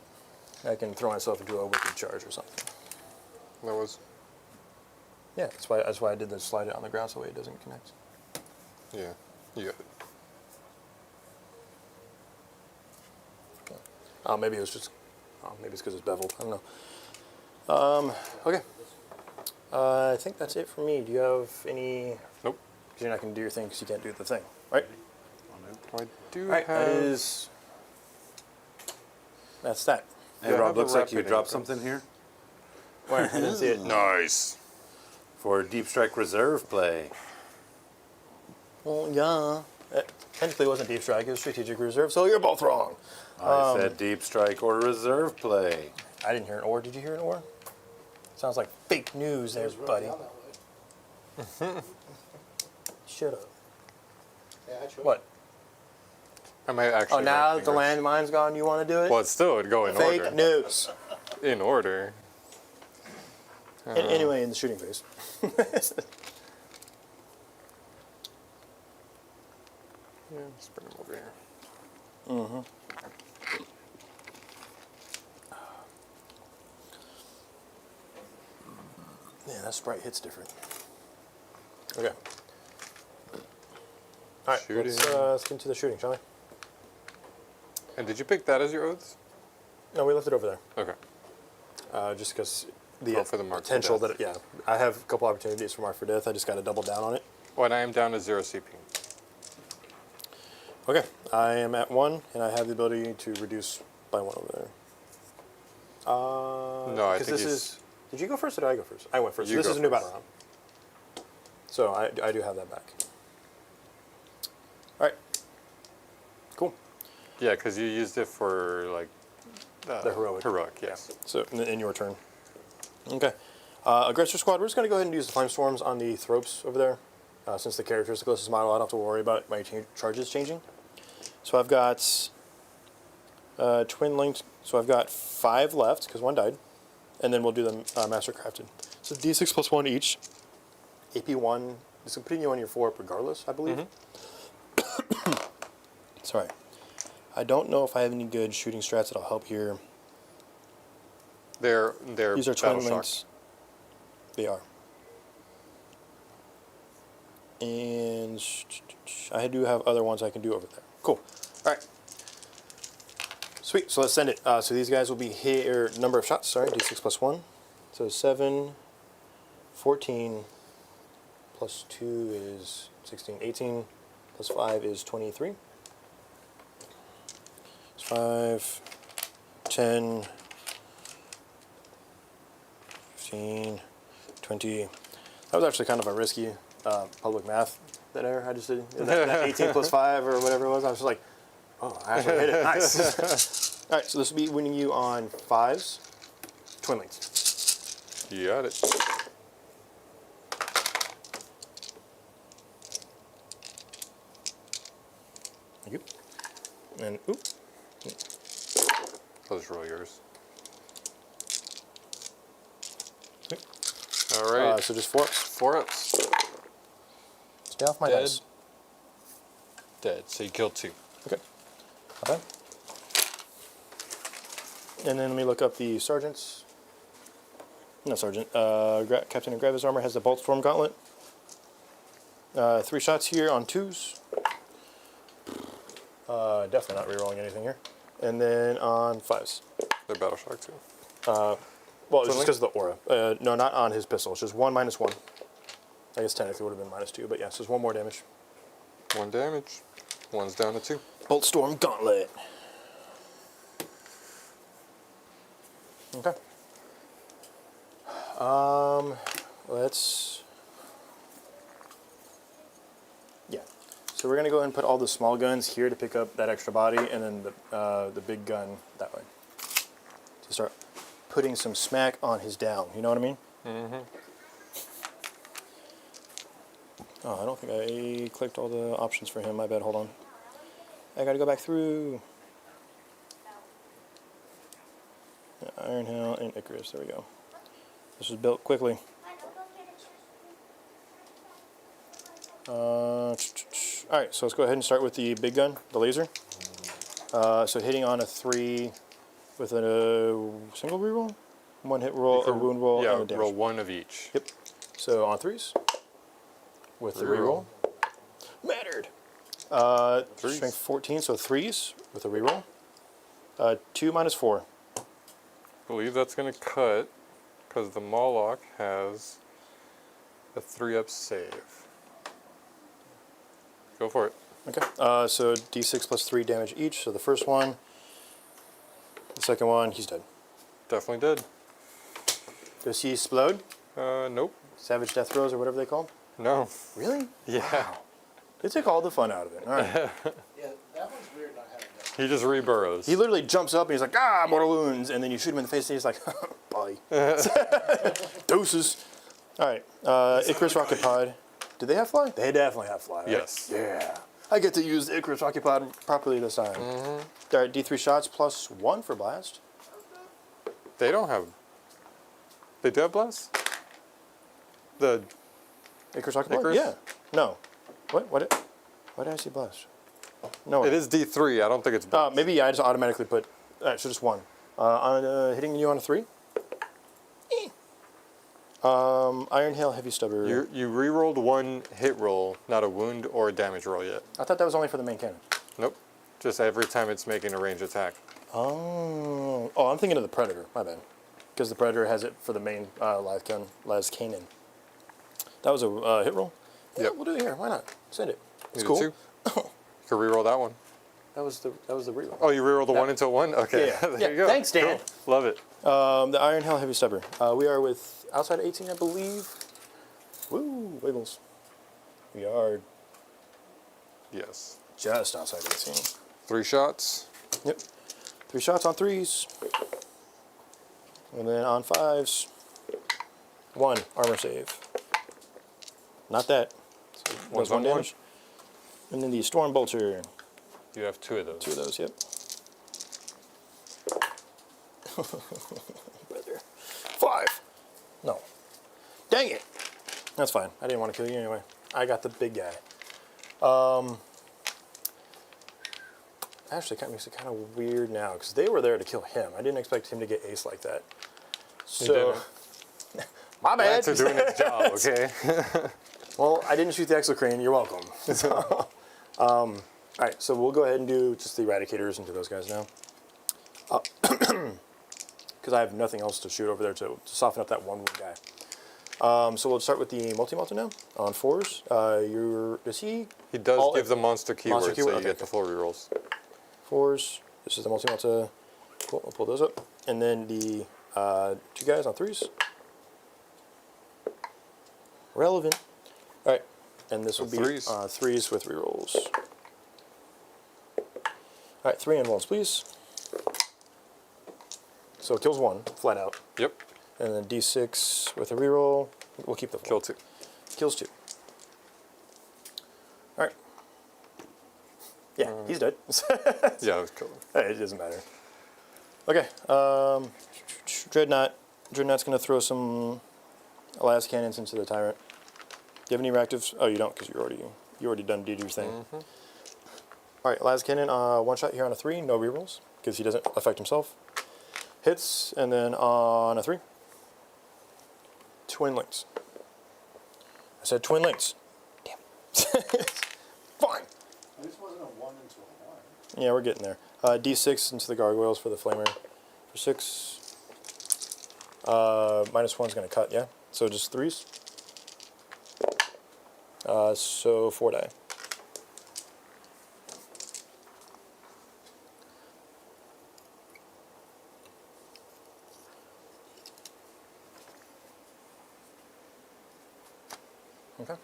[SPEAKER 2] I can throw myself into a wicked charge or something.
[SPEAKER 3] That was
[SPEAKER 2] Yeah, that's why I did the slide it on the ground so it doesn't connect.
[SPEAKER 3] Yeah, you got it.
[SPEAKER 2] Oh, maybe it was just. Oh, maybe it's because it's beveled. I don't know. Okay. I think that's it for me. Do you have any?
[SPEAKER 3] Nope.
[SPEAKER 2] Because you're not going to do your thing because you can't do the thing, right?
[SPEAKER 3] I do
[SPEAKER 2] All right.
[SPEAKER 3] have.
[SPEAKER 2] That is. That's that.
[SPEAKER 1] Hey,
[SPEAKER 3] Yeah, I
[SPEAKER 1] Rob,
[SPEAKER 3] have a
[SPEAKER 1] looks like you
[SPEAKER 3] rapid
[SPEAKER 1] dropped
[SPEAKER 3] increase.
[SPEAKER 1] something here
[SPEAKER 2] Where? I didn't see it.
[SPEAKER 3] Nice.
[SPEAKER 1] for Deep Strike Reserve play.
[SPEAKER 2] Well, yeah. Technically, it wasn't deep strike. It was strategic reserve. So you're both wrong.
[SPEAKER 1] I said Deep Strike or Reserve play.
[SPEAKER 2] I didn't hear an or. Did you hear an or? Sounds like fake news, there, buddy.
[SPEAKER 4] Down that way.
[SPEAKER 2] Shut up.
[SPEAKER 4] Yeah, I chose.
[SPEAKER 2] What?
[SPEAKER 3] I might actually.
[SPEAKER 2] Oh, now
[SPEAKER 3] rank
[SPEAKER 2] that the
[SPEAKER 3] fingers.
[SPEAKER 2] landmine's gone, you want to do it?
[SPEAKER 3] Well, it still would go in
[SPEAKER 2] Fake
[SPEAKER 3] order.
[SPEAKER 2] news.
[SPEAKER 3] In order.
[SPEAKER 2] Anyway, in the shooting phase.
[SPEAKER 3] Yeah, let's bring him over here.
[SPEAKER 2] Yeah, that Sprite hits different. Okay. All right,
[SPEAKER 3] Shooting.
[SPEAKER 2] let's get into the shooting, shall we?
[SPEAKER 3] And did you pick that as your oaths?
[SPEAKER 2] No, we left it over there.
[SPEAKER 3] Okay.
[SPEAKER 2] Just because the
[SPEAKER 3] Go for the mark for
[SPEAKER 2] potential
[SPEAKER 3] death.
[SPEAKER 2] that, yeah, I have a couple opportunities for mark for death. I just got to double down on it.
[SPEAKER 3] Oh, and I am down to 0 CP.
[SPEAKER 2] Okay, I am at 1, and I have the ability to reduce by 1 over there.
[SPEAKER 3] No, I
[SPEAKER 2] 'cause
[SPEAKER 3] think
[SPEAKER 2] this
[SPEAKER 3] he's-
[SPEAKER 2] is. Did you go first or did I go first? I went first.
[SPEAKER 3] You
[SPEAKER 2] This
[SPEAKER 3] go
[SPEAKER 2] is a new
[SPEAKER 3] first.
[SPEAKER 2] battle round. So I do have that back. All right. Cool.
[SPEAKER 3] Yeah, because you used it for like
[SPEAKER 2] The heroic.
[SPEAKER 3] Heroic, yes.
[SPEAKER 2] So in your turn. Okay. Aggressor squad. We're just gonna go ahead and use the flame storms on the thropes over there, since the character is the closest model. I don't have to worry about my charges changing. So I've got twin linked. So I've got 5 left because 1 died, and then we'll do them master crafted. So D6 plus 1 each. AP1. This is putting you on your 4 up regardless, I believe. Sorry. I don't know if I have any good shooting strats that'll help here.
[SPEAKER 3] They're
[SPEAKER 2] These are twin
[SPEAKER 3] battle shock.
[SPEAKER 2] links. They are. And I do have other ones I can do over there. Cool. All right. Sweet. So let's send it. So these guys will be here. Number of shots. Sorry, D6 plus 1. So 7, 14, plus 2 is 16, 18, plus 5 is 23. 5, 10, 15, 20. That was actually kind of a risky public math that I just did. That 18 plus 5 or whatever it was. I was just like, oh, I actually hit it. Nice. All right, so this will be winning you on 5s, twin links.
[SPEAKER 3] You got it.
[SPEAKER 2] Thank you. And, oop.
[SPEAKER 3] I'll just roll yours.
[SPEAKER 2] Sweet.
[SPEAKER 3] All right.
[SPEAKER 2] So just 4 ups.
[SPEAKER 3] 4 ups.
[SPEAKER 2] Stay off my
[SPEAKER 3] Dead.
[SPEAKER 2] dice.
[SPEAKER 3] Dead. So you killed 2.
[SPEAKER 2] Okay. Not bad. And then let me look up the sergeants. Not sergeant. Captain of Gravis Armor has the Bolt Storm Gauntlet. 3 shots here on 2s. Definitely not rerolling anything here. And then on 5s.
[SPEAKER 3] They're battle shock too.
[SPEAKER 2] Well, it's just
[SPEAKER 3] Totally?
[SPEAKER 2] because of the aura. No, not on his pistol. It's just 1 minus 1. I guess technically would have been minus 2, but yeah, it's just 1 more damage.
[SPEAKER 3] 1 damage. 1's down to 2.
[SPEAKER 2] Bolt Storm Gauntlet. Okay. Let's. Yeah. So we're gonna go ahead and put all the small guns here to pick up that extra body, and then the big gun that way. To start putting some smack on his down. You know what I mean? Mm-hmm. Oh, I don't think I clicked all the options for him. My bad. Hold on. I gotta go back through. Iron Hell and Icarus. There we go. This was built quickly. Alright, so let's go ahead and start with the big gun, the laser. So hitting on a 3 with a single reroll? 1 hit roll, a wound roll,
[SPEAKER 3] Yeah,
[SPEAKER 2] and a damage.
[SPEAKER 3] roll 1 of each.
[SPEAKER 2] Yep. So on threes. With the
[SPEAKER 3] Reroll.
[SPEAKER 2] reroll. Mattered.
[SPEAKER 3] Threes.
[SPEAKER 2] Strength 14, so threes with a reroll. 2 minus 4.
[SPEAKER 3] I believe that's going to cut because the Moloch has a 3-up save. Go for it.
[SPEAKER 2] Okay. So d6 plus 3 damage each. So the first one, the second one, he's dead.
[SPEAKER 3] Definitely did.
[SPEAKER 2] Does he explode?
[SPEAKER 3] Nope.
[SPEAKER 2] Savage death throws or whatever they call them?
[SPEAKER 3] No.
[SPEAKER 2] Really?
[SPEAKER 3] Yeah.
[SPEAKER 2] They took all the fun out of it. All right.
[SPEAKER 4] Yeah, that one's weird not having that.
[SPEAKER 3] He just reburrows.
[SPEAKER 2] He literally jumps up and he's like, ah, mortal wounds. And then you shoot him in the face and he's like, bye. Doses. All right. Icarus Rocket Pod. Do they have fly? They definitely have fly. Right?
[SPEAKER 3] Yes.
[SPEAKER 2] Yeah. I get to use the Icarus Rocket Pod properly this time. All right, D3 shots plus 1 for blast.
[SPEAKER 3] They don't have. They do have blast? The
[SPEAKER 2] Icarus Rocket Pod?
[SPEAKER 3] Icarus?
[SPEAKER 2] Yeah. No. What? Why did I see blast? No.
[SPEAKER 3] It is D3. I don't think it's blast.
[SPEAKER 2] Maybe I just automatically put. All right, so just 1. Hitting you on a 3. Iron Hail, Heavy Stubber.
[SPEAKER 3] You re-rolled 1 hit roll, not a wound or a damage roll yet.
[SPEAKER 2] I thought that was only for the main cannon.
[SPEAKER 3] Nope. Just every time it's making a range attack.
[SPEAKER 2] Oh, I'm thinking of the Predator. My bad. Because the Predator has it for the main Las Cannon. That was a hit roll? Yeah,
[SPEAKER 3] Yep.
[SPEAKER 2] we'll do it here. Why not? Send it. It's
[SPEAKER 3] Needed
[SPEAKER 2] cool.
[SPEAKER 3] 2. You can re-roll that one.
[SPEAKER 2] That was the reroll.
[SPEAKER 3] Oh, you re-rolled the 1 into 1? Okay.
[SPEAKER 2] Yeah.
[SPEAKER 3] There
[SPEAKER 2] Yeah.
[SPEAKER 3] you go.
[SPEAKER 2] Thanks, Dan.
[SPEAKER 3] Cool. Love it.
[SPEAKER 2] The Iron Hail, Heavy Stubber. We are with outside of 18, I believe. Woo, wiggles. We are
[SPEAKER 3] Yes.
[SPEAKER 2] just outside of 18.
[SPEAKER 3] 3 shots.
[SPEAKER 2] Yep. 3 shots on 3s. And then on 5s, 1 armor save. Not that. So
[SPEAKER 3] One's
[SPEAKER 2] does 1
[SPEAKER 3] on 1.
[SPEAKER 2] damage. And then the Storm Bolter.
[SPEAKER 3] You have 2 of those.
[SPEAKER 2] 2 of those, yep. Brother. 5. No. Dang it. That's fine. I didn't want to kill you anyway. I got the big guy. Actually, it makes it kind of weird now because they were there to kill him. I didn't expect him to get aced like that. So, my bad.
[SPEAKER 3] Rats are doing its job, okay?
[SPEAKER 2] Well, I didn't shoot the exocrine. You're welcome. All right, so we'll go ahead and do just the Eradicators into those guys now. Because I have nothing else to shoot over there to soften up that one wound guy. So we'll start with the multi-multi now on 4s. Does he?
[SPEAKER 3] He does
[SPEAKER 2] all-
[SPEAKER 3] give the monster keyword, so
[SPEAKER 2] keyword?
[SPEAKER 3] you
[SPEAKER 2] Okay,
[SPEAKER 3] get the full rerolls.
[SPEAKER 2] 4s. This is the multi-multi. Cool. We'll pull those up, and then the 2 guys on 3s. Relevant. All right, and this will be
[SPEAKER 3] 3s.
[SPEAKER 2] 3s with rerolls. All right, 3 invulns, please. So it kills 1, flat out.
[SPEAKER 3] Yep.
[SPEAKER 2] And then D6 with a reroll. We'll keep the 4.
[SPEAKER 3] Kill 2.
[SPEAKER 2] Kills 2. All right. Yeah, he's dead.
[SPEAKER 3] Yeah, I was killing.
[SPEAKER 2] Hey, it doesn't matter. Okay. Dreadnought. Dreadnought's going to throw some las cannons into the Tyrant. Do you have any reactives? Oh, you don't, because you already did your thing. All right, las cannon. 1 shot here on a 3. No rerolls, because he doesn't affect himself. Hits, and then on a 3. Twin links. I said twin links. Damn. Fine.
[SPEAKER 4] This wasn't a 1 into a 1.
[SPEAKER 2] Yeah, we're getting there. D6 into the gargoyles for the flamer. For 6. Minus 1's going to cut, yeah? So just 3s. So 4 die. Okay.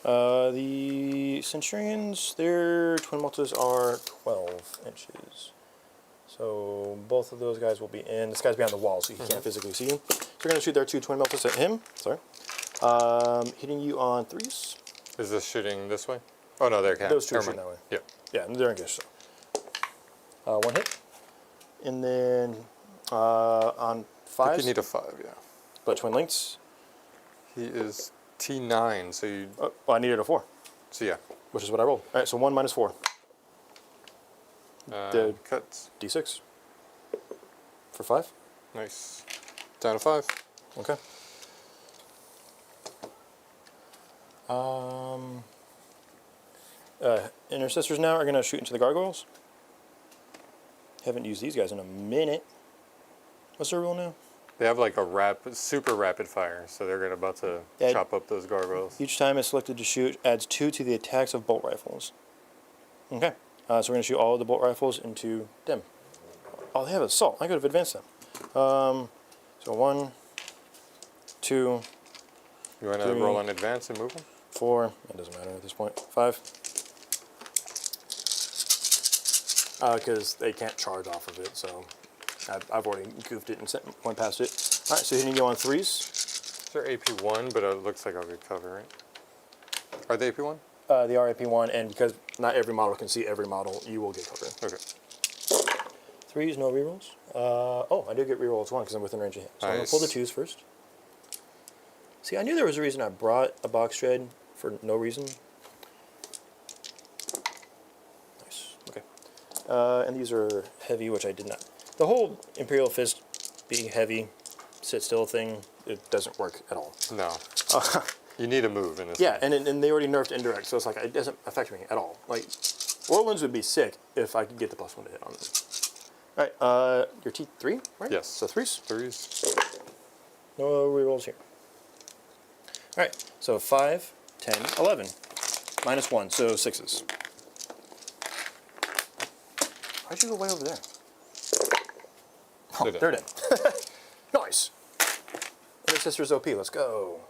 [SPEAKER 2] The Centurions, their twin multis are 12 inches. So both of those guys will be in. This guy's behind the wall, so you can't physically see him. So we're going to shoot their 2 twin multis at him. Sorry. Hitting you on 3s.
[SPEAKER 3] Is this shooting this way? Oh, no, there can't.
[SPEAKER 2] Those 2 are
[SPEAKER 3] Never
[SPEAKER 2] shooting
[SPEAKER 3] mind.
[SPEAKER 2] that way.
[SPEAKER 3] Yeah.
[SPEAKER 2] Yeah, they're engaged. So. 1 hit. And then on
[SPEAKER 3] I think
[SPEAKER 2] 5s,
[SPEAKER 3] you need a 5, yeah.
[SPEAKER 2] but twin links.
[SPEAKER 3] He is T9, so you.
[SPEAKER 2] Oh, well, I needed a 4,
[SPEAKER 3] So yeah.
[SPEAKER 2] which is what I rolled. All right, so 1 minus 4. The
[SPEAKER 3] Cuts.
[SPEAKER 2] D6 for 5.
[SPEAKER 3] Nice. Down to 5.
[SPEAKER 2] Okay. Intercessors now are going to shoot into the gargoyles. Haven't used these guys in a minute. What's their rule now?
[SPEAKER 3] They have like a super rapid fire, so they're about to
[SPEAKER 2] Yeah.
[SPEAKER 3] chop up those gargoyles.
[SPEAKER 2] Each time it's selected to shoot adds 2 to the attacks of bolt rifles. Okay. So we're going to shoot all of the bolt rifles into them. Oh, they have assault. I could have advanced them. So 1, 2,
[SPEAKER 3] You want to
[SPEAKER 2] 3.
[SPEAKER 3] roll on advance and move them?
[SPEAKER 2] 4. It doesn't matter at this point. 5. Because they can't charge off of it, so I've already goofed it and went past it. All right, so hitting you on 3s.
[SPEAKER 3] They're AP1, but it looks like I'll get cover, right? Are they AP1?
[SPEAKER 2] The RAP1, and because not every model can see every model, you will get cover.
[SPEAKER 3] Okay.
[SPEAKER 2] 3s, no rerolls. Oh, I do get rerolls 1 because I'm within range of him. So I'm going to pull the 2s first. See, I knew there was a reason I brought a box tread for no reason. Nice. Okay. And these are heavy, which I did not. The whole Imperial Fist being heavy, sit still thing, it doesn't work at all.
[SPEAKER 3] No. You need a move in this.
[SPEAKER 2] Yeah,
[SPEAKER 3] one.
[SPEAKER 2] and they already nerfed indirect, so it's like it doesn't affect me at all. Like, Whirlwinds would be sick if I could get the +1 to hit on them. All right, your T3, right?
[SPEAKER 3] Yes.
[SPEAKER 2] So 3s.
[SPEAKER 3] 3s.
[SPEAKER 2] No rerolls here. All right, so 5, 10, 11. -1, so 6s. Why'd you go way over there? Oh, they're dead. Nice. Intercessor's OP, let's go.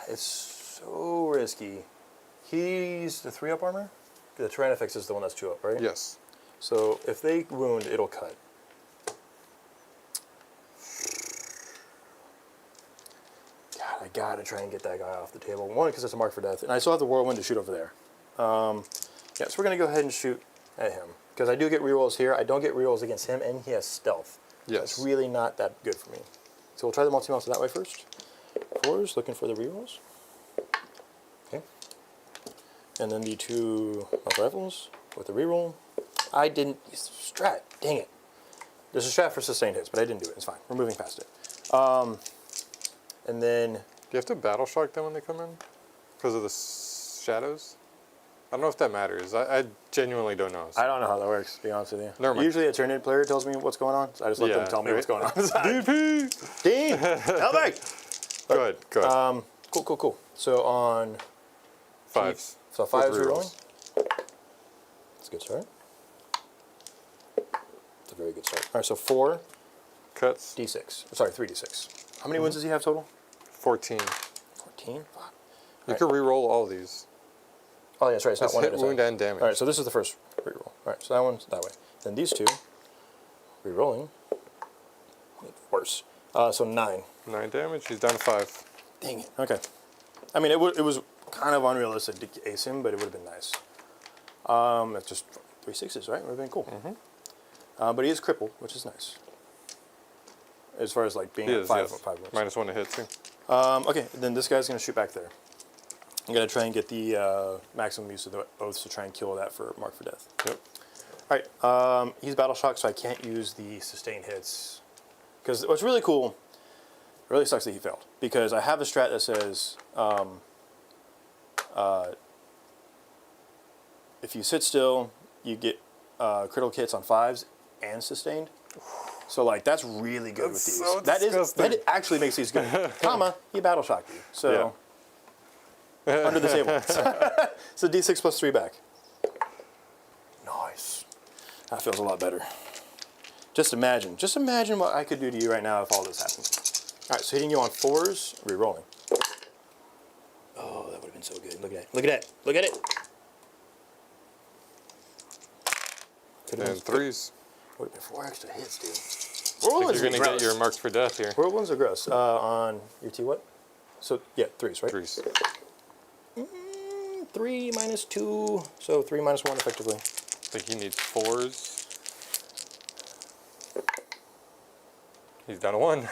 [SPEAKER 2] It's so risky. He's the 3-up armor? The Tyranids is the one that's 2-up, right?
[SPEAKER 3] Yes.
[SPEAKER 2] So if they wound, it'll cut. God, I gotta try and get that guy off the table. 1, because it's a mark for death, and I still have the whirlwind to shoot over there. Yeah, so we're gonna go ahead and shoot at him because I do get rerolls here. I don't get rerolls against him, and he has stealth.
[SPEAKER 3] Yes.
[SPEAKER 2] So it's really not that good for me. So we'll try the multi-mouse that way first. 4s, looking for the rerolls. Okay. And then the 2 rifles with the reroll. I didn't strat. Dang it. There's a strat for sustained hits, but I didn't do it. It's fine. We're moving past it. And then
[SPEAKER 3] Do you have to battle shock them when they come in? Because of the shadows? I don't know if that matters. I genuinely don't know.
[SPEAKER 2] I don't know how that works, to be honest with you.
[SPEAKER 3] Never mind.
[SPEAKER 2] Usually a Tyranid player tells me what's going on, so I just let them tell me what's going on.
[SPEAKER 3] DP!
[SPEAKER 2] Dean! Help me!
[SPEAKER 3] Good, good.
[SPEAKER 2] Cool. So on
[SPEAKER 3] 5s.
[SPEAKER 2] So 5s rerolling. That's a good start. It's a very good start. All right, so 4
[SPEAKER 3] Cuts.
[SPEAKER 2] d6. Sorry, 3d6. How many wins does he have total?
[SPEAKER 3] 14.
[SPEAKER 2] 14? Fuck.
[SPEAKER 3] You can re-roll all these.
[SPEAKER 2] Oh, yeah, that's right. It's not
[SPEAKER 3] It's
[SPEAKER 2] one
[SPEAKER 3] hit,
[SPEAKER 2] at a time.
[SPEAKER 3] wound, and damage.
[SPEAKER 2] All right, so this is the first reroll. All right, so that one's that way. Then these 2, rerolling. Worse. So 9.
[SPEAKER 3] 9 damage. He's down to 5.
[SPEAKER 2] Dang it. Okay. I mean, it was kind of unrealistic to ace him, but it would have been nice. That's just 3 6s, right? Would have been cool. But he is crippled, which is nice. As far as like being
[SPEAKER 3] He
[SPEAKER 2] at
[SPEAKER 3] is,
[SPEAKER 2] 5
[SPEAKER 3] yes.
[SPEAKER 2] wins.
[SPEAKER 3] -1 to hit, too.
[SPEAKER 2] Okay, then this guy's going to shoot back there. I'm going to try and get the maximum use of the oaths to try and kill that for mark for death.
[SPEAKER 3] Yep.
[SPEAKER 2] All right, he's battle shocked, so I can't use the sustained hits. Because what's really cool, it really sucks that he failed, because I have a strat that says if you sit still, you get critical hits on 5s and sustained. So like that's really good with
[SPEAKER 3] That's
[SPEAKER 2] these.
[SPEAKER 3] so
[SPEAKER 2] That
[SPEAKER 3] disgusting.
[SPEAKER 2] actually makes these good. Comma, he battle shocked you. So under the table. So d6 plus 3 back. Nice. That feels a lot better. Just imagine what I could do to you right now if all this happened. All right, so hitting you on 4s, re-rolling. Oh, that would have been so good. Look at that. Look at that. Look at it.
[SPEAKER 3] And 3s.
[SPEAKER 2] Would have been 4 extra hits, dude.
[SPEAKER 3] I think
[SPEAKER 2] Whirlwinds
[SPEAKER 3] you're going
[SPEAKER 2] are
[SPEAKER 3] to get
[SPEAKER 2] gross.
[SPEAKER 3] your marks for death here.
[SPEAKER 2] Whirlwinds are gross. On your T what? So, yeah, 3s, right?
[SPEAKER 3] 3s.
[SPEAKER 2] 3 minus 2, so 3 minus 1 effectively.
[SPEAKER 3] I think he needs 4s. He's down to 1.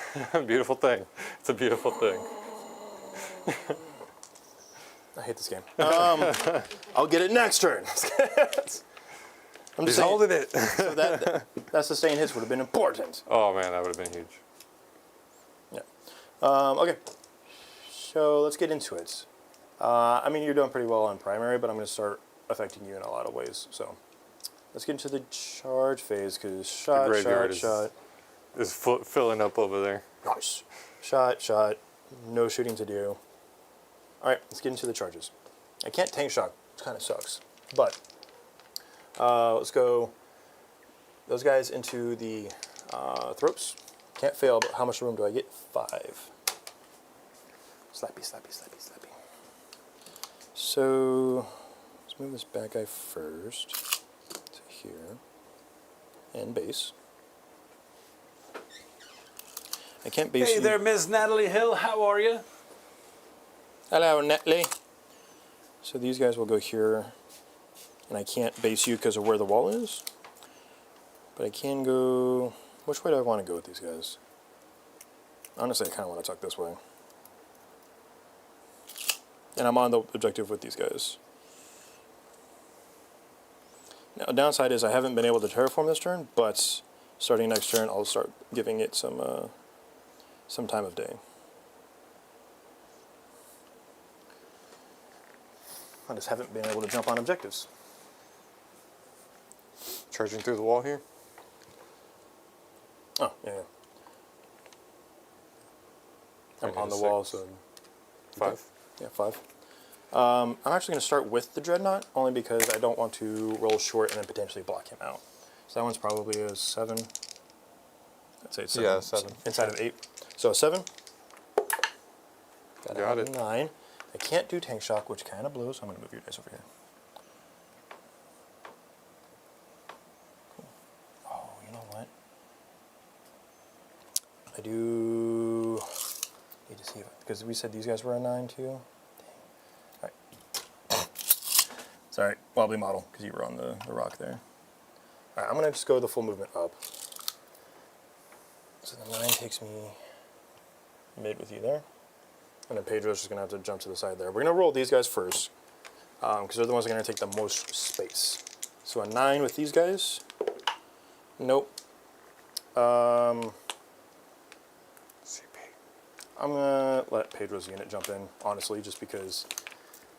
[SPEAKER 3] Beautiful thing. It's a beautiful thing.
[SPEAKER 2] I hate this game. I'll get it next turn. I'm
[SPEAKER 3] He's
[SPEAKER 2] just saying,
[SPEAKER 3] holding it.
[SPEAKER 2] so that sustained hits would have been important.
[SPEAKER 3] Oh man, that would have been huge.
[SPEAKER 2] Yeah. Okay. So let's get into it. I mean, you're doing pretty well on primary, but I'm going to start affecting you in a lot of ways. So let's get into the charge phase, because shot,
[SPEAKER 3] graveyard
[SPEAKER 2] shot.
[SPEAKER 3] is filling up over there.
[SPEAKER 2] Nice. Shot, shot. No shooting to do. All right, let's get into the charges. I can't tank shock. It kind of sucks. But let's go those guys into the throats. Can't fail, but how much room do I get? 5. Slappy, slappy, slappy, slappy. So let's move this bad guy first to here. And base. I can't base
[SPEAKER 1] Hey
[SPEAKER 2] you.
[SPEAKER 1] there, Ms. Natalie Hill. How are you?
[SPEAKER 2] Hello, Netley. So these guys will go here, and I can't base you because of where the wall is, but I can go. Which way do I want to go with these guys? Honestly, I kind of want to tuck this way, and I'm on the objective with these guys. Now, downside is I haven't been able to terraform this turn, but starting next turn, I'll start giving it some time of day. I just haven't been able to jump on objectives.
[SPEAKER 3] Charging through the wall here.
[SPEAKER 2] Oh, yeah. I'm on the wall, so
[SPEAKER 3] 5.
[SPEAKER 2] yeah, 5. I'm actually going to start with the Dreadnought, only because I don't want to roll short and then potentially block him out. So that one's probably a 7. I'd say it's 7.
[SPEAKER 3] Yeah, 7.
[SPEAKER 2] Inside of 8. So a 7.
[SPEAKER 3] Got it.
[SPEAKER 2] 9. I can't do tank shock, which kind of blows, so I'm going to move your dice over here. Cool. Oh, you know what? I do need to see if, because we said these guys were a 9 too. Dang. All right. Sorry, wobbly model, because you were on the rock there. All right, I'm going to just go the full movement up. So the 9 takes me mid with you there. And then Pedro's just going to have to jump to the side there. We're going to roll these guys first, because they're the ones that are going to take the most space. So a 9 with these guys. Nope.
[SPEAKER 3] CP.
[SPEAKER 2] I'm going to let Pedro's unit jump in, honestly, just because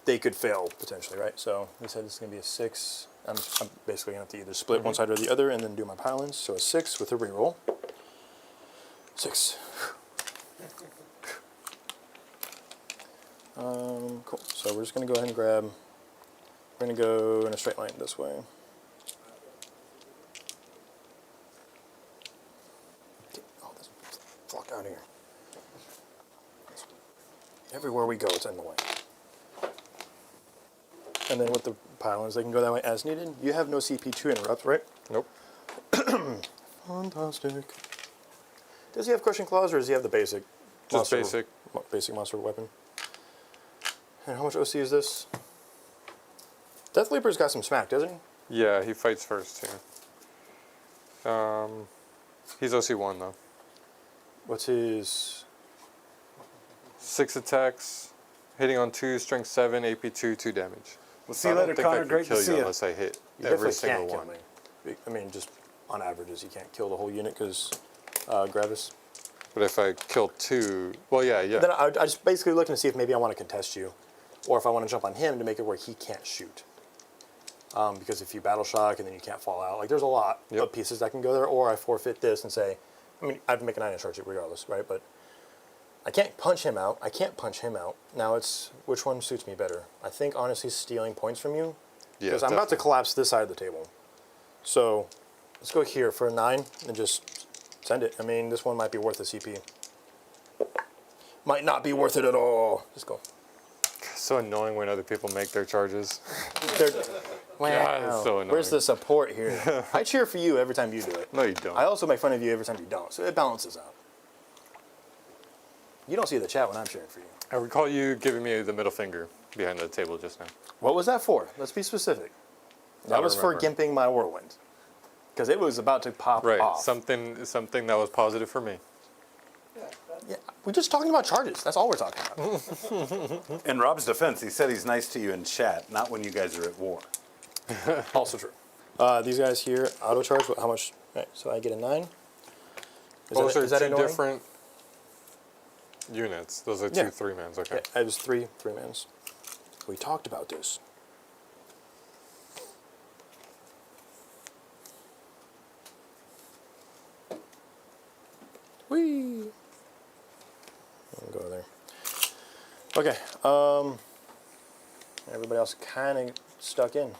[SPEAKER 2] they could fail, potentially, right? So we said this is going to be a 6. I'm basically going to have to either split one side or the other and then do my pylons. So a 6 with a reroll. 6. Cool. So we're just going to go ahead and grab. We're going to go in a straight line this way. Oh, this flock out of here. Everywhere we go, it's in the way. And then with the pylons, they can go that way as needed. You have no CP2 interrupt, right?
[SPEAKER 3] Nope.
[SPEAKER 2] Fantastic. Does he have crushing claws, or does he have the basic?
[SPEAKER 3] Just basic.
[SPEAKER 2] Basic monster weapon. And how much OC is this? Death Leaper's got some smack, doesn't he?
[SPEAKER 3] Yeah, he fights first here. He's OC1 though.
[SPEAKER 2] What's his?
[SPEAKER 3] 6 attacks, hitting on 2, strength 7, AP2, 2 damage.
[SPEAKER 1] We'll see
[SPEAKER 3] I
[SPEAKER 1] you
[SPEAKER 3] don't
[SPEAKER 1] later,
[SPEAKER 3] think I
[SPEAKER 1] Connor.
[SPEAKER 3] can
[SPEAKER 1] Great to
[SPEAKER 3] kill
[SPEAKER 1] see
[SPEAKER 3] you
[SPEAKER 1] you.
[SPEAKER 3] unless I hit
[SPEAKER 2] You
[SPEAKER 3] every
[SPEAKER 2] definitely
[SPEAKER 3] single
[SPEAKER 2] can't
[SPEAKER 3] one.
[SPEAKER 2] kill me. I mean, just on averages, you can't kill the whole unit because Gravis.
[SPEAKER 3] But if I kill 2, well, yeah.
[SPEAKER 2] Then I just basically looking to see if maybe I want to contest you, or if I want to jump on him to make it where he can't shoot. Because if you battle shock and then you can't fall out, like there's a lot of pieces that can go there. Or I forfeit this and say, I mean, I have to make a 9-inch charge regardless, right? But I can't punch him out. I can't punch him out. Now it's which one suits me better. I think honestly stealing points from you, because I'm about to collapse this side of the table. So let's go here for a 9 and just send it. I mean, this one might be worth the CP. Might not be worth it at all. Just go.
[SPEAKER 3] So annoying when other people make their charges.
[SPEAKER 2] Wow.
[SPEAKER 3] it's so annoying.
[SPEAKER 2] Where's the support here? I cheer for you every time you do it.
[SPEAKER 3] No, you don't.
[SPEAKER 2] I also make fun of you every time you don't, so it balances out. You don't see the chat when I'm cheering for you.
[SPEAKER 3] I recall you giving me the middle finger behind the table just now.
[SPEAKER 2] What was that for? Let's be specific. That
[SPEAKER 3] don't
[SPEAKER 2] was for
[SPEAKER 3] remember.
[SPEAKER 2] gimping my whirlwind. Because it was about to pop
[SPEAKER 3] Right,
[SPEAKER 2] off.
[SPEAKER 3] something that was positive for me.
[SPEAKER 2] Yeah, we're just talking about charges. That's all we're talking about.
[SPEAKER 1] In Rob's defense, he said he's nice to you in chat, not when you guys are at war.
[SPEAKER 2] Also true. These guys here, auto charge. How much? Right, so I get a 9.
[SPEAKER 3] Those are two
[SPEAKER 2] annoying?
[SPEAKER 3] different units. Those are two
[SPEAKER 2] Yeah.
[SPEAKER 3] 3-mans. Okay.
[SPEAKER 2] Yeah, I was 3-mans. We talked about this. Whee! I'll go there. Okay. Everybody else kind of stuck in.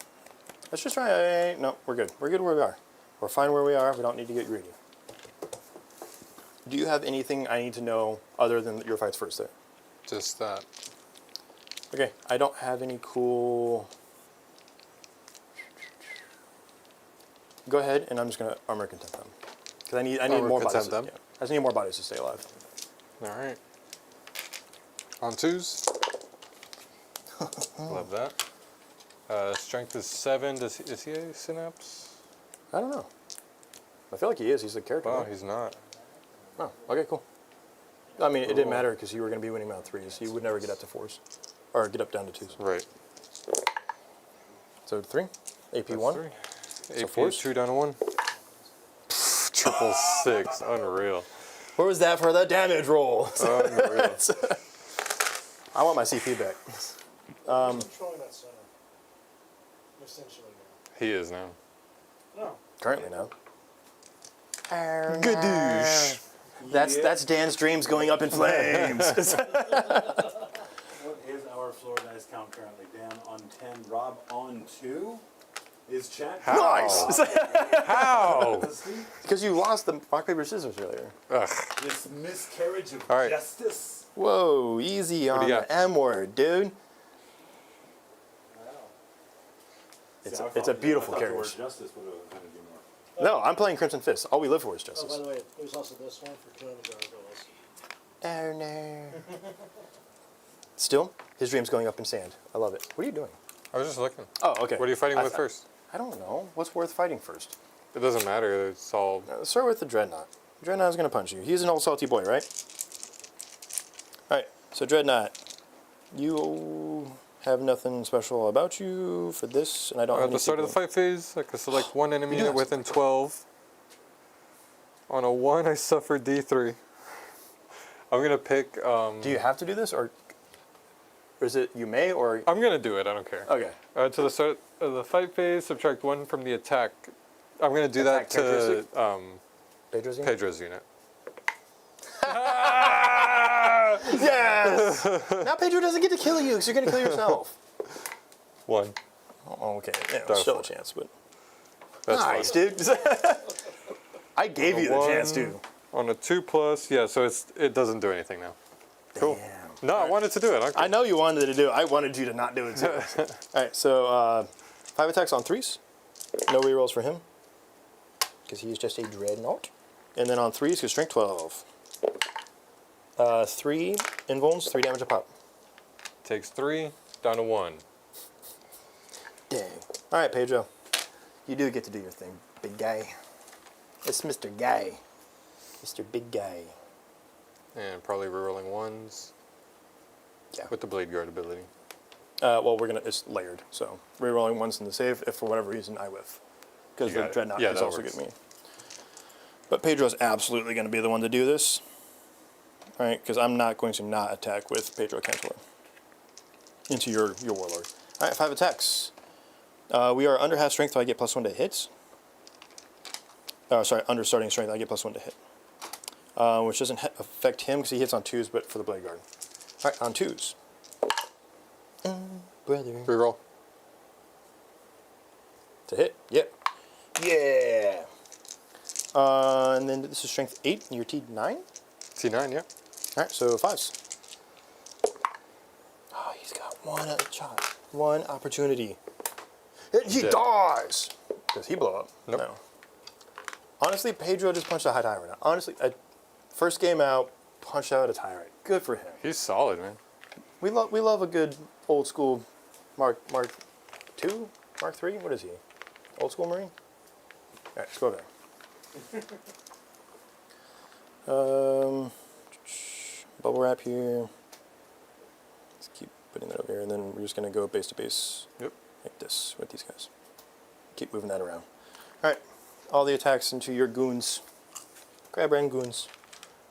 [SPEAKER 2] Let's just try. No, we're good. We're good where we are. We're fine where we are. We don't need to get greedy. Do you have anything I need to know other than your fights first there?
[SPEAKER 3] Just that.
[SPEAKER 2] Okay, I don't have any cool... Go ahead, and I'm just going to armor content them. Because I need
[SPEAKER 3] Armor
[SPEAKER 2] more
[SPEAKER 3] content
[SPEAKER 2] bodies.
[SPEAKER 3] them?
[SPEAKER 2] Yeah, I just need more bodies to stay alive.
[SPEAKER 3] All right. On 2s. Love that. Strength is 7. Is he a synapse?
[SPEAKER 2] I don't know. I feel like he is. He's the character.
[SPEAKER 3] Wow,
[SPEAKER 2] right?
[SPEAKER 3] he's not.
[SPEAKER 2] Oh, okay, cool. I mean, it didn't matter because you were going to be winning out 3s. You would never get up to 4s. Or get up down to 2s.
[SPEAKER 3] Right.
[SPEAKER 2] So 3. AP
[SPEAKER 3] That's
[SPEAKER 2] 1.
[SPEAKER 3] 3. AP
[SPEAKER 2] force?
[SPEAKER 3] 2 down to 1. Triple 6. Unreal.
[SPEAKER 2] Where was that for the damage roll?
[SPEAKER 3] Unreal.
[SPEAKER 2] I want my CP back.
[SPEAKER 4] Controlling that center. Essentially now.
[SPEAKER 3] He is now.
[SPEAKER 4] No.
[SPEAKER 2] Currently now.
[SPEAKER 3] Gadoosh.
[SPEAKER 2] That's Dan's dreams going up in flames.
[SPEAKER 1] What is our floor dice count currently? Dan on 10, Rob on 2. Is chat?
[SPEAKER 2] Nice!
[SPEAKER 3] How?
[SPEAKER 2] Because you lost the rock, paper, scissors earlier.
[SPEAKER 3] Ugh.
[SPEAKER 1] This miscarriage of
[SPEAKER 3] All right.
[SPEAKER 1] justice.
[SPEAKER 2] Whoa, easy
[SPEAKER 3] do
[SPEAKER 2] on
[SPEAKER 3] you
[SPEAKER 2] the
[SPEAKER 3] got?
[SPEAKER 2] M word, dude. It's a beautiful carriage.
[SPEAKER 1] Justice would have kind of been more.
[SPEAKER 2] No, I'm playing Crimson Fist. All we live for is
[SPEAKER 4] Oh,
[SPEAKER 2] justice.
[SPEAKER 4] by the way, there's also this one for killing the gargoyles.
[SPEAKER 2] Oh no. Still, his dream's going up in sand. I love it. What are you doing?
[SPEAKER 3] I was just looking.
[SPEAKER 2] Oh, okay.
[SPEAKER 3] What are you fighting with first?
[SPEAKER 2] I don't know. What's worth fighting first?
[SPEAKER 3] It doesn't matter. It's all.
[SPEAKER 2] Let's start with the Dreadnought. Dreadnought's going to punch you. He's an old salty boy, right? Alright, so Dreadnought. You have nothing special about you for this, and I don't have
[SPEAKER 3] At the start of the fight phase, I can select one enemy
[SPEAKER 2] You do
[SPEAKER 3] unit
[SPEAKER 2] have
[SPEAKER 3] within 12. On a 1, I suffer D3. I'm going to pick.
[SPEAKER 2] Do you have to do this, or is it you may, or...
[SPEAKER 3] I'm going to do it. I don't care.
[SPEAKER 2] Okay.
[SPEAKER 3] To the start of the fight phase, subtract 1 from the attack. I'm going to do
[SPEAKER 2] Attack
[SPEAKER 3] that to
[SPEAKER 2] characteristic? Pedro's unit?
[SPEAKER 3] Pedro's unit.
[SPEAKER 2] Yes! Now Pedro doesn't get to kill you, because you're going to kill yourself.
[SPEAKER 3] 1.
[SPEAKER 2] Oh, okay. Yeah,
[SPEAKER 3] That's
[SPEAKER 2] still a
[SPEAKER 3] fine.
[SPEAKER 2] chance, but...
[SPEAKER 3] That's
[SPEAKER 2] Nice,
[SPEAKER 3] fine.
[SPEAKER 2] dude. I gave you the chance, too.
[SPEAKER 3] On a 2+, yeah, so it doesn't do anything now. Cool.
[SPEAKER 2] Damn.
[SPEAKER 3] No, I wanted to do it.
[SPEAKER 2] I know you wanted to do it. I wanted you to not do it, too. All right, so 5 attacks on 3s. No rerolls for him, because he's just a dreadnought. And then on 3s, his strength 12. 3 invulns, 3 damage a pop.
[SPEAKER 3] Takes 3, down to 1.
[SPEAKER 2] Dang. All right, Pedro. You do get to do your thing, big guy. It's Mr. Guy. Mr. Big Guy.
[SPEAKER 3] And probably rerolling 1s.
[SPEAKER 2] Yeah.
[SPEAKER 3] With the Blade Guard ability.
[SPEAKER 2] Well, it's layered, so rerolling once in the save if for whatever reason I whiff. Because
[SPEAKER 3] You
[SPEAKER 2] the
[SPEAKER 3] got it.
[SPEAKER 2] Dreadnought
[SPEAKER 3] Yeah,
[SPEAKER 2] is
[SPEAKER 3] that
[SPEAKER 2] also
[SPEAKER 3] works.
[SPEAKER 2] get me. But Pedro's absolutely going to be the one to do this. Alright, because I'm not going to not attack with Pedro Cantor. Into your Warlord. Alright, 5 attacks. We are under half strength, so I get +1 to hits. Sorry, under starting strength, I get +1 to hit. Which doesn't affect him because he hits on 2s, but for the Blade Guard. Alright, on 2s. Brother.
[SPEAKER 3] Reroll.
[SPEAKER 2] To hit, yep. Yeah! And then this is strength 8, and your T9?
[SPEAKER 3] T9, yeah.
[SPEAKER 2] Alright, so 5s. Oh, he's got one opportunity. And he
[SPEAKER 3] Dead.
[SPEAKER 2] dies! Does he blow up?
[SPEAKER 3] Nope.
[SPEAKER 2] No. Honestly, Pedro just punched a high tyrant. Honestly, first game out, punched out a tyrant. Good for him.
[SPEAKER 3] He's solid, man.
[SPEAKER 2] We love a good old school Mark II? Mark III? What is he? Old school Marine? Alright, let's go there. bubble wrap here. Let's keep putting that over here, and then we're just going to go base to base
[SPEAKER 3] Yep.
[SPEAKER 2] like this with these guys. Keep moving that around. All right, all the attacks into your goons. Grab and goons.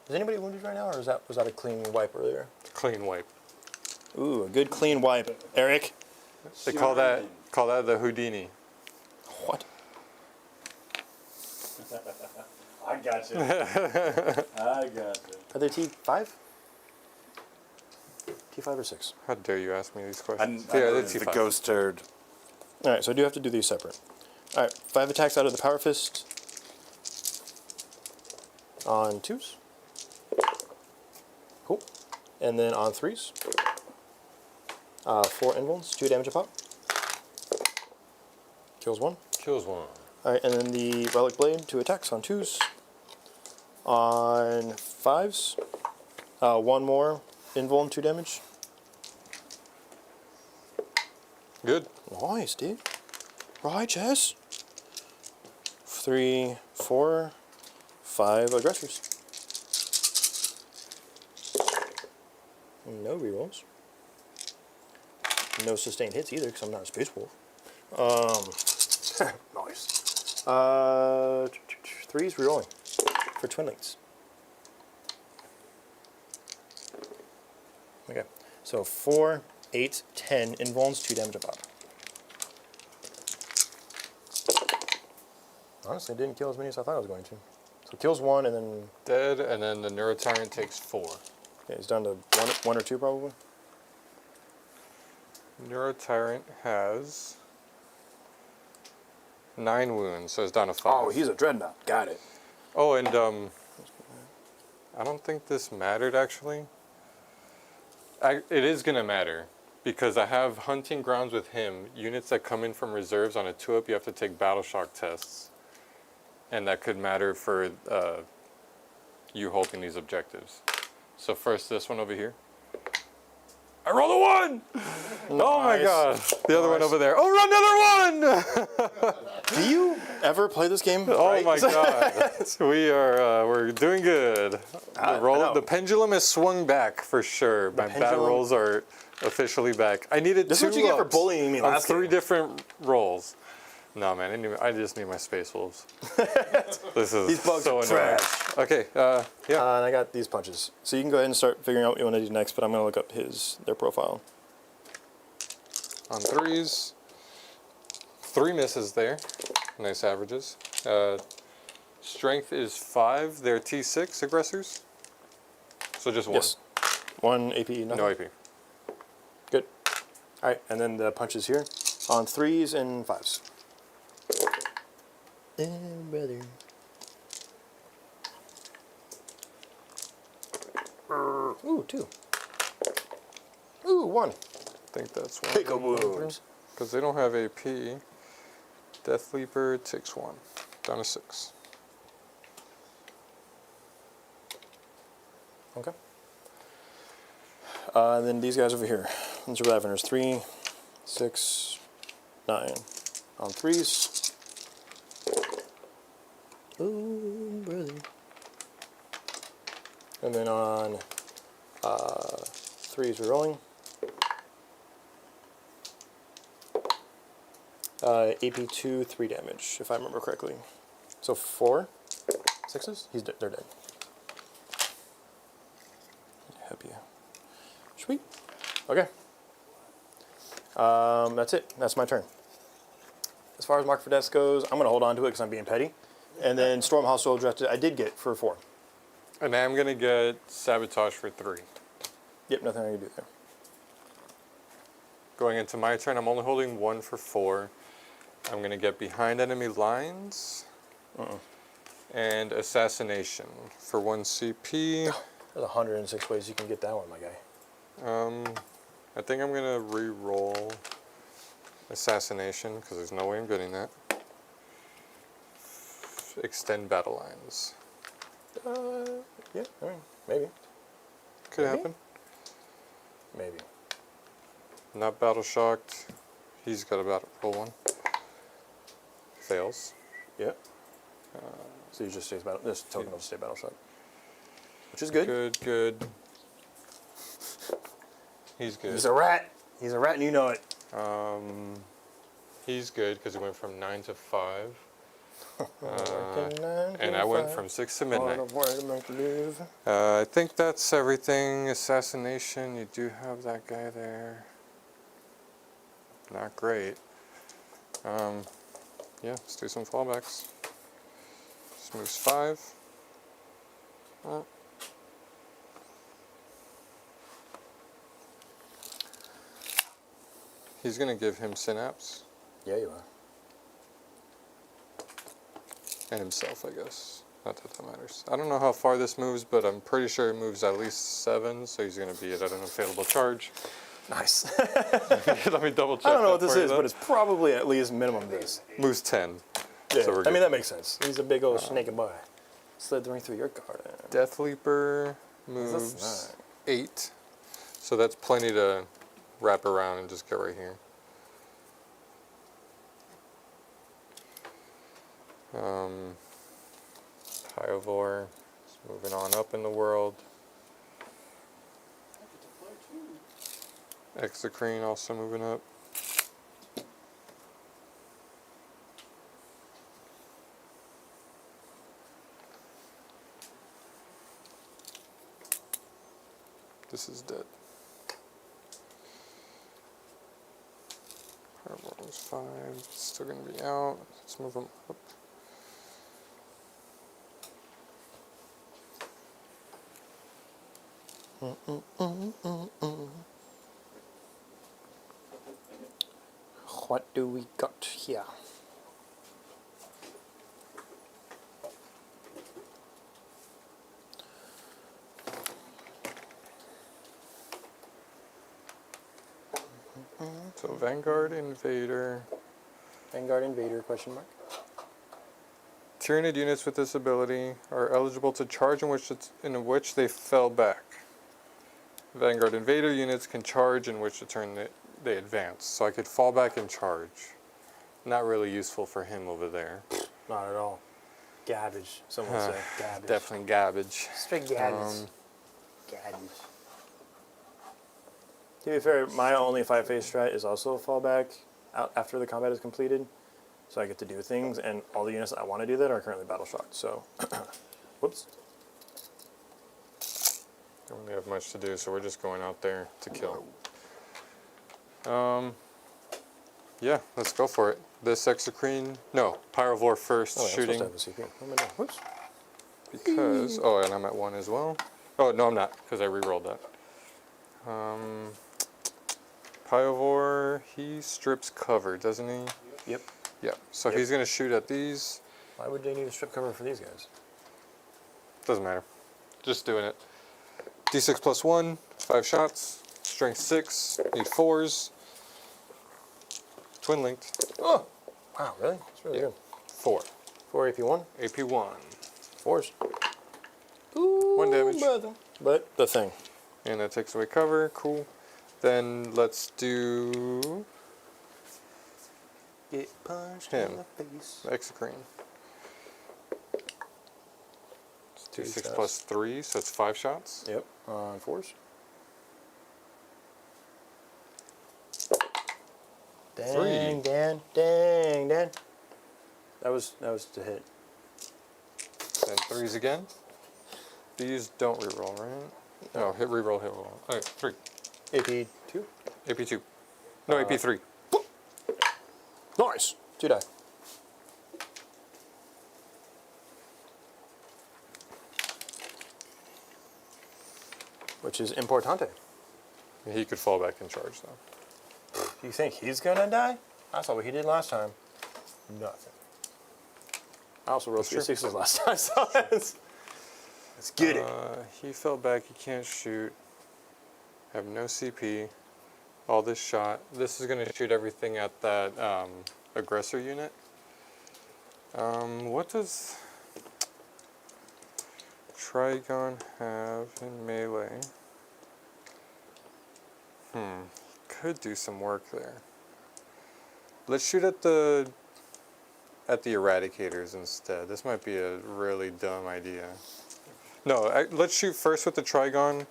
[SPEAKER 2] Is anybody wounded right now, or was that a clean wipe earlier?
[SPEAKER 3] Clean wipe.
[SPEAKER 2] Ooh, a good clean wipe, Eric.
[SPEAKER 3] They call that the Houdini.
[SPEAKER 2] What?
[SPEAKER 1] I got you. I got you.
[SPEAKER 2] Are they T5? T5 or 6?
[SPEAKER 3] How dare you ask me these
[SPEAKER 1] I
[SPEAKER 3] questions?
[SPEAKER 1] know
[SPEAKER 3] they're
[SPEAKER 1] it's the
[SPEAKER 3] T5.
[SPEAKER 1] ghost turd.
[SPEAKER 2] All right, so I do have to do these separate. All right, 5 attacks out of the Power Fist on 2s. Cool. And then on 3s, 4 invulns, 2 damage a pop. Kills 1.
[SPEAKER 3] Kills one.
[SPEAKER 2] All right, and then the Relic Blade, 2 attacks on 2s. On 5s, 1 more invuln, 2 damage.
[SPEAKER 3] Good.
[SPEAKER 2] Nice, dude. Righteous. 3, 4, 5 aggressors. No rerolls. No sustained hits either, because I'm not a Space Wolf. Nice. 3's rerolling for Twinlings. Okay, so 4, 8, 10 invulns, 2 damage a pop. Honestly, didn't kill as many as I thought I was going to. So kills 1 and then
[SPEAKER 3] Dead, and then the Neurotyrant takes 4.
[SPEAKER 2] yeah, he's down to one or 2 probably.
[SPEAKER 3] Neurotyrant has 9 wounds, so it's down to 5.
[SPEAKER 2] Oh, he's a dreadnought. Got it.
[SPEAKER 3] Oh, and I don't think this mattered actually. It is gonna matter because I have hunting grounds with him. Units that come in from reserves on a 2-up, you have to take battle shock tests, and that could matter for you holding these objectives. So first, this one over here. I rolled a 1! Oh my god. The other one over there. Oh, another 1!
[SPEAKER 2] Do you ever play this game?
[SPEAKER 3] Oh my god. We're doing good.
[SPEAKER 2] I know.
[SPEAKER 3] The pendulum has swung back for sure. My bad
[SPEAKER 2] pendulum-
[SPEAKER 3] rolls are officially back. I needed
[SPEAKER 2] This is
[SPEAKER 3] 2
[SPEAKER 2] what you get for
[SPEAKER 3] ups
[SPEAKER 2] bullying me
[SPEAKER 3] on
[SPEAKER 2] last
[SPEAKER 3] 3
[SPEAKER 2] game.
[SPEAKER 3] different rolls. No man, I just need my Space Wolves. This is
[SPEAKER 2] These bugs
[SPEAKER 3] so
[SPEAKER 2] are
[SPEAKER 3] annoying.
[SPEAKER 2] trash.
[SPEAKER 3] Okay, yeah.
[SPEAKER 2] And I got these punches. So you can go ahead and start figuring out what you want to do next, but I'm going to look up their profile.
[SPEAKER 3] On 3s, 3 misses there. Nice averages. Strength is 5. They're T6 aggressors. So just 1.
[SPEAKER 2] Yes. 1 AP, nothing.
[SPEAKER 3] No AP.
[SPEAKER 2] Good. All right, and then the punches here on 3s and 5s. Brother. Ooh, 2. Ooh, 1.
[SPEAKER 3] I think that's 1.
[SPEAKER 2] Take a wound.
[SPEAKER 3] Because they don't have AP. Death Leaper takes 1. Down to 6.
[SPEAKER 2] Okay. And then these guys over here. These are Ravenners. 3, 6, 9. On 3s. Ooh, brother. And then on 3s we're rolling. AP2, 3 damage, if I remember correctly. So 4 6s? They're dead. Help you. Sweet. Okay. That's it. That's my turn. As far as Mark for Death goes, I'm going to hold on to it because I'm being petty. And then Stormhouse Soldier, I did get for 4.
[SPEAKER 3] And I'm going to get Sabotage for 3.
[SPEAKER 2] Yep, nothing I can do there.
[SPEAKER 3] Going into my turn, I'm only holding 1 for 4. I'm going to get Behind Enemy Lines. And Assassination for 1 CP.
[SPEAKER 2] There's 106 ways you can get that one, my guy.
[SPEAKER 3] I think I'm going to re-roll Assassination because there's no way I'm getting that. Extend Battle Lines.
[SPEAKER 2] Yeah, I mean, maybe.
[SPEAKER 3] Could
[SPEAKER 2] Maybe?
[SPEAKER 3] happen.
[SPEAKER 2] Maybe.
[SPEAKER 3] Not Battle Shocked. He's got a roll 1. Fails.
[SPEAKER 2] Yeah. So you just stays battle. This token will stay battle shot, which is good.
[SPEAKER 3] Good, good. He's good.
[SPEAKER 2] He's a rat. He's a rat, and you know it.
[SPEAKER 3] He's good because he went from 9 to 5.
[SPEAKER 2] And
[SPEAKER 3] And I went from 6 to midnight. I think that's everything. Assassination, you do have that guy there. Not great. Yeah, let's do some fallbacks. This moves 5. He's going to give him Synapse.
[SPEAKER 2] Yeah, you are.
[SPEAKER 3] And himself, I guess. Not that that matters. I don't know how far this moves, but I'm pretty sure it moves at least 7, so he's going to be at an unavailable charge.
[SPEAKER 2] Nice.
[SPEAKER 3] Let me double check.
[SPEAKER 2] I don't know what
[SPEAKER 3] that
[SPEAKER 2] this
[SPEAKER 3] for you,
[SPEAKER 2] is,
[SPEAKER 3] though.
[SPEAKER 2] but it's probably at least minimum this.
[SPEAKER 3] Moves 10.
[SPEAKER 2] Yeah,
[SPEAKER 3] So we're
[SPEAKER 2] I
[SPEAKER 3] good.
[SPEAKER 2] mean, that makes sense. He's a big old snake boy. Slithering through your card.
[SPEAKER 3] Death Leaper moves 8. So that's plenty to wrap around and just get right here. Pyovor is moving on up in the world. Exocrine also moving up. This is dead. Pyovor was 5. Still going to be out. Let's move him up.
[SPEAKER 2] What do we got here?
[SPEAKER 3] So Vanguard Invader.
[SPEAKER 2] Vanguard Invader, question mark.
[SPEAKER 3] Tyranid units with this ability are eligible to charge in which they fell back. Vanguard Invader units can charge in which turn they advance. So I could fall back and charge. Not really useful for him over there.
[SPEAKER 2] Not at all. Garbage. Someone would say garbage.
[SPEAKER 3] Definitely garbage.
[SPEAKER 2] Straight garbage. Garbage. To be fair, my only 5-phase strat is also a fallback out after the combat is completed. So I get to do things, and all the units I want to do that are currently battle shocked. So, whoops.
[SPEAKER 3] Don't really have much to do, so we're just going out there to kill. Yeah, let's go for it. This Exocrine, no, Pyrovor first,
[SPEAKER 2] Oh,
[SPEAKER 3] shooting.
[SPEAKER 2] I'm supposed to have a CP. What am I doing? Whoops.
[SPEAKER 3] Because, oh, and I'm at 1 as well. Oh, no, I'm not, because I re-rolled that. Pyovor, he strips cover, doesn't he?
[SPEAKER 2] Yep.
[SPEAKER 3] Yeah, so he's going to shoot at these.
[SPEAKER 2] Why would they need a strip cover for these guys?
[SPEAKER 3] Doesn't matter. Just doing it. D6 plus 1, 5 shots. Strength 6, need 4s. Twin linked.
[SPEAKER 2] Oh! Wow, really? That's really good.
[SPEAKER 3] 4.
[SPEAKER 2] 4 AP1.
[SPEAKER 3] AP1.
[SPEAKER 2] 4s. Ooh,
[SPEAKER 3] 1 damage.
[SPEAKER 2] brother. But the thing.
[SPEAKER 3] And that takes away cover. Cool. Then let's do
[SPEAKER 2] Get punched
[SPEAKER 3] him.
[SPEAKER 2] in the face.
[SPEAKER 3] Exocrine. Let's do 6
[SPEAKER 2] shots.
[SPEAKER 3] plus 3, so it's 5 shots.
[SPEAKER 2] Yep, on 4s. Dang, Dan. Dang, Dan. That was to hit.
[SPEAKER 3] Then 3s again. These don't reroll, right? No, hit reroll, hit roll. Okay, 3.
[SPEAKER 2] AP2.
[SPEAKER 3] AP2. No, AP3.
[SPEAKER 2] Nice. 2 die. Which is importante.
[SPEAKER 3] He could fall back and charge though.
[SPEAKER 2] You think he's gonna die? I saw what he did last time. Nothing. I also rolled 3 6s last time, so let's get it.
[SPEAKER 3] He fell back, he can't shoot. Have no CP. All this shot. This is going to shoot everything at that aggressor unit. What does Trigon have in melee? Could do some work there. Let's shoot at the eradicators instead. This might be a really dumb idea. No, let's shoot first with the Trigon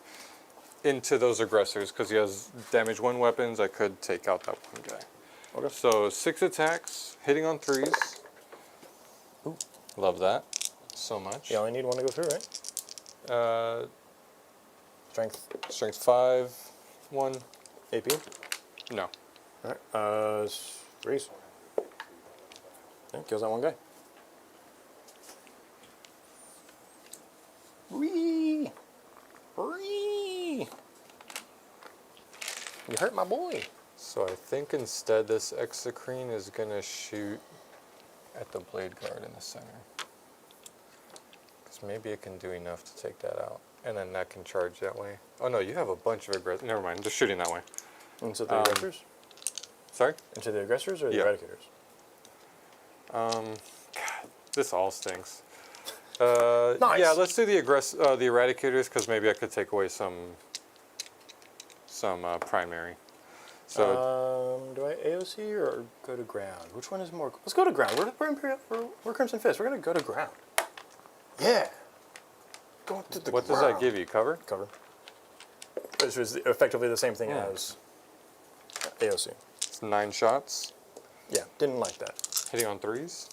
[SPEAKER 3] into those aggressors because he has damage 1 weapons. I could take out that one guy.
[SPEAKER 2] Okay.
[SPEAKER 3] So 6 attacks, hitting on 3s.
[SPEAKER 2] Ooh.
[SPEAKER 3] Love that so much.
[SPEAKER 2] You only need 1 to go through, right? Strength.
[SPEAKER 3] Strength 5, 1.
[SPEAKER 2] AP.
[SPEAKER 3] No.
[SPEAKER 2] All right. 3s. Yeah, kills that one guy. Whee! Whee! You hurt my boy.
[SPEAKER 3] So I think instead this Exocrine is going to shoot at the Blade Guard in the center. Because maybe it can do enough to take that out. And then that can charge that way. Oh no, you have a bunch of aggressors. Never mind, just shooting that way.
[SPEAKER 2] Into the aggressors?
[SPEAKER 3] Sorry?
[SPEAKER 2] Into the aggressors or the
[SPEAKER 3] Yeah.
[SPEAKER 2] eradicators?
[SPEAKER 3] God, this all stinks.
[SPEAKER 2] Nice.
[SPEAKER 3] Yeah, let's do the Eradicators because maybe I could take away some primary. So
[SPEAKER 2] Do I AOC or go to ground? Which one is more? Let's go to ground. We're Imperial. We're Crimson Fist. We're gonna go to ground. Yeah. Going to the
[SPEAKER 3] what does that give you? Cover?
[SPEAKER 2] Cover. Which was effectively the same thing as AOC.
[SPEAKER 3] It's 9 shots,
[SPEAKER 2] Yeah, didn't like that.
[SPEAKER 3] hitting on 3s.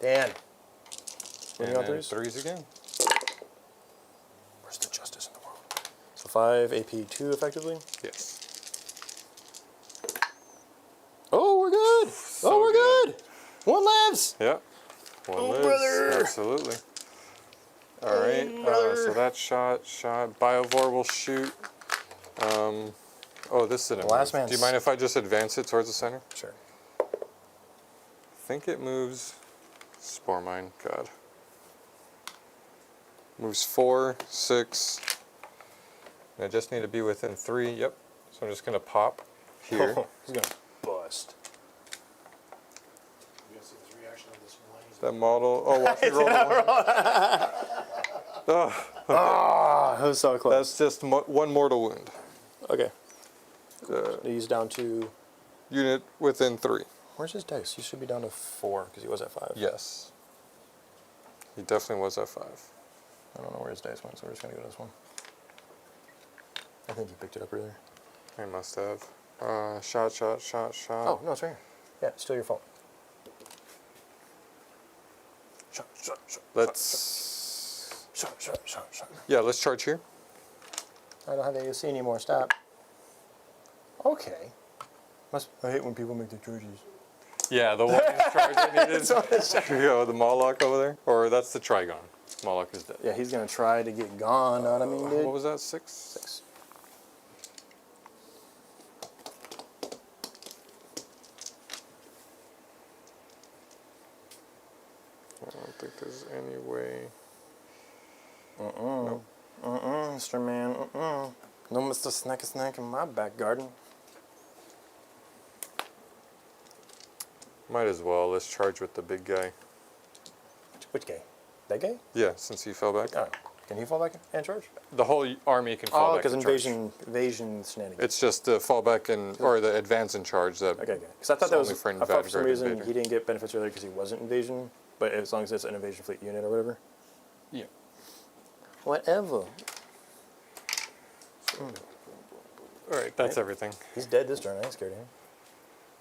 [SPEAKER 2] Dan.
[SPEAKER 3] And
[SPEAKER 2] Hitting on
[SPEAKER 3] then
[SPEAKER 2] 3s?
[SPEAKER 3] 3s again.
[SPEAKER 2] Where's the justice in the world? So 5 AP 2 effectively.
[SPEAKER 3] Yes.
[SPEAKER 2] Oh, we're good.
[SPEAKER 3] So
[SPEAKER 2] Oh, we're
[SPEAKER 3] good.
[SPEAKER 2] good. 1 lives.
[SPEAKER 3] Yep. One
[SPEAKER 2] Oh,
[SPEAKER 3] lives.
[SPEAKER 2] brother.
[SPEAKER 3] Absolutely. All right.
[SPEAKER 2] brother.
[SPEAKER 3] So that shot. Biovore will shoot. Oh, this didn't
[SPEAKER 2] Last
[SPEAKER 3] move.
[SPEAKER 2] man
[SPEAKER 3] Do you mind if I just advance it towards the center?
[SPEAKER 2] Sure.
[SPEAKER 3] I think it moves. Spore Mine. God. Moves 4, 6. And I just need to be within 3. Yep. So I'm just gonna pop here.
[SPEAKER 2] He's gonna bust.
[SPEAKER 4] You guys see his reaction on this one? He's
[SPEAKER 3] That model. Oh, watch me roll the one.
[SPEAKER 2] Ah, that was so close.
[SPEAKER 3] That's just 1 mortal wound.
[SPEAKER 2] Okay. He's down to.
[SPEAKER 3] Unit within 3.
[SPEAKER 2] Where's his dice? He should be down to 4 because he was at 5.
[SPEAKER 3] Yes. He definitely was at 5.
[SPEAKER 2] I don't know where his dice went, so we're just gonna go to this one. I think he picked it up earlier.
[SPEAKER 3] I must have. Shot.
[SPEAKER 2] Oh no, it's right here. Yeah, it's still your fault. Shot.
[SPEAKER 3] Let's.
[SPEAKER 2] Shot.
[SPEAKER 3] Yeah, let's charge here.
[SPEAKER 2] I don't have AOC anymore. Stop. Okay. I hate when people make the charges.
[SPEAKER 3] Yeah, the one charge I needed. Here we go, the Moloch over there. Or that's the Trigon. Moloch is dead.
[SPEAKER 2] Yeah, he's gonna try to get gone. Know what I mean, dude?
[SPEAKER 3] What was that? 6?
[SPEAKER 2] 6.
[SPEAKER 3] I don't think there's any way.
[SPEAKER 2] Nope. Mr. Man. No Mr. Snack in my back garden.
[SPEAKER 3] Might as well. Let's charge with the big guy.
[SPEAKER 2] Which guy? That guy?
[SPEAKER 3] Yeah, since he fell back.
[SPEAKER 2] Oh, can he fall back and charge?
[SPEAKER 3] The whole army can fall
[SPEAKER 2] Oh,
[SPEAKER 3] back
[SPEAKER 2] because
[SPEAKER 3] and charge.
[SPEAKER 2] invasion shenanigans.
[SPEAKER 3] It's just the fallback and or the advance and charge that.
[SPEAKER 2] Okay. Because I thought
[SPEAKER 3] It's
[SPEAKER 2] that was.
[SPEAKER 3] only for
[SPEAKER 2] I thought for some
[SPEAKER 3] Vanguard
[SPEAKER 2] reason
[SPEAKER 3] Invader.
[SPEAKER 2] he didn't get benefits earlier because he wasn't invasion. But as long as it's an invasion fleet unit or whatever.
[SPEAKER 3] Yeah.
[SPEAKER 2] Whatever.
[SPEAKER 3] All right, that's everything.
[SPEAKER 2] He's dead this turn. I ain't scared of him.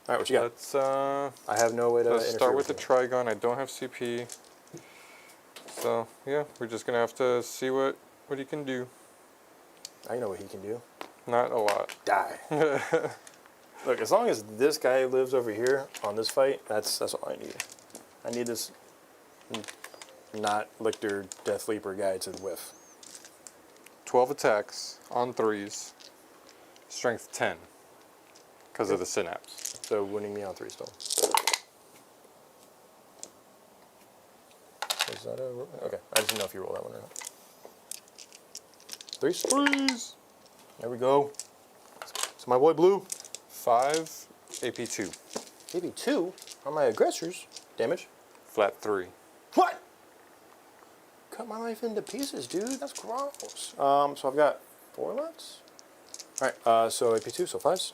[SPEAKER 2] All right, what you got?
[SPEAKER 3] Let's
[SPEAKER 2] I have no way to.
[SPEAKER 3] let's start
[SPEAKER 2] interfere
[SPEAKER 3] with the
[SPEAKER 2] you.
[SPEAKER 3] Trigon. I don't have CP, so yeah, we're just gonna have to see what he can do.
[SPEAKER 2] I know what he can do.
[SPEAKER 3] Not a lot.
[SPEAKER 2] Die. Look, as long as this guy lives over here on this fight, that's all I need. I need this not Lictor Death Leaper guy to whiff.
[SPEAKER 3] 12 attacks on 3s, strength 10, because of the synapse.
[SPEAKER 2] So winning me on 3 still. Is that a okay? I just didn't know if you roll that one or not. 3s. There we go. So my boy Blue.
[SPEAKER 3] 5, AP2,
[SPEAKER 2] Maybe 2 on my aggressors. Damage.
[SPEAKER 3] flat 3.
[SPEAKER 2] What? Cut my life into pieces, dude. That's gross. So I've got 4 left. All right. So AP2, so 5s.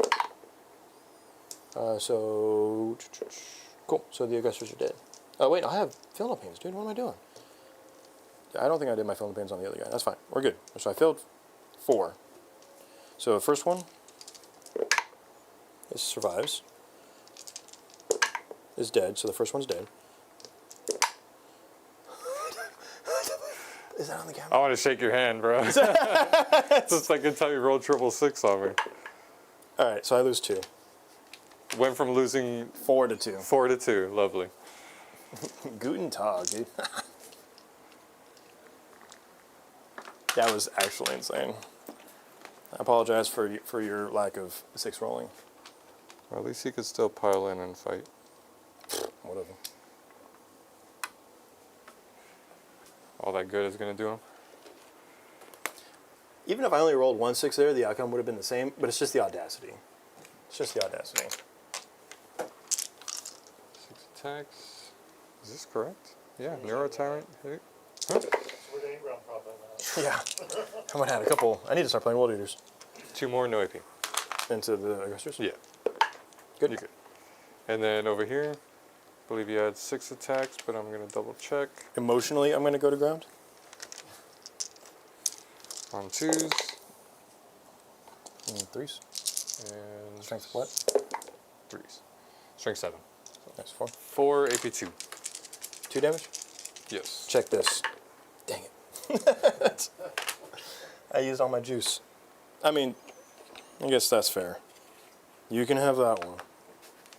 [SPEAKER 2] So cool. So the aggressors are dead. Oh wait, I have Philippines, dude. What am I doing? I don't think I did my film pins on the other guy. That's fine. We're good. So I failed 4. So the first one, this survives, is dead. So the first one's dead. Is that on the camera?
[SPEAKER 3] I want to shake your hand, bro. It's the second time you rolled 666 on me.
[SPEAKER 2] All right, so I lose 2.
[SPEAKER 3] Went from losing
[SPEAKER 2] 4 to 2.
[SPEAKER 3] 4 to 2. Lovely.
[SPEAKER 2] Guten Tag, dude. That was actually insane. I apologize for your lack of 6 rolling.
[SPEAKER 3] Well, at least you could still pile in and fight.
[SPEAKER 2] Whatever.
[SPEAKER 3] All that good is going to do him.
[SPEAKER 2] Even if I only rolled 1 6 there, the outcome would have been the same, but it's just the audacity. It's just the audacity.
[SPEAKER 3] 6 attacks. Is this correct? Yeah, Neuro Tyrant. Hit.
[SPEAKER 4] We're the 8-round problem now.
[SPEAKER 2] Yeah. I might have a couple. I need to start playing World Eaters
[SPEAKER 3] 2 more, no AP.
[SPEAKER 2] into the aggressors.
[SPEAKER 3] Yeah,
[SPEAKER 2] Good.
[SPEAKER 3] you good. And then over here, I believe you had 6 attacks, but I'm going to double check.
[SPEAKER 2] Emotionally, I'm going to go to ground.
[SPEAKER 3] On 2s.
[SPEAKER 2] 3s.
[SPEAKER 3] And
[SPEAKER 2] Strength what?
[SPEAKER 3] 3s. Strength 7.
[SPEAKER 2] Nice. 4.
[SPEAKER 3] 4 AP 2.
[SPEAKER 2] 2 damage.
[SPEAKER 3] Yes.
[SPEAKER 2] Check this. Dang it. I used all my juice. I mean, I guess that's fair. You can have that one.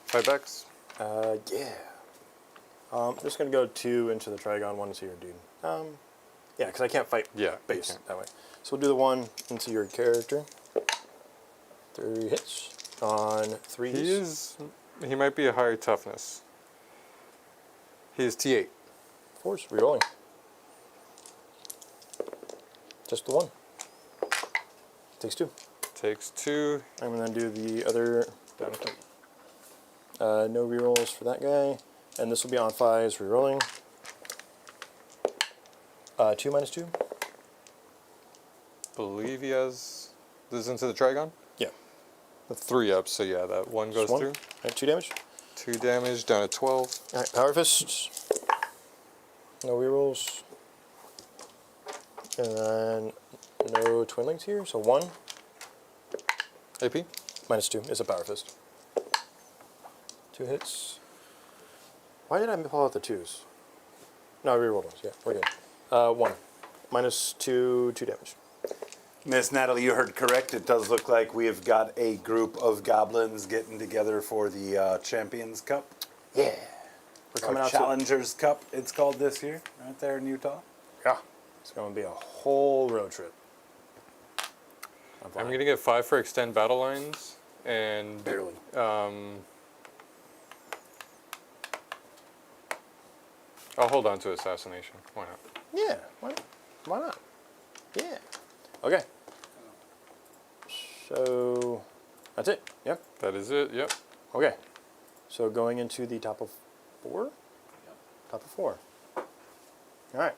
[SPEAKER 3] 5 backs.
[SPEAKER 2] Yeah. I'm just going to go 2 into the Trigon, 1 into your dude. Yeah, because I can't fight
[SPEAKER 3] Yeah,
[SPEAKER 2] base
[SPEAKER 3] you can't.
[SPEAKER 2] that way. So we'll do the 1 into your character. 3 hits on 3s.
[SPEAKER 3] He might be a higher toughness. He is T8.
[SPEAKER 2] 4s, rerolling. Just the 1. Takes 2.
[SPEAKER 3] Takes 2.
[SPEAKER 2] I'm going to do the other. No rerolls for that guy. And this will be on 5s, rerolling. 2 minus 2.
[SPEAKER 3] Believe he has this into the Trigon?
[SPEAKER 2] Yeah.
[SPEAKER 3] The 3 up, so yeah, that 1 goes
[SPEAKER 2] Just 1.
[SPEAKER 3] through.
[SPEAKER 2] Alright, 2 damage.
[SPEAKER 3] 2 damage, down to 12.
[SPEAKER 2] Alright, Power Fists. No rerolls. And then no twinlings here, so 1
[SPEAKER 3] AP?
[SPEAKER 2] minus 2 is a Power Fist. 2 hits. Why did I pull out the 2s? No, I rerolled those. Yeah, we're good. 1 minus 2 damage.
[SPEAKER 1] Miss Natalie, you heard correct. It does look like we have got a group of goblins getting together for the Champions Cup.
[SPEAKER 2] Yeah. We're
[SPEAKER 1] Or
[SPEAKER 2] coming out
[SPEAKER 1] Challengers Cup, it's called this year, right there in Utah.
[SPEAKER 2] Yeah. It's going to be a whole road trip.
[SPEAKER 3] I'm going to get 5 for extend battle lines, and
[SPEAKER 2] Barely.
[SPEAKER 3] I'll hold on to assassination. Why not?
[SPEAKER 2] Yeah. Why not? Yeah. Okay. So that's it. Yep.
[SPEAKER 3] That is it, yep.
[SPEAKER 2] Okay. So going into the top of 4? Top of 4. All right.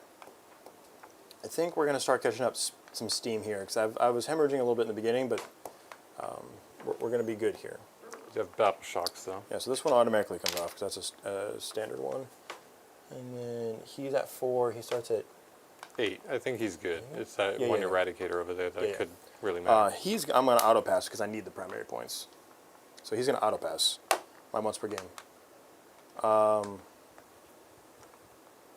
[SPEAKER 2] I think we're going to start catching up some steam here, because I was hemorrhaging a little bit in the beginning, but we're going to be good here.
[SPEAKER 3] You have battle shocks, though.
[SPEAKER 2] Yeah, so this one automatically comes off, because that's a standard one. And then he's at 4. He starts at
[SPEAKER 3] 8. I think he's good. It's that
[SPEAKER 2] Yeah,
[SPEAKER 3] one
[SPEAKER 2] yeah.
[SPEAKER 3] eradicator over there that
[SPEAKER 2] Yeah.
[SPEAKER 3] could really matter.
[SPEAKER 2] I'm going to auto pass because I need the primary points. So he's going to auto pass my once per game.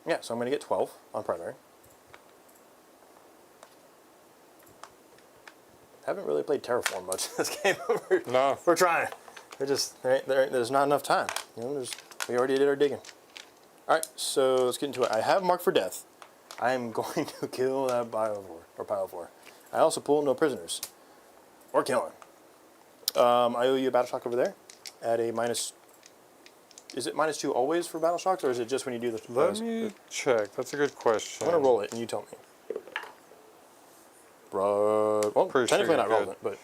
[SPEAKER 2] Yeah, so I'm going to get 12 on primary. Haven't really played Terraform much this game.
[SPEAKER 3] No.
[SPEAKER 2] We're trying. There's not enough time. You know, we already did our digging. All right, so let's get into it. I have Mark for Death. I am going to kill that pile 4. I also pull no prisoners. Or killing. I owe you a battle shock over there at a minus. Is it minus 2 always for battle shocks, or is it just when you do the?
[SPEAKER 3] Let me check. That's a good question.
[SPEAKER 2] I'm gonna roll it, and you tell me. Well,
[SPEAKER 3] Pretty sure
[SPEAKER 2] technically
[SPEAKER 3] you're
[SPEAKER 2] not
[SPEAKER 3] good.
[SPEAKER 2] relevant, but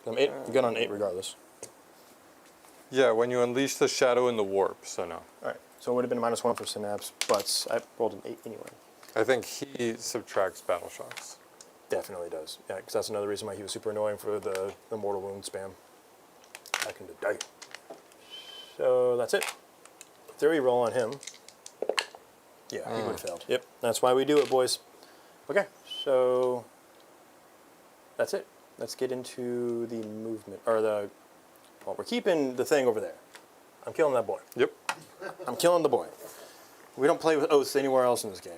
[SPEAKER 2] I'm good on 8 regardless.
[SPEAKER 3] Yeah, when you unleash the shadow in the warp, so no.
[SPEAKER 2] All right, so it would have been a minus 1 for synapse, but I rolled an 8 anyway.
[SPEAKER 3] I think he subtracts battle shocks.
[SPEAKER 2] Definitely does. Yeah, because that's another reason why he was super annoying for the mortal wound spam back in the day. So that's it. Theory roll on him. Yeah, he would have failed. Yep, that's why we do it, boys. Okay, so that's it. Let's get into the movement, or the, well, we're keeping the thing over there. I'm killing that boy.
[SPEAKER 3] Yep.
[SPEAKER 2] I'm killing the boy. We don't play with oaths anywhere else in this game.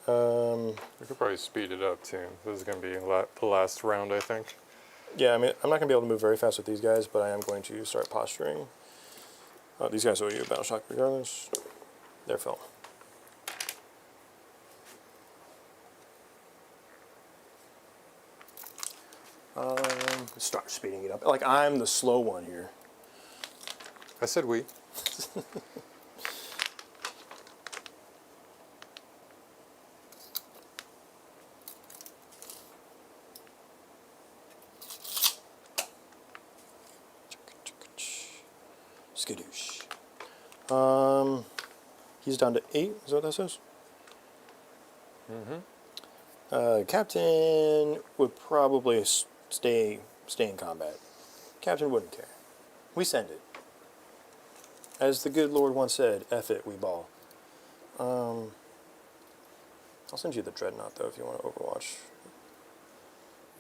[SPEAKER 3] We could probably speed it up too. This is going to be the last round, I think.
[SPEAKER 2] Yeah, I mean, I'm not going to be able to move very fast with these guys, but I am going to start posturing. These guys owe you a battle shock regardless. They're film. Start speeding it up. Like, I'm the slow one here.
[SPEAKER 3] I said we.
[SPEAKER 2] Skadoosh. He's down to 8. Is that what that says? Captain would probably stay in combat. Captain wouldn't care. We send it. As the good Lord once said, F it, we ball. I'll send you the Dreadnought, though, if you want to Overwatch.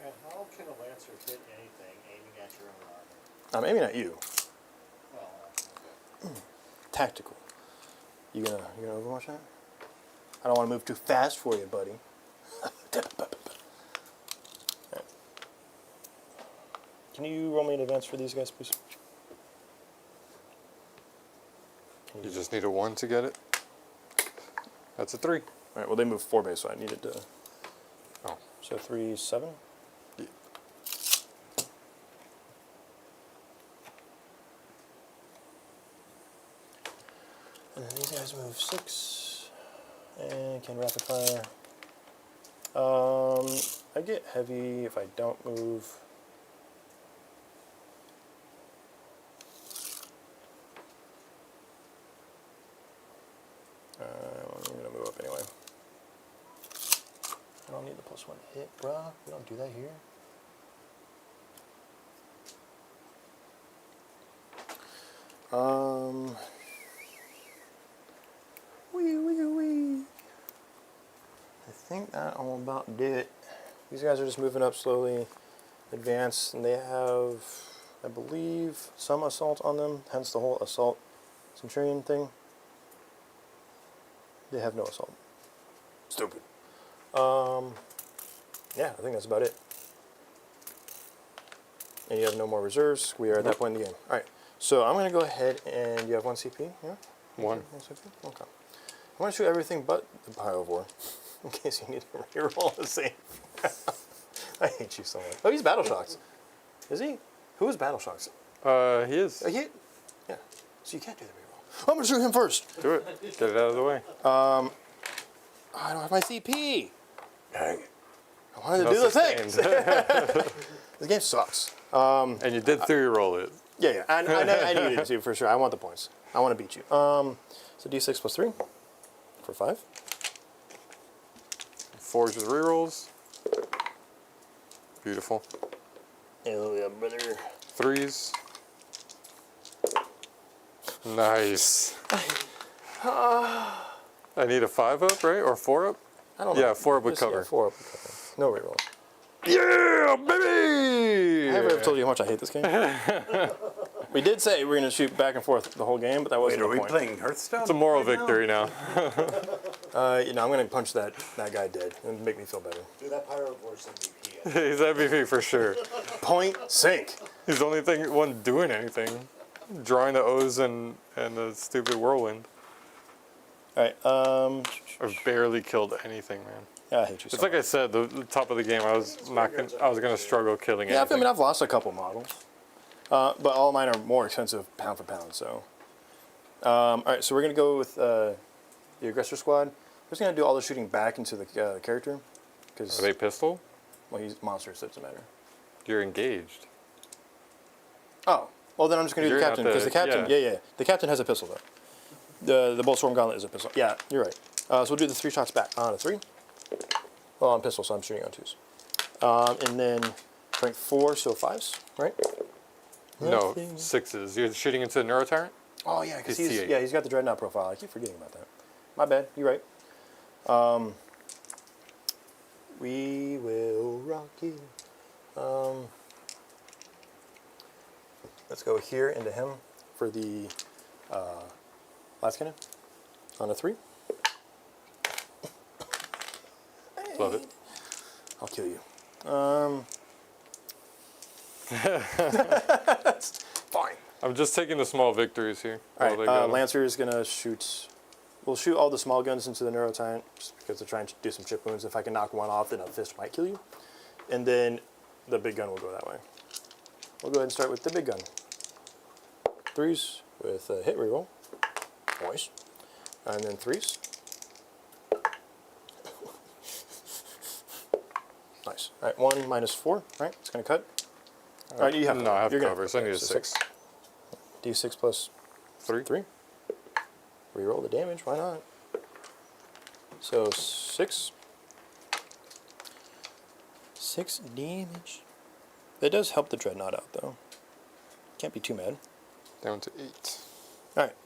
[SPEAKER 4] Yeah, how can a Lancer hit anything aiming at your own armor?
[SPEAKER 2] I'm aiming at you.
[SPEAKER 4] Well, okay.
[SPEAKER 2] Tactical. You gonna Overwatch that? I don't want to move too fast for you, buddy. Right. Can you roll me in advance for these guys, please?
[SPEAKER 3] You just need a 1 to get it. That's a 3.
[SPEAKER 2] All right. Well, they moved 4 base, so I needed to.
[SPEAKER 3] Oh.
[SPEAKER 2] So 3, 7.
[SPEAKER 3] Yeah.
[SPEAKER 2] And then these guys move 6 and can rapid fire. I get heavy if I don't move. I'm gonna move up anyway. I don't need the +1 hit, bruh. We don't do that here. Wee. I think that all about did it. These guys are just moving up slowly, advance, and they have, I believe, some assault on them, hence the whole assault centurion thing. They have no assault. Stupid. Yeah, I think that's about it. And you have no more reserves. We are at that point in the game. All right. So I'm going to go ahead and you have 1 CP, yeah?
[SPEAKER 3] 1.
[SPEAKER 2] 1 CP? Okay. I'm going to shoot everything but the Pile of War, in case you need to reroll the save. I hate you so much. Oh, he's Battle Shocks. Is he? Who is Battle Shocks?
[SPEAKER 3] He is.
[SPEAKER 2] Yeah. So you can't do the reroll. I'm going to shoot him first.
[SPEAKER 3] Do it. Get it out of the way.
[SPEAKER 2] I don't have my CP. Dang it. I wanted to
[SPEAKER 3] No
[SPEAKER 2] do the
[SPEAKER 3] such
[SPEAKER 2] things.
[SPEAKER 3] thing.
[SPEAKER 2] This game sucks.
[SPEAKER 3] And you did 3 roll it.
[SPEAKER 2] Yeah. I needed to, for sure. I want the points. I want to beat you. So D6 plus 3 for 5.
[SPEAKER 3] 4s with rerolls. Beautiful.
[SPEAKER 2] Oh, yeah, brother.
[SPEAKER 3] 3s. Nice. I need a 5 up, right? Or 4 up?
[SPEAKER 2] I don't know.
[SPEAKER 3] Yeah, 4 up would
[SPEAKER 2] Just, yeah,
[SPEAKER 3] cover.
[SPEAKER 2] 4 up would cover. No reroll.
[SPEAKER 3] Yeah, baby!
[SPEAKER 2] I ever told you how much I hate this game? We did say we were going to shoot back and forth the whole game, but that wasn't
[SPEAKER 1] Wait, are
[SPEAKER 2] the
[SPEAKER 1] we
[SPEAKER 2] point.
[SPEAKER 1] playing Hearthstone?
[SPEAKER 3] It's a moral
[SPEAKER 1] right now?
[SPEAKER 3] victory now.
[SPEAKER 2] I'm going to punch that guy dead and make me feel better.
[SPEAKER 4] Do that Pyro Force MVP.
[SPEAKER 3] He's MVP for sure.
[SPEAKER 2] Point sink.
[SPEAKER 3] He's the only one doing anything. Drawing the O's and the stupid whirlwind.
[SPEAKER 2] All right.
[SPEAKER 3] I've barely killed anything, man.
[SPEAKER 2] Yeah, I hate you so
[SPEAKER 3] It's like
[SPEAKER 2] much.
[SPEAKER 3] I said, the top of the game, I was gonna struggle killing
[SPEAKER 2] Yeah, I
[SPEAKER 3] anything.
[SPEAKER 2] mean, I've lost a couple models. But all of mine are more expensive pound for pound, so. All right, so we're going to go with the aggressor squad. We're just going to do all the shooting back into the character. Cause,
[SPEAKER 3] Are they pistol?
[SPEAKER 2] well, he's monster, so it doesn't matter.
[SPEAKER 3] You're engaged.
[SPEAKER 2] Oh, well, then I'm just going to do the
[SPEAKER 3] You're
[SPEAKER 2] captain,
[SPEAKER 3] not
[SPEAKER 2] because the captain,
[SPEAKER 3] yeah.
[SPEAKER 2] yeah. The captain has a pistol, though. The Boltstorm Gauntlet is a pistol. Yeah, you're right. So we'll do the 3 shots back. On a 3. Well, on pistol, so I'm shooting on 2s. And then rank 4, so 5s, right?
[SPEAKER 3] No,
[SPEAKER 2] Nothing.
[SPEAKER 3] 6s. You're shooting into the Neurotyrant?
[SPEAKER 2] Oh, yeah, because
[SPEAKER 3] He's T8.
[SPEAKER 2] he's got the Dreadnought profile. I keep forgetting about that. My bad. You're right. We will rock you. Let's go here into him for the last cannon on a 3.
[SPEAKER 3] Love it.
[SPEAKER 2] I'll kill you. Fine.
[SPEAKER 3] I'm just taking the small victories here.
[SPEAKER 2] All
[SPEAKER 3] while they
[SPEAKER 2] right,
[SPEAKER 3] got 'em.
[SPEAKER 2] Lancer is gonna shoot. We'll shoot all the small guns into the Neurotyrant just because they're trying to do some chip wounds. If I can knock one off, then a fist might kill you. And then the big gun will go that way. We'll go ahead and start with the big gun. 3s with a hit reroll. Nice. And then 3s. Nice. All right, 1 minus 4. All right, it's gonna cut. All right, you have
[SPEAKER 3] No, I have
[SPEAKER 2] you're gonna-
[SPEAKER 3] cover, so I need a
[SPEAKER 2] so
[SPEAKER 3] 6.
[SPEAKER 2] D6 plus
[SPEAKER 3] 3.
[SPEAKER 2] Reroll the damage, why not? So 6. 6 damage. That does help the Dreadnought out, though. Can't be too mad.
[SPEAKER 3] Down to 8.
[SPEAKER 2] Alright.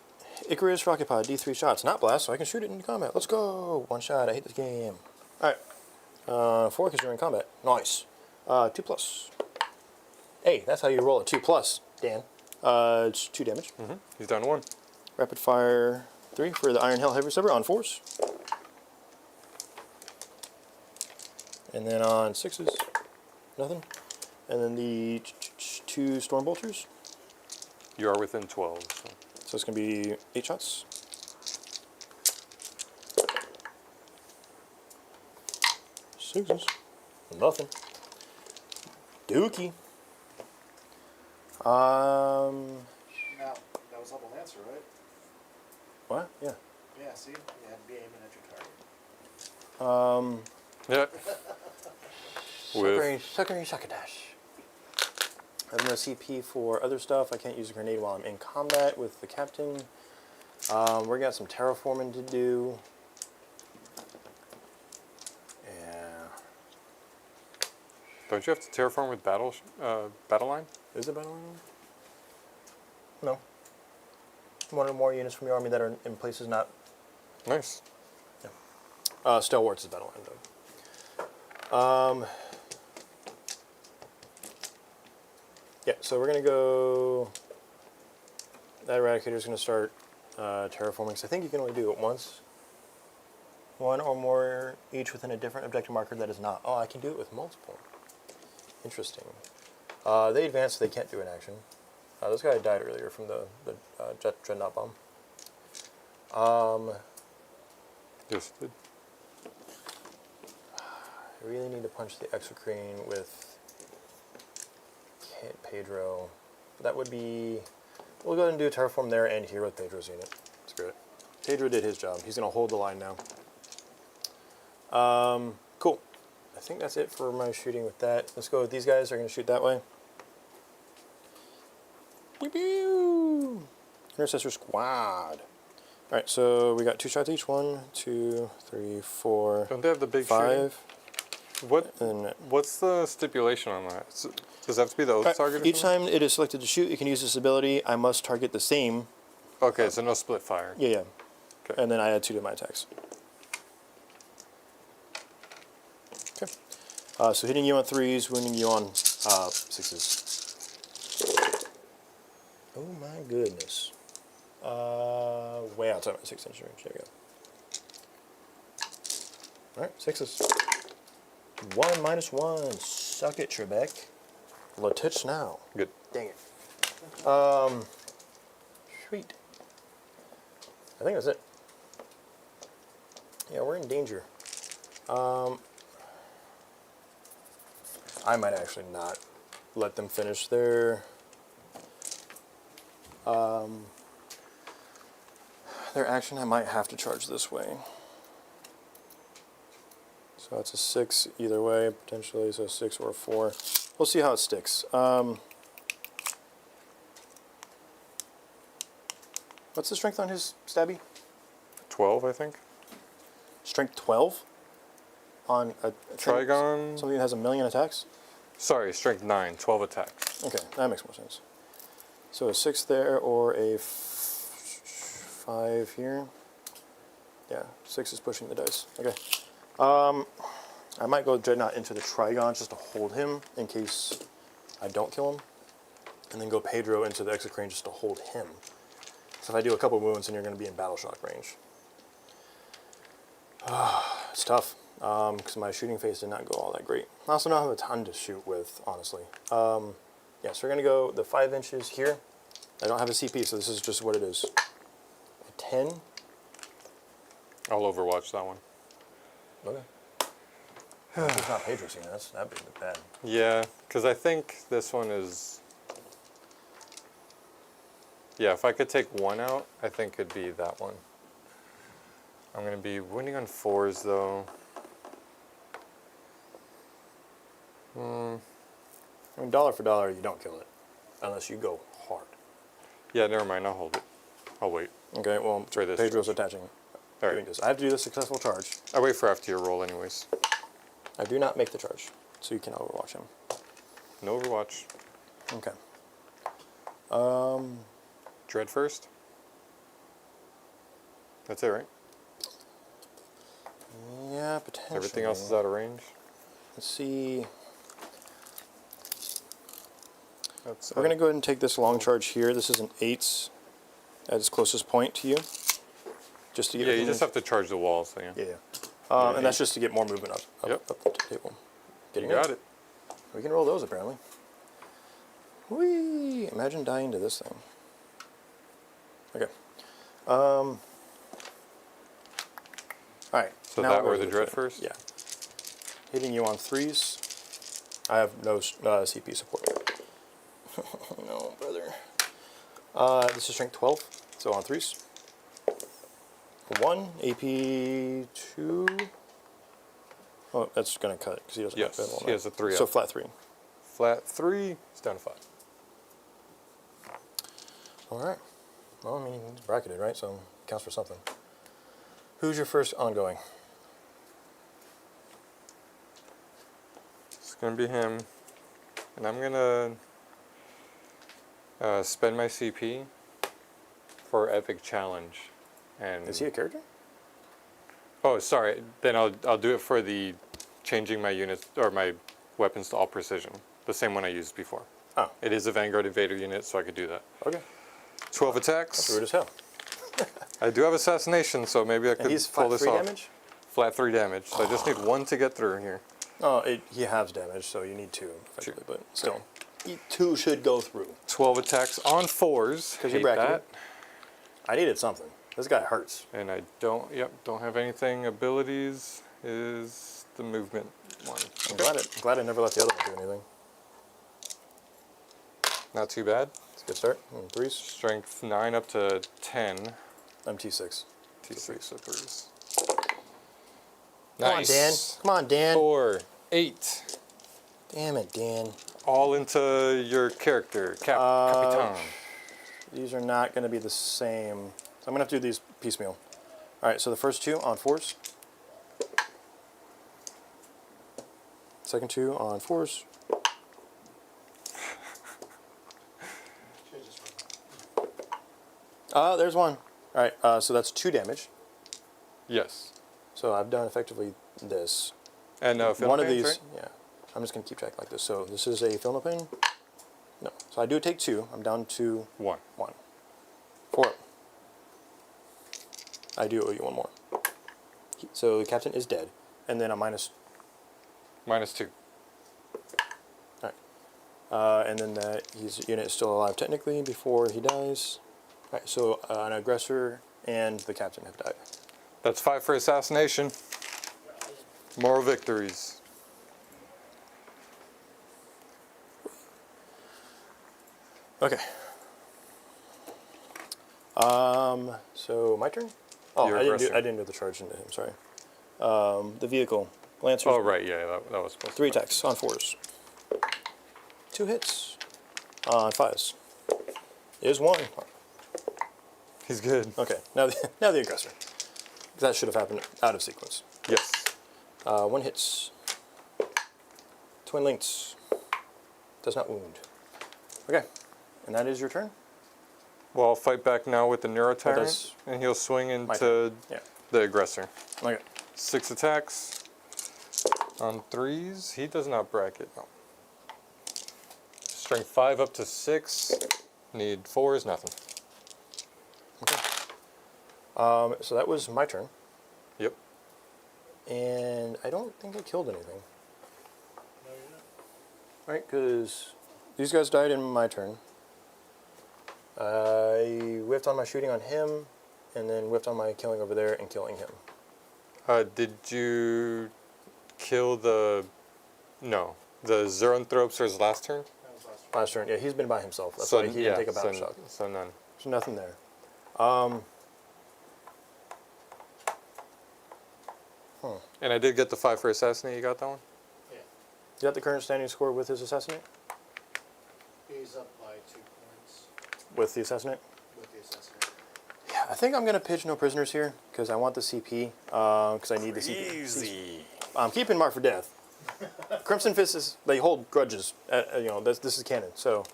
[SPEAKER 2] Icarus Rocket Pod, D3 shots. Not blast, so I can shoot it into combat. Let's go! 1 shot, I hate this game. Alright. 4 because you're in combat. Nice. 2 plus. Hey, that's how you roll a 2 plus, Dan. It's 2 damage.
[SPEAKER 3] He's down to 1.
[SPEAKER 2] Rapid fire 3 for the Iron Hell Heavy Saber on 4s. And then on 6s, nothing. And then the 2 Storm Bolters.
[SPEAKER 3] You are within 12. So.
[SPEAKER 2] So it's going to be 8 shots. Sixes. Nothing. Dookie.
[SPEAKER 4] Now, that was double Lancer, right?
[SPEAKER 2] What? Yeah.
[SPEAKER 4] Yeah, see? You had to be aiming at your target.
[SPEAKER 3] Yeah. With
[SPEAKER 2] Suckadash. I have no CP for other stuff. I can't use a grenade while I'm in combat with the captain. We're got some terraforming to do. Yeah.
[SPEAKER 3] Don't you have to terraform with battle line?
[SPEAKER 2] Is it battle line? No. 1 or more units from your army that are in places not.
[SPEAKER 3] Nice.
[SPEAKER 2] Stalwarts is battle line though. Yeah, so we're gonna go. That Eradicator is gonna start terraforming. So I think you can only do it once. 1 or more each within a different objective marker that is not. Oh, I can do it with multiple. Interesting. They advance, so they can't do an action. This guy died earlier from the Dreadnought bomb.
[SPEAKER 3] Yes. It did.
[SPEAKER 2] I really need to punch the Exocrine with Pedro. That would be. We'll go ahead and do a terraform there and here with Pedro's unit. Screw it. Pedro did his job. He's going to hold the line now. Cool. I think that's it for my shooting with that. Let's go with these guys. They're going to shoot that way. Pew pew! Intercessor Squad. Alright, so we got 2 shots each. 1, 2, 3, 4,
[SPEAKER 3] Don't they have the big shooting?
[SPEAKER 2] 5. And
[SPEAKER 3] What's the stipulation on that? Does it have to be the oath target? Or
[SPEAKER 2] each
[SPEAKER 3] something?
[SPEAKER 2] time it is selected to shoot, you can use this ability. I must target the same.
[SPEAKER 3] Okay, so no split fire.
[SPEAKER 2] Yeah.
[SPEAKER 3] Okay.
[SPEAKER 2] And then I add 2 to my attacks. Okay. So hitting you on 3s, wounding you on 6s. Oh my goodness. Way outside my 6-inch range. There we go. Alright, 6s. 1 minus 1. Suck it, Trebek. Latich now.
[SPEAKER 3] Good.
[SPEAKER 2] Dang it. Sweet. I think that's it. Yeah, we're in danger. I might actually not let them finish their action. I might have to charge this way. So it's a 6 either way, potentially, so 6 or 4. We'll see how it sticks. What's the strength on his stabby?
[SPEAKER 3] 12, I think.
[SPEAKER 2] Strength 12? On a
[SPEAKER 3] Trigon.
[SPEAKER 2] something that has 1,000,000 attacks?
[SPEAKER 3] Sorry, strength 9, 12 attack.
[SPEAKER 2] Okay, that makes more sense. So a 6 there or a 5 here. Yeah, 6 is pushing the dice. Okay. I might go Dreadnought into the Trigon just to hold him in case I don't kill him. And then go Pedro into the Exocrane just to hold him. So if I do a couple wounds, then you're going to be in Battle Shock range. It's tough, because my shooting phase did not go all that great. I also don't have a ton to shoot with, honestly. Yeah, so we're going to go the 5 inches here. I don't have a CP, so this is just what it is. A 10.
[SPEAKER 3] I'll overwatch that one.
[SPEAKER 2] Okay. It's not Pedro scene, that'd be bad.
[SPEAKER 3] Yeah, because I think this one is... Yeah, if I could take one out, I think it'd be that one. I'm going to be winning on 4s, though.
[SPEAKER 2] I mean, dollar for dollar, you don't kill it. Unless you go hard.
[SPEAKER 3] Yeah, never mind, I'll hold it. I'll wait.
[SPEAKER 2] Okay, well,
[SPEAKER 3] Try this.
[SPEAKER 2] Pedro's attaching.
[SPEAKER 3] All
[SPEAKER 2] Doing
[SPEAKER 3] right.
[SPEAKER 2] this. I have to do the successful charge.
[SPEAKER 3] I wait for after your roll anyways.
[SPEAKER 2] I do not make the charge, so you can overwatch him.
[SPEAKER 3] No overwatch.
[SPEAKER 2] Okay.
[SPEAKER 3] Dread first? That's it, right?
[SPEAKER 2] Yeah, potentially.
[SPEAKER 3] Everything else is out of range?
[SPEAKER 2] Let's see.
[SPEAKER 3] That's
[SPEAKER 2] We're going to go ahead and take this long charge here. This is an 8 at its closest point to you. Just to get
[SPEAKER 3] Yeah, you just have to charge the wall, so yeah.
[SPEAKER 2] Yeah. And that's just to get more movement up
[SPEAKER 3] Yep.
[SPEAKER 2] up the table.
[SPEAKER 3] You got it.
[SPEAKER 2] We can roll those, apparently. Whee! Imagine dying to this thing. Okay. All right.
[SPEAKER 3] So
[SPEAKER 2] now
[SPEAKER 3] that
[SPEAKER 2] we'll
[SPEAKER 3] or
[SPEAKER 2] go
[SPEAKER 3] the
[SPEAKER 2] to
[SPEAKER 3] dread first?
[SPEAKER 2] Yeah. Hitting you on 3s. I have no CP support. No, brother. This is strength 12, so on 3s. 1, AP 2. Oh, that's going to cut because he doesn't
[SPEAKER 3] Yes,
[SPEAKER 2] have
[SPEAKER 3] he has a 3
[SPEAKER 2] So
[SPEAKER 3] up.
[SPEAKER 2] flat 3.
[SPEAKER 3] Flat 3, it's down to 5.
[SPEAKER 2] All right. Well, I mean, he's bracketed, right? So counts for something. Who's your first ongoing?
[SPEAKER 3] It's going to be him. And I'm going to spend my CP for Epic Challenge. And
[SPEAKER 2] Is he a character?
[SPEAKER 3] Oh, sorry. Then I'll do it for the changing my units or my weapons to all precision. The same one I used before.
[SPEAKER 2] Oh.
[SPEAKER 3] It is a Vanguard Invader unit, so I could do that.
[SPEAKER 2] Okay.
[SPEAKER 3] 12 attacks.
[SPEAKER 2] Rude as hell.
[SPEAKER 3] I do have assassination, so maybe I could
[SPEAKER 2] And he's
[SPEAKER 3] pull
[SPEAKER 2] flat
[SPEAKER 3] this
[SPEAKER 2] 3
[SPEAKER 3] off.
[SPEAKER 2] damage?
[SPEAKER 3] Flat 3 damage. So I just need 1 to get through here.
[SPEAKER 2] Oh, he halves damage, so you need 2, effectively, but still. 2 should go through.
[SPEAKER 3] 12 attacks on 4s.
[SPEAKER 2] Because you're
[SPEAKER 3] Hate
[SPEAKER 2] bracketed.
[SPEAKER 3] that.
[SPEAKER 2] I needed something. This guy hurts.
[SPEAKER 3] And I don't have anything. Abilities is the movement one.
[SPEAKER 2] I'm glad I never let the other one do anything.
[SPEAKER 3] Not too bad.
[SPEAKER 2] It's a good start. 3s.
[SPEAKER 3] Strength 9 up to 10.
[SPEAKER 2] I'm T6.
[SPEAKER 3] T6, so 3s.
[SPEAKER 2] Come on, Dan. Come on, Dan.
[SPEAKER 3] 4, 8.
[SPEAKER 2] Damn it, Dan.
[SPEAKER 3] All into your character, Capitan.
[SPEAKER 2] These are not going to be the same. So I'm going to have to do these piecemeal. All right, so the first 2 on 4s. Second 2 on 4s. There's 1. All right, so that's 2 damage.
[SPEAKER 3] Yes.
[SPEAKER 2] So I've done effectively this.
[SPEAKER 3] And
[SPEAKER 2] One of
[SPEAKER 3] Philippines,
[SPEAKER 2] these,
[SPEAKER 3] right?
[SPEAKER 2] yeah. I'm just going to keep track like this. So this is a Philippine. No. So I do take 2. I'm down to
[SPEAKER 3] 1.
[SPEAKER 2] 1. 4. I do owe you 1 more. So the captain is dead. And then a minus.
[SPEAKER 3] -2.
[SPEAKER 2] All right. And then his unit is still alive technically before he dies. All right. So an aggressor and the captain have died.
[SPEAKER 3] That's 5 for assassination. Moral victories.
[SPEAKER 2] Okay. So my turn. Oh,
[SPEAKER 3] Your
[SPEAKER 2] I
[SPEAKER 3] aggressor.
[SPEAKER 2] didn't do the charge into him. Sorry. The vehicle. Lancers.
[SPEAKER 3] Oh, right, yeah, that was supposed
[SPEAKER 2] 3
[SPEAKER 3] to
[SPEAKER 2] attacks on 4s. 2 hits on 5s. Is 1.
[SPEAKER 3] He's good.
[SPEAKER 2] Okay. Now the aggressor. That should have happened out of sequence.
[SPEAKER 3] Yes.
[SPEAKER 2] 1 hits. Twin links. Does not wound. Okay. And that is your turn?
[SPEAKER 3] Well, I'll fight back now with the Neuro Tyrant,
[SPEAKER 2] does
[SPEAKER 3] and he'll swing
[SPEAKER 2] My
[SPEAKER 3] into
[SPEAKER 2] turn. Yeah.
[SPEAKER 3] the aggressor.
[SPEAKER 2] Okay.
[SPEAKER 3] 6 attacks on 3s. He does not bracket. No. Strength 5 up to 6. Need 4s, nothing.
[SPEAKER 2] So that was my turn.
[SPEAKER 3] Yep.
[SPEAKER 2] And I don't think I killed anything.
[SPEAKER 4] No, you're not.
[SPEAKER 2] Right, because these guys died in my turn. I whiffed on my shooting on him, and then whiffed on my killing over there and killing him.
[SPEAKER 3] Did you kill the... No. The Zoranthropes last turn?
[SPEAKER 4] That was last
[SPEAKER 2] Last turn, yeah, he's been by himself. That's why he didn't take a battle shock.
[SPEAKER 3] So none.
[SPEAKER 2] There's nothing there.
[SPEAKER 3] And I did get the 5 for assassinate. You got that one?
[SPEAKER 4] Yeah.
[SPEAKER 2] Is that the current standing score with his assassinate?
[SPEAKER 4] He's up by 2 points
[SPEAKER 2] With the assassinate?
[SPEAKER 4] with the assassinate.
[SPEAKER 2] Yeah, I think I'm going to pitch no prisoners here, because I want the CP, because I need the CP.
[SPEAKER 3] Easy.
[SPEAKER 2] I'm keeping Mark for Death. Crimson Fists, they hold grudges. You know, this is canon. So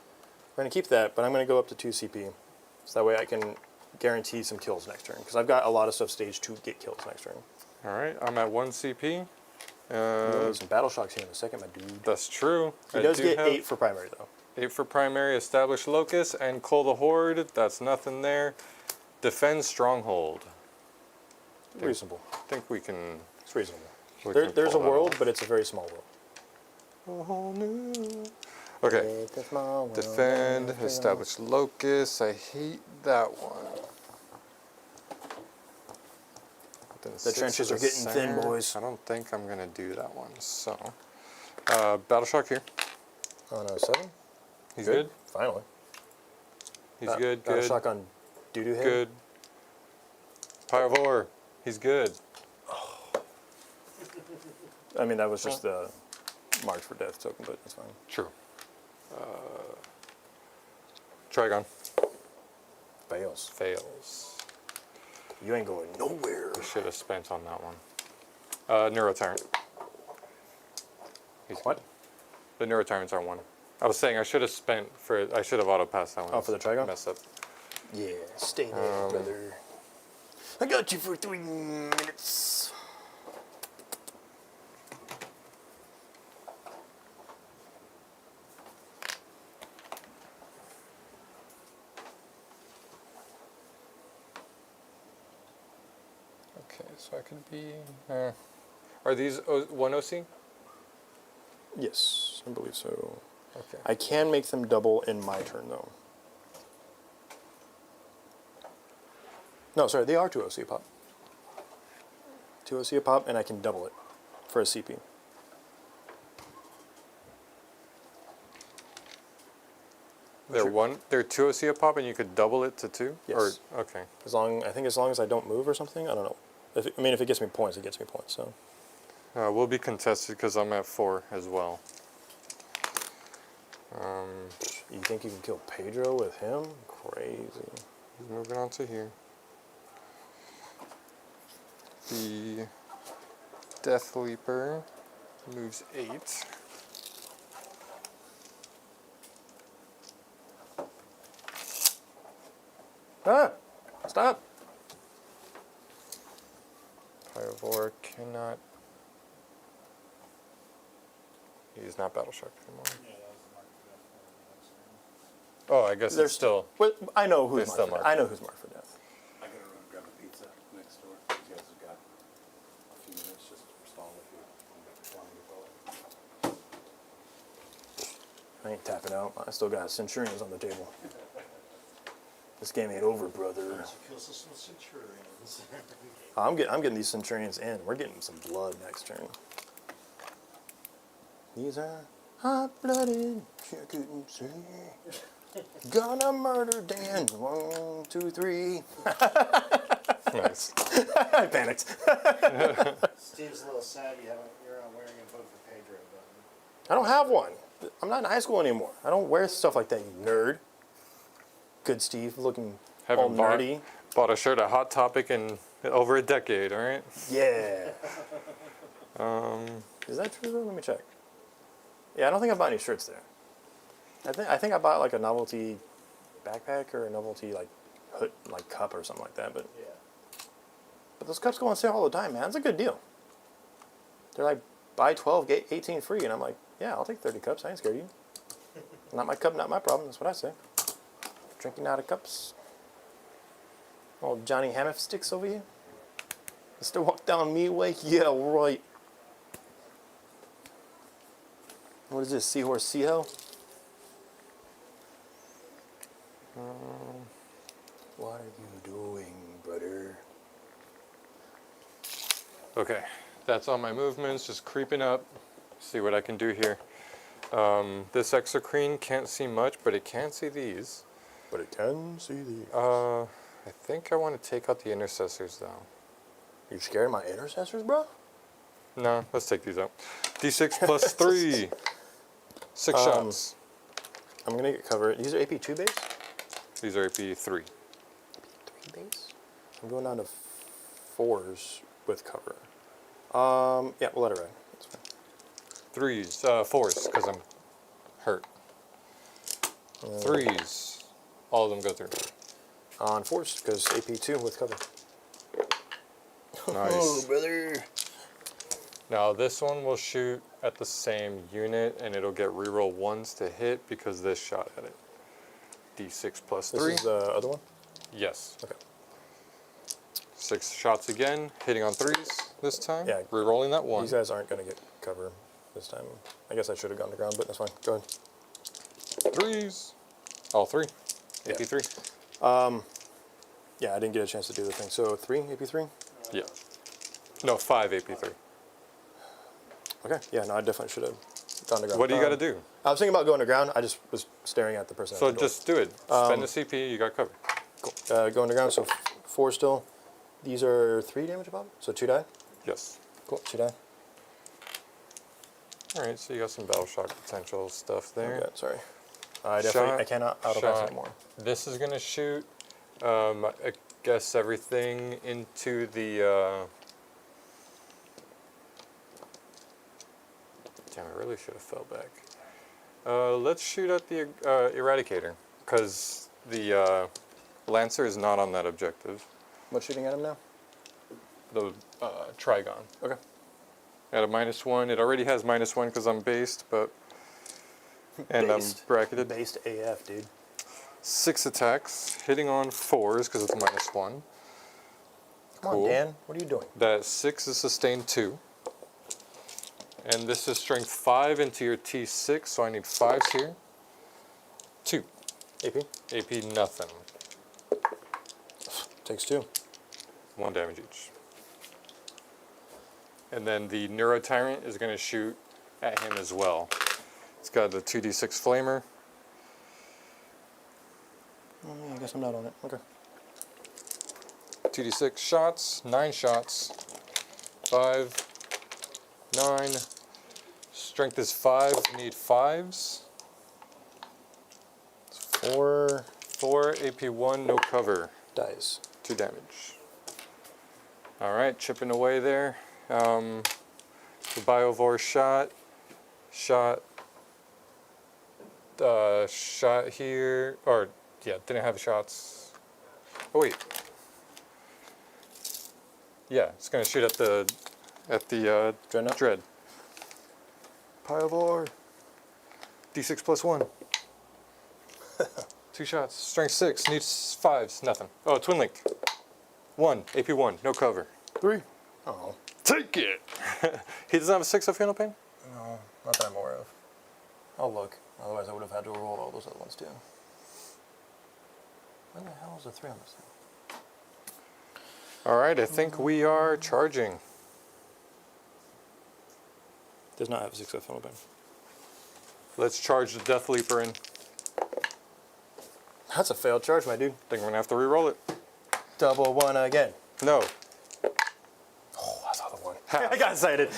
[SPEAKER 2] we're going to keep that, but I'm going to go up to 2 CP. So that way I can guarantee some kills next turn, because I've got a lot of stuff staged to get kills next turn.
[SPEAKER 3] All right. I'm at 1 CP.
[SPEAKER 2] You'll need some battle shocks here in a second, my dude.
[SPEAKER 3] That's true.
[SPEAKER 2] He does get 8 for primary, though.
[SPEAKER 3] 8 for primary, establish locus, and cull the horde. That's nothing there. Defend stronghold.
[SPEAKER 2] Reasonable.
[SPEAKER 3] I think we can.
[SPEAKER 2] It's reasonable.
[SPEAKER 3] we
[SPEAKER 2] There's
[SPEAKER 3] can
[SPEAKER 2] a
[SPEAKER 3] pull that
[SPEAKER 2] world,
[SPEAKER 3] off.
[SPEAKER 2] but it's a very small world.
[SPEAKER 3] A whole new. Okay.
[SPEAKER 2] It's a small world.
[SPEAKER 3] Defend, establish locus. I hate that one. Then
[SPEAKER 2] The
[SPEAKER 3] 6
[SPEAKER 2] trenches
[SPEAKER 3] to
[SPEAKER 2] are
[SPEAKER 3] the
[SPEAKER 2] getting thin,
[SPEAKER 3] center.
[SPEAKER 2] boys.
[SPEAKER 3] I don't think I'm gonna do that one. So, battle shock here.
[SPEAKER 2] Oh no, 7?
[SPEAKER 3] He's good.
[SPEAKER 2] Finally.
[SPEAKER 3] He's good.
[SPEAKER 2] Battle
[SPEAKER 3] Good.
[SPEAKER 2] shock on doo-doo head.
[SPEAKER 3] Good. Pyrovore. He's good.
[SPEAKER 2] I mean, that was just the March for Death token, but it's fine.
[SPEAKER 3] True. Trigon.
[SPEAKER 2] Fails.
[SPEAKER 3] Fails.
[SPEAKER 2] You ain't going nowhere.
[SPEAKER 3] I should have spent on that one. Neurotyrant. He's
[SPEAKER 2] What?
[SPEAKER 3] The Neurotyrants are 1. I was saying I should have spent for. I should have auto passed that one.
[SPEAKER 2] Oh, for the Trigon?
[SPEAKER 3] Mess up.
[SPEAKER 2] Yeah, stay there, brother. I got you for 3 minutes.
[SPEAKER 3] Okay, so I could be. Are these 1 OC?
[SPEAKER 2] Yes, I believe so.
[SPEAKER 3] Okay.
[SPEAKER 2] I can make them double in my turn, though. No, sorry, they are 2 OC a pop. 2 OC a pop, and I can double it for a CP.
[SPEAKER 3] They're 2 OC a pop, and you could double it to 2.
[SPEAKER 2] Yes.
[SPEAKER 3] Or okay.
[SPEAKER 2] I think as long as I don't move or something, I don't know. If it gets me points, it gets me points. So.
[SPEAKER 3] We'll be contested because I'm at 4 as well.
[SPEAKER 2] You think you can kill Pedro with him? Crazy.
[SPEAKER 3] Moving on to here. The Death Leaper moves 8.
[SPEAKER 2] Ah! Stop!
[SPEAKER 3] Pyrovore cannot. He's not battle shocked anymore.
[SPEAKER 4] Yeah, that was the mark for death for the next turn.
[SPEAKER 3] Oh, I guess
[SPEAKER 2] They're
[SPEAKER 3] it's still.
[SPEAKER 2] Well, I know who's
[SPEAKER 3] They're
[SPEAKER 2] marked
[SPEAKER 3] still
[SPEAKER 2] for
[SPEAKER 3] marked.
[SPEAKER 2] death. I know who's marked for death.
[SPEAKER 1] I gotta run grab a pizza next door. You guys have got a few minutes just to stall if you want to go.
[SPEAKER 2] I ain't tapping out. I still got Centurions on the table. This game ain't over, brother.
[SPEAKER 4] Kill some Centurions.
[SPEAKER 2] I'm getting these Centurions in. We're getting some blood next turn. These are hot-blooded. You couldn't see. Gonna murder Dan. 1, 2, 3.
[SPEAKER 3] Nice.
[SPEAKER 2] I panicked.
[SPEAKER 4] Steve's a little sad you're not wearing a vote for Pedro button.
[SPEAKER 2] I don't have one. I'm not in high school anymore. I don't wear stuff like that, you nerd. Good Steve, looking all
[SPEAKER 3] Haven't
[SPEAKER 2] nerdy.
[SPEAKER 3] bought a shirt at Hot Topic in over a decade. All right.
[SPEAKER 2] Yeah. Is that true though? Let me check. Yeah, I don't think I bought any shirts there. I think I bought like a novelty backpack or a novelty like hood like cup or something like that. But
[SPEAKER 4] Yeah.
[SPEAKER 2] But those cups go on sale all the time, man. It's a good deal. They're like, buy 12, get 18 free. And I'm like, yeah, I'll take 30 cups. I ain't scared of you. Not my cup, not my problem. That's what I say. Drinking out of cups. Old Johnny Hamiff sticks over here. Mr. Walk Down Me Way? Yeah, right. What is this? Seahorse Sea Hell? What are you doing, brother?
[SPEAKER 3] Okay, that's all my movements, just creeping up. See what I can do here. This exocrine can't see much, but it can see these.
[SPEAKER 2] But it can see these.
[SPEAKER 3] I think I want to take out the intercessors though.
[SPEAKER 2] You scared of my intercessors, bro?
[SPEAKER 3] No, let's take these out. D6 plus 3. 6 shots.
[SPEAKER 2] I'm gonna get covered. These are AP2 base?
[SPEAKER 3] These are AP 3.
[SPEAKER 2] AP3 base? I'm going down to 4s with cover. Yeah, we'll let it ride. That's fine.
[SPEAKER 3] 3s, 4s, because I'm hurt. 3s, all of them go through.
[SPEAKER 2] On 4s, because AP2 with cover.
[SPEAKER 3] Nice.
[SPEAKER 2] Oh, brother.
[SPEAKER 3] Now this one will shoot at the same unit, and it'll get reroll 1s to hit because this shot at it. D6 plus 3.
[SPEAKER 2] This is the other one?
[SPEAKER 3] Yes.
[SPEAKER 2] Okay.
[SPEAKER 3] 6 shots again, hitting on 3s this time.
[SPEAKER 2] Yeah.
[SPEAKER 3] Rerolling that 1.
[SPEAKER 2] These guys aren't going to get cover this time. I guess I should have gone to ground, but that's fine. Go ahead.
[SPEAKER 3] 3s. All 3.
[SPEAKER 2] Yeah.
[SPEAKER 3] AP3.
[SPEAKER 2] Yeah, I didn't get a chance to do the thing. So 3, AP3?
[SPEAKER 3] Yeah. No, 5 AP3.
[SPEAKER 2] Okay. Yeah, no, I definitely should have gone to ground.
[SPEAKER 3] What do you got to do?
[SPEAKER 2] I was thinking about going to ground. I just was staring at the person.
[SPEAKER 3] So
[SPEAKER 2] at the door.
[SPEAKER 3] just do it. Spend the CP, you got covered.
[SPEAKER 2] Cool. Going to ground, so 4 still. These are 3 damage above, so 2 die.
[SPEAKER 3] Yes.
[SPEAKER 2] Cool, 2 die.
[SPEAKER 3] Alright, so you got some battle shock potential stuff there.
[SPEAKER 2] Okay, sorry. I cannot auto pass
[SPEAKER 3] shot.
[SPEAKER 2] anymore.
[SPEAKER 3] This is going to shoot, I guess, everything into the... Damn, I really should have fell back. Let's shoot at the Eradicator, because the Lancer is not on that objective.
[SPEAKER 2] What's shooting at him now?
[SPEAKER 3] The Trigon.
[SPEAKER 2] Okay.
[SPEAKER 3] At a -1. It already has -1 because I'm based, but... And
[SPEAKER 2] Based.
[SPEAKER 3] I'm bracketed.
[SPEAKER 2] Based AF, dude.
[SPEAKER 3] 6 attacks, hitting on 4s because it's -1.
[SPEAKER 2] Come
[SPEAKER 3] Cool.
[SPEAKER 2] on, Dan. What are you doing?
[SPEAKER 3] That 6 is sustained 2. And this is strength 5 into your T6, so I need 5s here. 2.
[SPEAKER 2] AP?
[SPEAKER 3] AP nothing.
[SPEAKER 2] Takes 2.
[SPEAKER 3] 1 damage each. And then the Neuro Tyrant is going to shoot at him as well. It's got the 2d6 flamer.
[SPEAKER 2] I guess I'm not on it. Okay.
[SPEAKER 3] 2d6 shots, 9 shots. 5, 9. Strength is 5, need 5s.
[SPEAKER 2] 4
[SPEAKER 3] 4, AP1, no cover.
[SPEAKER 2] dies.
[SPEAKER 3] 2 damage. Alright, chipping away there. The Biovore shot here, or yeah, didn't have shots. Oh wait. Yeah, it's gonna shoot at the
[SPEAKER 2] Dreadnought?
[SPEAKER 3] Dread. Biovore. D6 plus 1. 2 shots. Strength 6. Needs 5s. Nothing. Oh, Twin Link. 1. AP1. No cover.
[SPEAKER 2] 3. Oh.
[SPEAKER 3] Take it! He doesn't have a 6 of Final Pain?
[SPEAKER 2] No, not that I'm aware of. I'll look. Otherwise, I would have had to roll all those other ones too. When the hell is the 3 on this thing?
[SPEAKER 3] Alright, I think we are charging.
[SPEAKER 2] Does not have a 6 of Philipin.
[SPEAKER 3] Let's charge the Death Leaper in.
[SPEAKER 2] That's a failed charge, my dude.
[SPEAKER 3] Think we're gonna have to re-roll it.
[SPEAKER 2] Double 1 again.
[SPEAKER 3] No.
[SPEAKER 2] Oh, I saw the 1.
[SPEAKER 3] Half.
[SPEAKER 2] I got excited.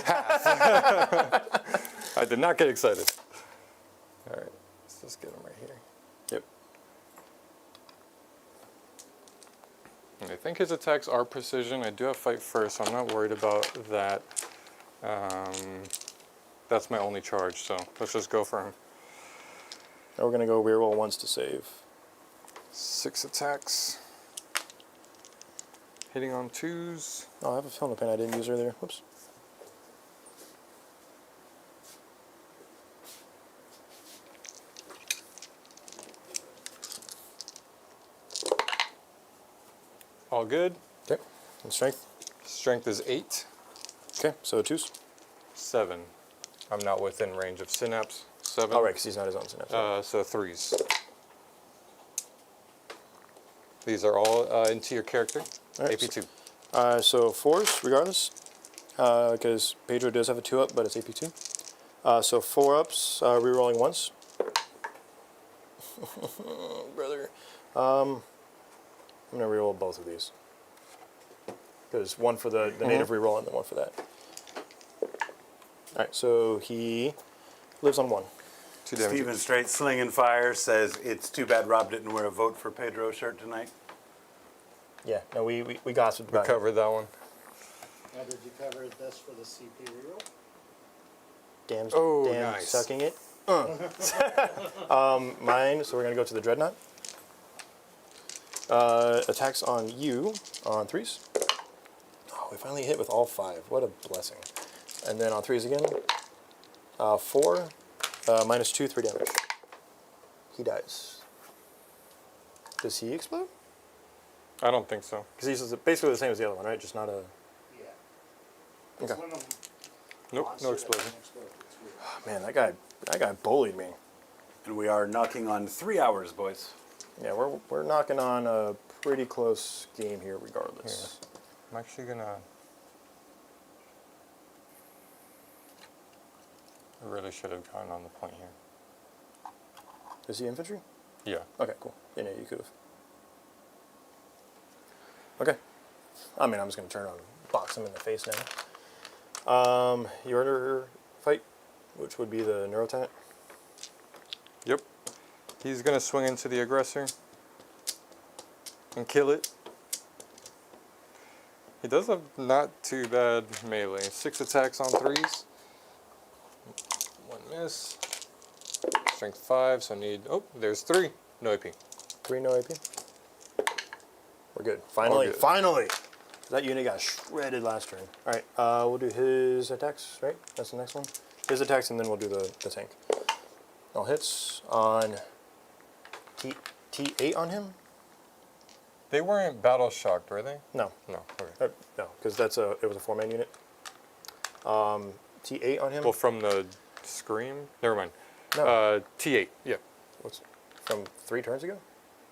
[SPEAKER 3] I did not get excited. Alright, let's just get him right here.
[SPEAKER 2] Yep.
[SPEAKER 3] And I think his attacks are precision. I do have fight first, so I'm not worried about that. That's my only charge, so let's just go for him.
[SPEAKER 2] Now we're going to go reroll once to save.
[SPEAKER 3] 6 attacks. Hitting on 2s.
[SPEAKER 2] Oh, I have a fill in the pen I didn't use earlier. Whoops.
[SPEAKER 3] All good.
[SPEAKER 2] Okay. And strength.
[SPEAKER 3] Strength is 8.
[SPEAKER 2] Okay, so 2s.
[SPEAKER 3] 7. I'm not within range of synapse. 7.
[SPEAKER 2] Oh, right, because he's not his own synapse.
[SPEAKER 3] So 3s. These are all into your character.
[SPEAKER 2] All right,
[SPEAKER 3] AP2.
[SPEAKER 2] So 4s, regardless, because Pedro does have a 2-up, but it's AP2. So 4-ups, rerolling once. Brother. I'm going to reroll both of these. Because one for the native reroll and then one for that. Alright, so he lives on 1.
[SPEAKER 3] 2 damage.
[SPEAKER 1] Steven Straight Slinging Fire says it's too bad Rob didn't wear a vote for Pedro shirt tonight.
[SPEAKER 2] Yeah, no, we gossiped
[SPEAKER 3] We
[SPEAKER 2] about it.
[SPEAKER 3] covered that one.
[SPEAKER 4] Now, did you cover this for the CP reroll?
[SPEAKER 2] Damn,
[SPEAKER 3] Oh,
[SPEAKER 2] damn
[SPEAKER 3] nice.
[SPEAKER 2] sucking it. Mine, so we're going to go to the Dreadnought. Attacks on you on 3s. Oh, we finally hit with all 5. What a blessing. And then on 3s again. 4, -2, 3 damage. He dies. Does he explode?
[SPEAKER 3] I don't think so.
[SPEAKER 2] Because he's basically the same as the other one, right? Just not a...
[SPEAKER 4] Yeah.
[SPEAKER 2] Okay.
[SPEAKER 4] It's one of them
[SPEAKER 3] Nope,
[SPEAKER 4] monsters
[SPEAKER 3] no
[SPEAKER 4] that
[SPEAKER 3] explosion.
[SPEAKER 4] can explode. It's weird.
[SPEAKER 2] Oh, man, that guy bullied me.
[SPEAKER 1] And we are knocking on 3 hours, boys.
[SPEAKER 2] Yeah, we're knocking on a pretty close game here regardless.
[SPEAKER 3] I'm actually gonna... I really should have gone on the point here.
[SPEAKER 2] Is he infantry?
[SPEAKER 3] Yeah.
[SPEAKER 2] Okay, cool. Yeah, no, you could have. Okay. I mean, I'm just going to turn on box him in the face now. Your other fight, which would be the Neurotenant.
[SPEAKER 3] Yep. He's gonna swing into the aggressor and kill it. He does have not too bad melee. 6 attacks on 3s. 1 miss. Strength 5, so need... Oh, there's 3. No AP.
[SPEAKER 2] 3 no AP. We're good. Finally,
[SPEAKER 3] good.
[SPEAKER 2] finally! That unit got shredded last turn. Alright, we'll do his attacks, right? That's the next one. His attacks, and then we'll do the tank. All hits on T8 on him?
[SPEAKER 3] They weren't battle shocked, were they?
[SPEAKER 2] No.
[SPEAKER 3] No. Okay.
[SPEAKER 2] No, because it was a 4-man unit. T8 on him.
[SPEAKER 3] Well, from the scream? Never mind.
[SPEAKER 2] No.
[SPEAKER 3] T8. Yeah.
[SPEAKER 2] What's from 3 turns ago?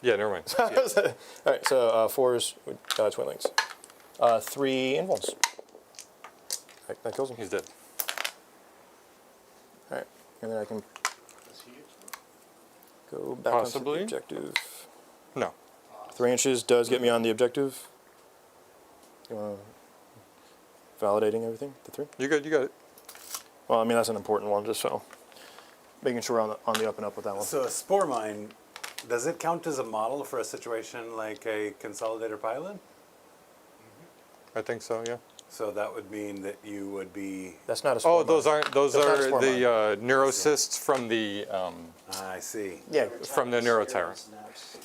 [SPEAKER 3] Yeah, never mind.
[SPEAKER 2] All right, so 4s, twin links. 3 invuls. That kills him.
[SPEAKER 3] He's dead.
[SPEAKER 2] All right, and then I can
[SPEAKER 4] Does he explode?
[SPEAKER 2] go back
[SPEAKER 3] Possibly.
[SPEAKER 2] onto the objective.
[SPEAKER 3] No.
[SPEAKER 2] 3 inches does get me on the objective. You want validating everything? The 3.
[SPEAKER 3] You good, you got it.
[SPEAKER 2] Well, I mean that's an important one, just so making sure we're on the up and up with that one.
[SPEAKER 1] So a Spore Mine, does it count as a model for a situation like a Consolidator Pilot?
[SPEAKER 3] I think so, yeah.
[SPEAKER 1] So that would mean that you would be...
[SPEAKER 2] That's not a spore
[SPEAKER 3] Oh, those
[SPEAKER 2] mine.
[SPEAKER 3] aren't, those
[SPEAKER 2] That's not a
[SPEAKER 3] are
[SPEAKER 2] spore
[SPEAKER 3] the neurocysts from the
[SPEAKER 1] I see.
[SPEAKER 2] Yeah,
[SPEAKER 3] from the Neurotyrant.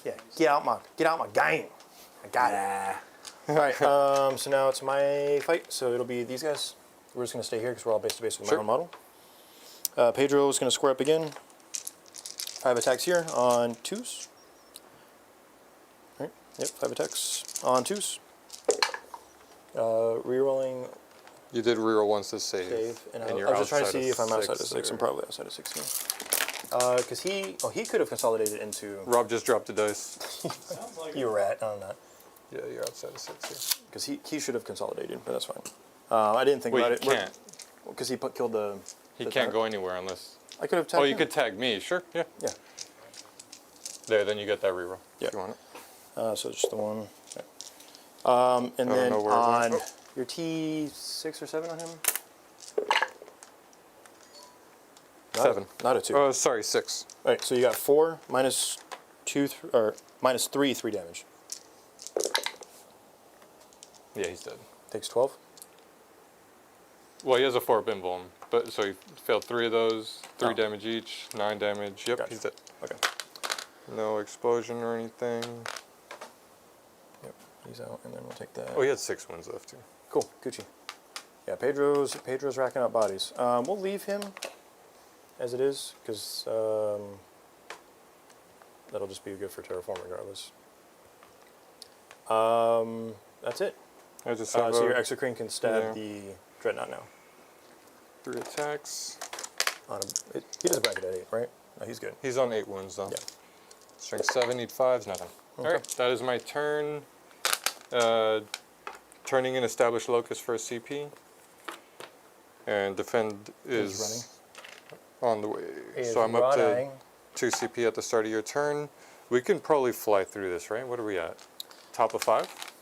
[SPEAKER 2] yeah. Get out my game. I got it. All right. So now it's my fight. So it'll be these guys. We're just gonna stay here because we're all base to base with
[SPEAKER 3] Sure.
[SPEAKER 2] my own model. Pedro is gonna square up again. 5 attacks here on 2s. All right. Yep. 5 attacks on 2s. Rerolling
[SPEAKER 3] You did reroll once to save.
[SPEAKER 2] and
[SPEAKER 3] and
[SPEAKER 2] I
[SPEAKER 3] you're
[SPEAKER 2] was just trying to
[SPEAKER 3] outside
[SPEAKER 2] see
[SPEAKER 3] of
[SPEAKER 2] if I'm outside of
[SPEAKER 3] 6
[SPEAKER 2] 6. I'm
[SPEAKER 3] or-
[SPEAKER 2] probably outside of 6 here. Because he could have consolidated into.
[SPEAKER 3] Rob just dropped the dice.
[SPEAKER 4] Sounds like
[SPEAKER 2] You rat on that.
[SPEAKER 3] Yeah, you're outside of 6 here.
[SPEAKER 2] Because he should have consolidated, but that's fine. I didn't think
[SPEAKER 3] Wait,
[SPEAKER 2] about
[SPEAKER 3] you
[SPEAKER 2] it.
[SPEAKER 3] can't.
[SPEAKER 2] Because he killed the.
[SPEAKER 3] He
[SPEAKER 2] the
[SPEAKER 3] can't
[SPEAKER 2] tyrant.
[SPEAKER 3] go anywhere unless...
[SPEAKER 2] I could have tagged
[SPEAKER 3] Oh, you
[SPEAKER 2] him.
[SPEAKER 3] could tag me. Sure, yeah.
[SPEAKER 2] Yeah.
[SPEAKER 3] There, then you get that reroll.
[SPEAKER 2] Yeah.
[SPEAKER 3] If you want it.
[SPEAKER 2] So just the one. Okay. And
[SPEAKER 3] I
[SPEAKER 2] then
[SPEAKER 3] don't know where it
[SPEAKER 2] on
[SPEAKER 3] went.
[SPEAKER 2] your T6 or 7 on him?
[SPEAKER 3] 7.
[SPEAKER 2] Not a 2.
[SPEAKER 3] Oh, sorry, 6.
[SPEAKER 2] All right, so you got 4 minus 2 or minus 3 damage.
[SPEAKER 3] Yeah, he's dead.
[SPEAKER 2] Takes 12.
[SPEAKER 3] Well, he has a 4 invuln, but so he failed 3 of those. 3
[SPEAKER 2] Oh.
[SPEAKER 3] damage each, 9 damage. Yep,
[SPEAKER 2] Gotcha.
[SPEAKER 3] he's dead.
[SPEAKER 2] Okay.
[SPEAKER 3] No explosion or anything.
[SPEAKER 2] Yep. He's out, and then we'll take that.
[SPEAKER 3] Oh, he had 6 wounds left too.
[SPEAKER 2] Cool, Gucci. Yeah, Pedro's racking up bodies. We'll leave him as it is, because that'll just be good for Terraform regardless. That's it.
[SPEAKER 3] I just
[SPEAKER 2] So
[SPEAKER 3] have
[SPEAKER 2] your Exocrine can stab
[SPEAKER 3] yeah.
[SPEAKER 2] the Dreadnought now.
[SPEAKER 3] 3 attacks.
[SPEAKER 2] He does a bracket at 8, right? No, he's good.
[SPEAKER 3] He's on 8 wounds though.
[SPEAKER 2] Yeah.
[SPEAKER 3] Strength 7, need 5s, nothing.
[SPEAKER 2] Okay.
[SPEAKER 3] Alright, that is my turn. Turning in Established Locust for a CP. And Defend is on the way. So I'm up to 2 CP at the start of your turn. We can probably fly through this, right? What are we at? Top of 5?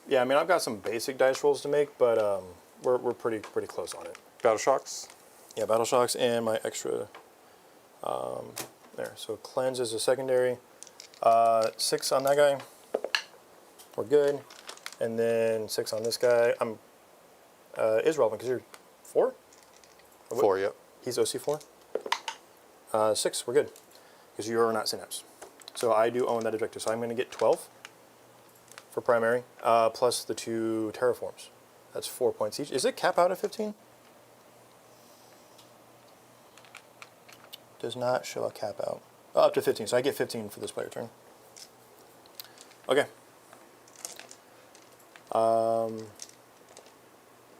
[SPEAKER 2] Yeah, I mean, I've got some basic dice rolls to make, but we're pretty close on it.
[SPEAKER 3] Battle Shocks?
[SPEAKER 2] Yeah, Battle Shocks and my extra there. So Cleanse is a secondary. 6 on that guy. We're good. And then 6 on this guy. Is relevant because you're 4?
[SPEAKER 3] 4, yep.
[SPEAKER 2] He's OC4. 6, we're good. Because you're not Synapse. So I do own that objective. So I'm going to get 12 for primary, plus the 2 Terraforms. That's 4 points each. Is it cap out at 15? Does not show a cap out. Oh, up to 15, so I get 15 for this player turn. Okay. Oh,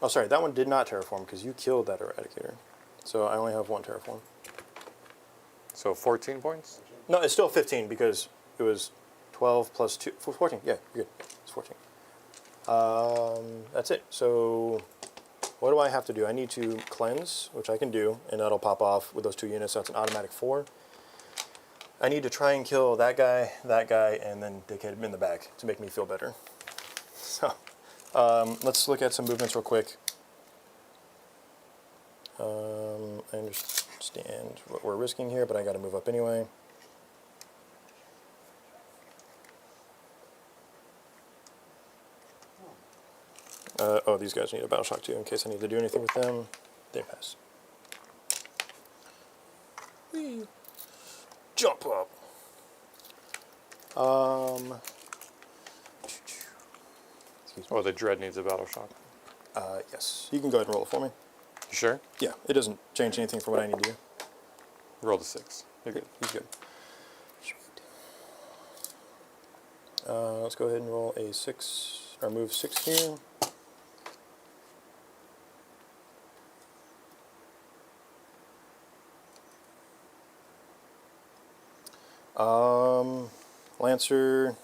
[SPEAKER 2] sorry, that one did not terraform because you killed that Eradicator. So I only have 1 terraform.
[SPEAKER 3] So 14 points?
[SPEAKER 2] No, it's still 15 because it was 12 plus 2. 14, yeah, you're good. It's 14. That's it. So what do I have to do? I need to cleanse, which I can do, and that'll pop off with those 2 units. So that's an automatic 4. I need to try and kill that guy, and then dickhead him in the back to make me feel better. So let's look at some movements real quick. I understand what we're risking here, but I got to move up anyway. Oh, these guys need a battle shock too, in case I need to do anything with them. They pass. Whee. Jump up. Excuse me.
[SPEAKER 3] Oh, the Dread needs a Battle Shock.
[SPEAKER 2] Yes. You can go ahead and roll it for me.
[SPEAKER 3] You sure?
[SPEAKER 2] Yeah, it doesn't change anything from what I need to do.
[SPEAKER 3] Roll the 6. You're good.
[SPEAKER 2] He's good. Let's go ahead and roll a 6, or move 6 here. Lancer.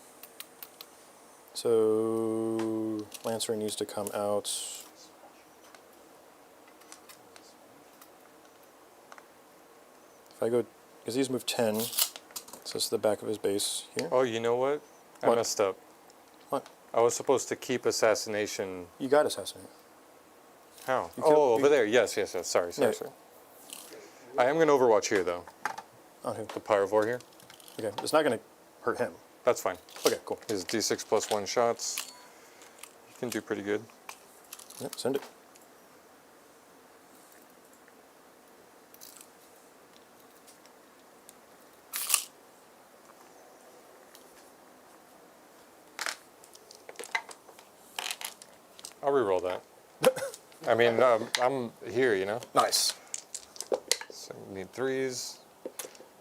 [SPEAKER 2] So Lancer needs to come out. If I go, because he's moved 10, so it's the back of his base here.
[SPEAKER 3] Oh, you know what? I
[SPEAKER 2] What?
[SPEAKER 3] messed up.
[SPEAKER 2] What?
[SPEAKER 3] I was supposed to keep Assassination.
[SPEAKER 2] You got Assassinate.
[SPEAKER 3] How?
[SPEAKER 2] You
[SPEAKER 3] Oh,
[SPEAKER 2] killed-
[SPEAKER 3] over
[SPEAKER 2] you-
[SPEAKER 3] there. Yes. Sorry.
[SPEAKER 2] Yeah.
[SPEAKER 3] I am going to Overwatch here, though.
[SPEAKER 2] On who?
[SPEAKER 3] The Pyrovore here.
[SPEAKER 2] Okay, it's not going to hurt him.
[SPEAKER 3] That's fine.
[SPEAKER 2] Okay, cool.
[SPEAKER 3] His D6 plus 1 shots. You can do pretty good.
[SPEAKER 2] Yep, send it.
[SPEAKER 3] I'll reroll that. I mean, I'm here, you know?
[SPEAKER 2] Nice.
[SPEAKER 3] So need 3s.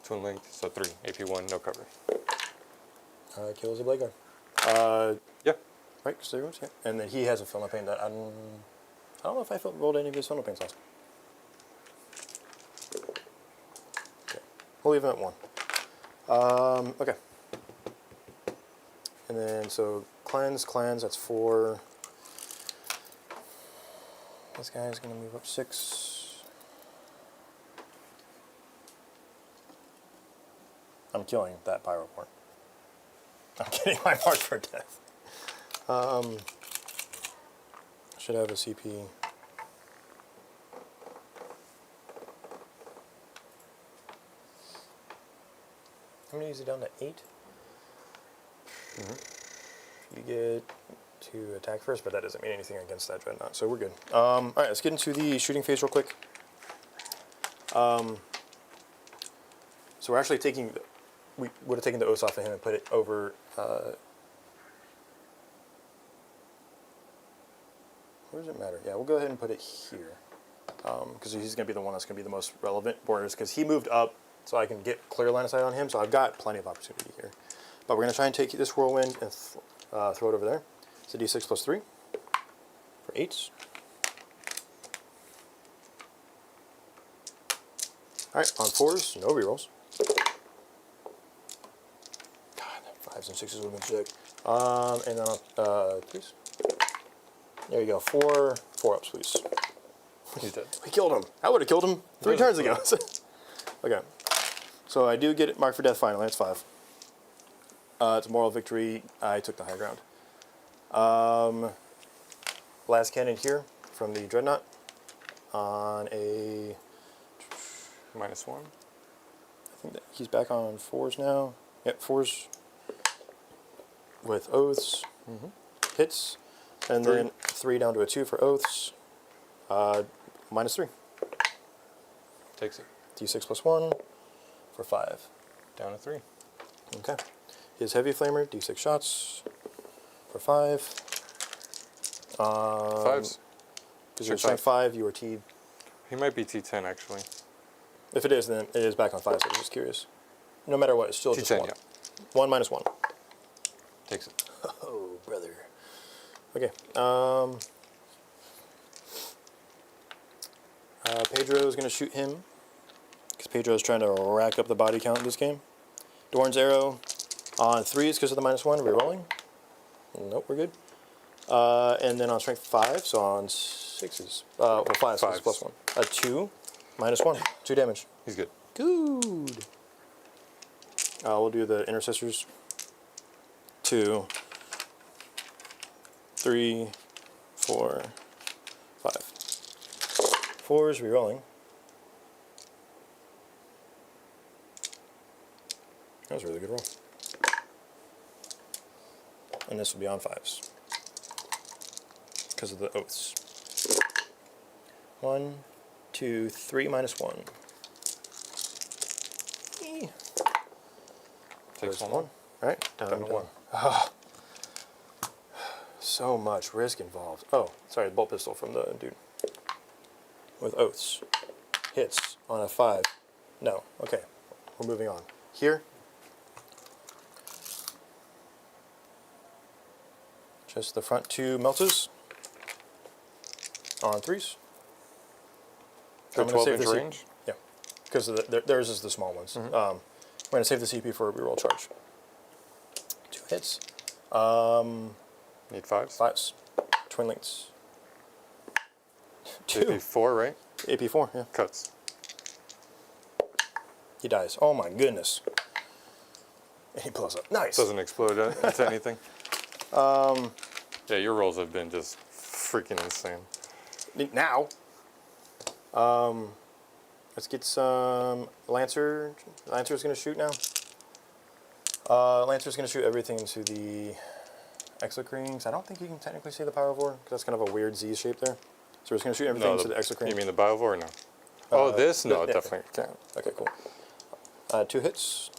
[SPEAKER 3] Twin length, so 3. AP1, no cover.
[SPEAKER 2] Kills a blade guard.
[SPEAKER 3] Yeah.
[SPEAKER 2] Right, so there goes, yeah. And then he has a film of pain that I don't know if I rolled any of his film of pains last. Okay, we'll leave him at 1. Okay. And then so cleanse, that's 4. This guy is going to move up 6. I'm killing that Pyroport. I'm getting my mark for death. Should have a CP. How many is it down to 8? You get to attack first, but that doesn't mean anything against that Dreadnought, so we're good. All right, let's get into the shooting phase real quick. So we're actually taking, we would have taken the Oath off of him and put it over Where does it matter? Yeah, we'll go ahead and put it here. Because he's going to be the one that's going to be the most relevant borders, because he moved up so I can get clear line of sight on him, so I've got plenty of opportunity here. But we're going to try and take this whirlwind and throw it over there. So d6 plus 3 for 8s. Alright, on 4s, no rerolls. God, 5s and 6s would have been sick. And then on 3s. There you go, 4 ups, please.
[SPEAKER 3] He's dead.
[SPEAKER 2] We killed him. I would have killed him 3 turns ago. Okay. So I do get it marked for death finally. That's 5. It's a moral victory. I took the high ground. Last cannon here from the Dreadnought on a...
[SPEAKER 3] -1.
[SPEAKER 2] I think that he's back on 4s now. Yep, 4s with oaths. Hits. And then 3 down to a 2 for oaths. -3.
[SPEAKER 3] Takes it.
[SPEAKER 2] D6 plus 1 for 5.
[SPEAKER 3] Down to 3.
[SPEAKER 2] Okay. His heavy flamer, D6 shots for 5.
[SPEAKER 3] 5s.
[SPEAKER 2] Because you're strength 5, you are T.
[SPEAKER 3] He might be T10 actually.
[SPEAKER 2] If it is, then it is back on 5, so I'm just curious. No matter what, it's still just
[SPEAKER 3] T10,
[SPEAKER 2] 1.
[SPEAKER 3] yeah.
[SPEAKER 2] 1 minus 1.
[SPEAKER 3] Takes it.
[SPEAKER 2] Oh, brother. Okay. Pedro's going to shoot him, because Pedro's trying to rack up the body count in this game. Dorn's arrow on 3s because of the -1, rerolling. Nope, we're good. And then on strength 5, so on 6s. Well, 5s, so it's plus 1. 2, -1, 2 damage.
[SPEAKER 3] He's good.
[SPEAKER 2] Good. We'll do the intercessors. 2, 3, 4, 5. 4s rerolling. That was a really good roll. And this will be on 5s. Because of the oaths. 1, 2, 3 -1.
[SPEAKER 3] Takes
[SPEAKER 2] There's
[SPEAKER 3] 1.
[SPEAKER 2] Alright, down
[SPEAKER 3] Down
[SPEAKER 2] to
[SPEAKER 3] to
[SPEAKER 2] 1.
[SPEAKER 3] 1.
[SPEAKER 2] So much risk involved. Oh, sorry, bolt pistol from the dude. With oaths. Hits on a 5. No, okay. We're moving on. Here. Just the front 2 melters. On 3s.
[SPEAKER 3] For
[SPEAKER 2] I'm gonna save
[SPEAKER 3] 12-inch
[SPEAKER 2] the
[SPEAKER 3] range?
[SPEAKER 2] Yeah, because theirs is the small ones. We're going to save the CP for a reroll charge. 2 hits.
[SPEAKER 3] Need 5s?
[SPEAKER 2] 5s. Twin links. 2.
[SPEAKER 3] AP4, right?
[SPEAKER 2] AP4, yeah.
[SPEAKER 3] Cuts.
[SPEAKER 2] He dies. Oh my goodness. And he pulls up. Nice.
[SPEAKER 3] Doesn't explode into anything. Yeah, your rolls have been just freaking insane.
[SPEAKER 2] Now. Let's get some Lancer. Lancer's going to shoot now. Lancer's going to shoot everything into the exocrines. I don't think you can technically see the Pyrovore, because that's kind of a weird Z shape there. So we're just going to shoot everything into the exocrine.
[SPEAKER 3] You mean the Biovore or no? Oh, this? No,
[SPEAKER 2] yeah.
[SPEAKER 3] definitely can't.
[SPEAKER 2] Okay, cool. 2 hits.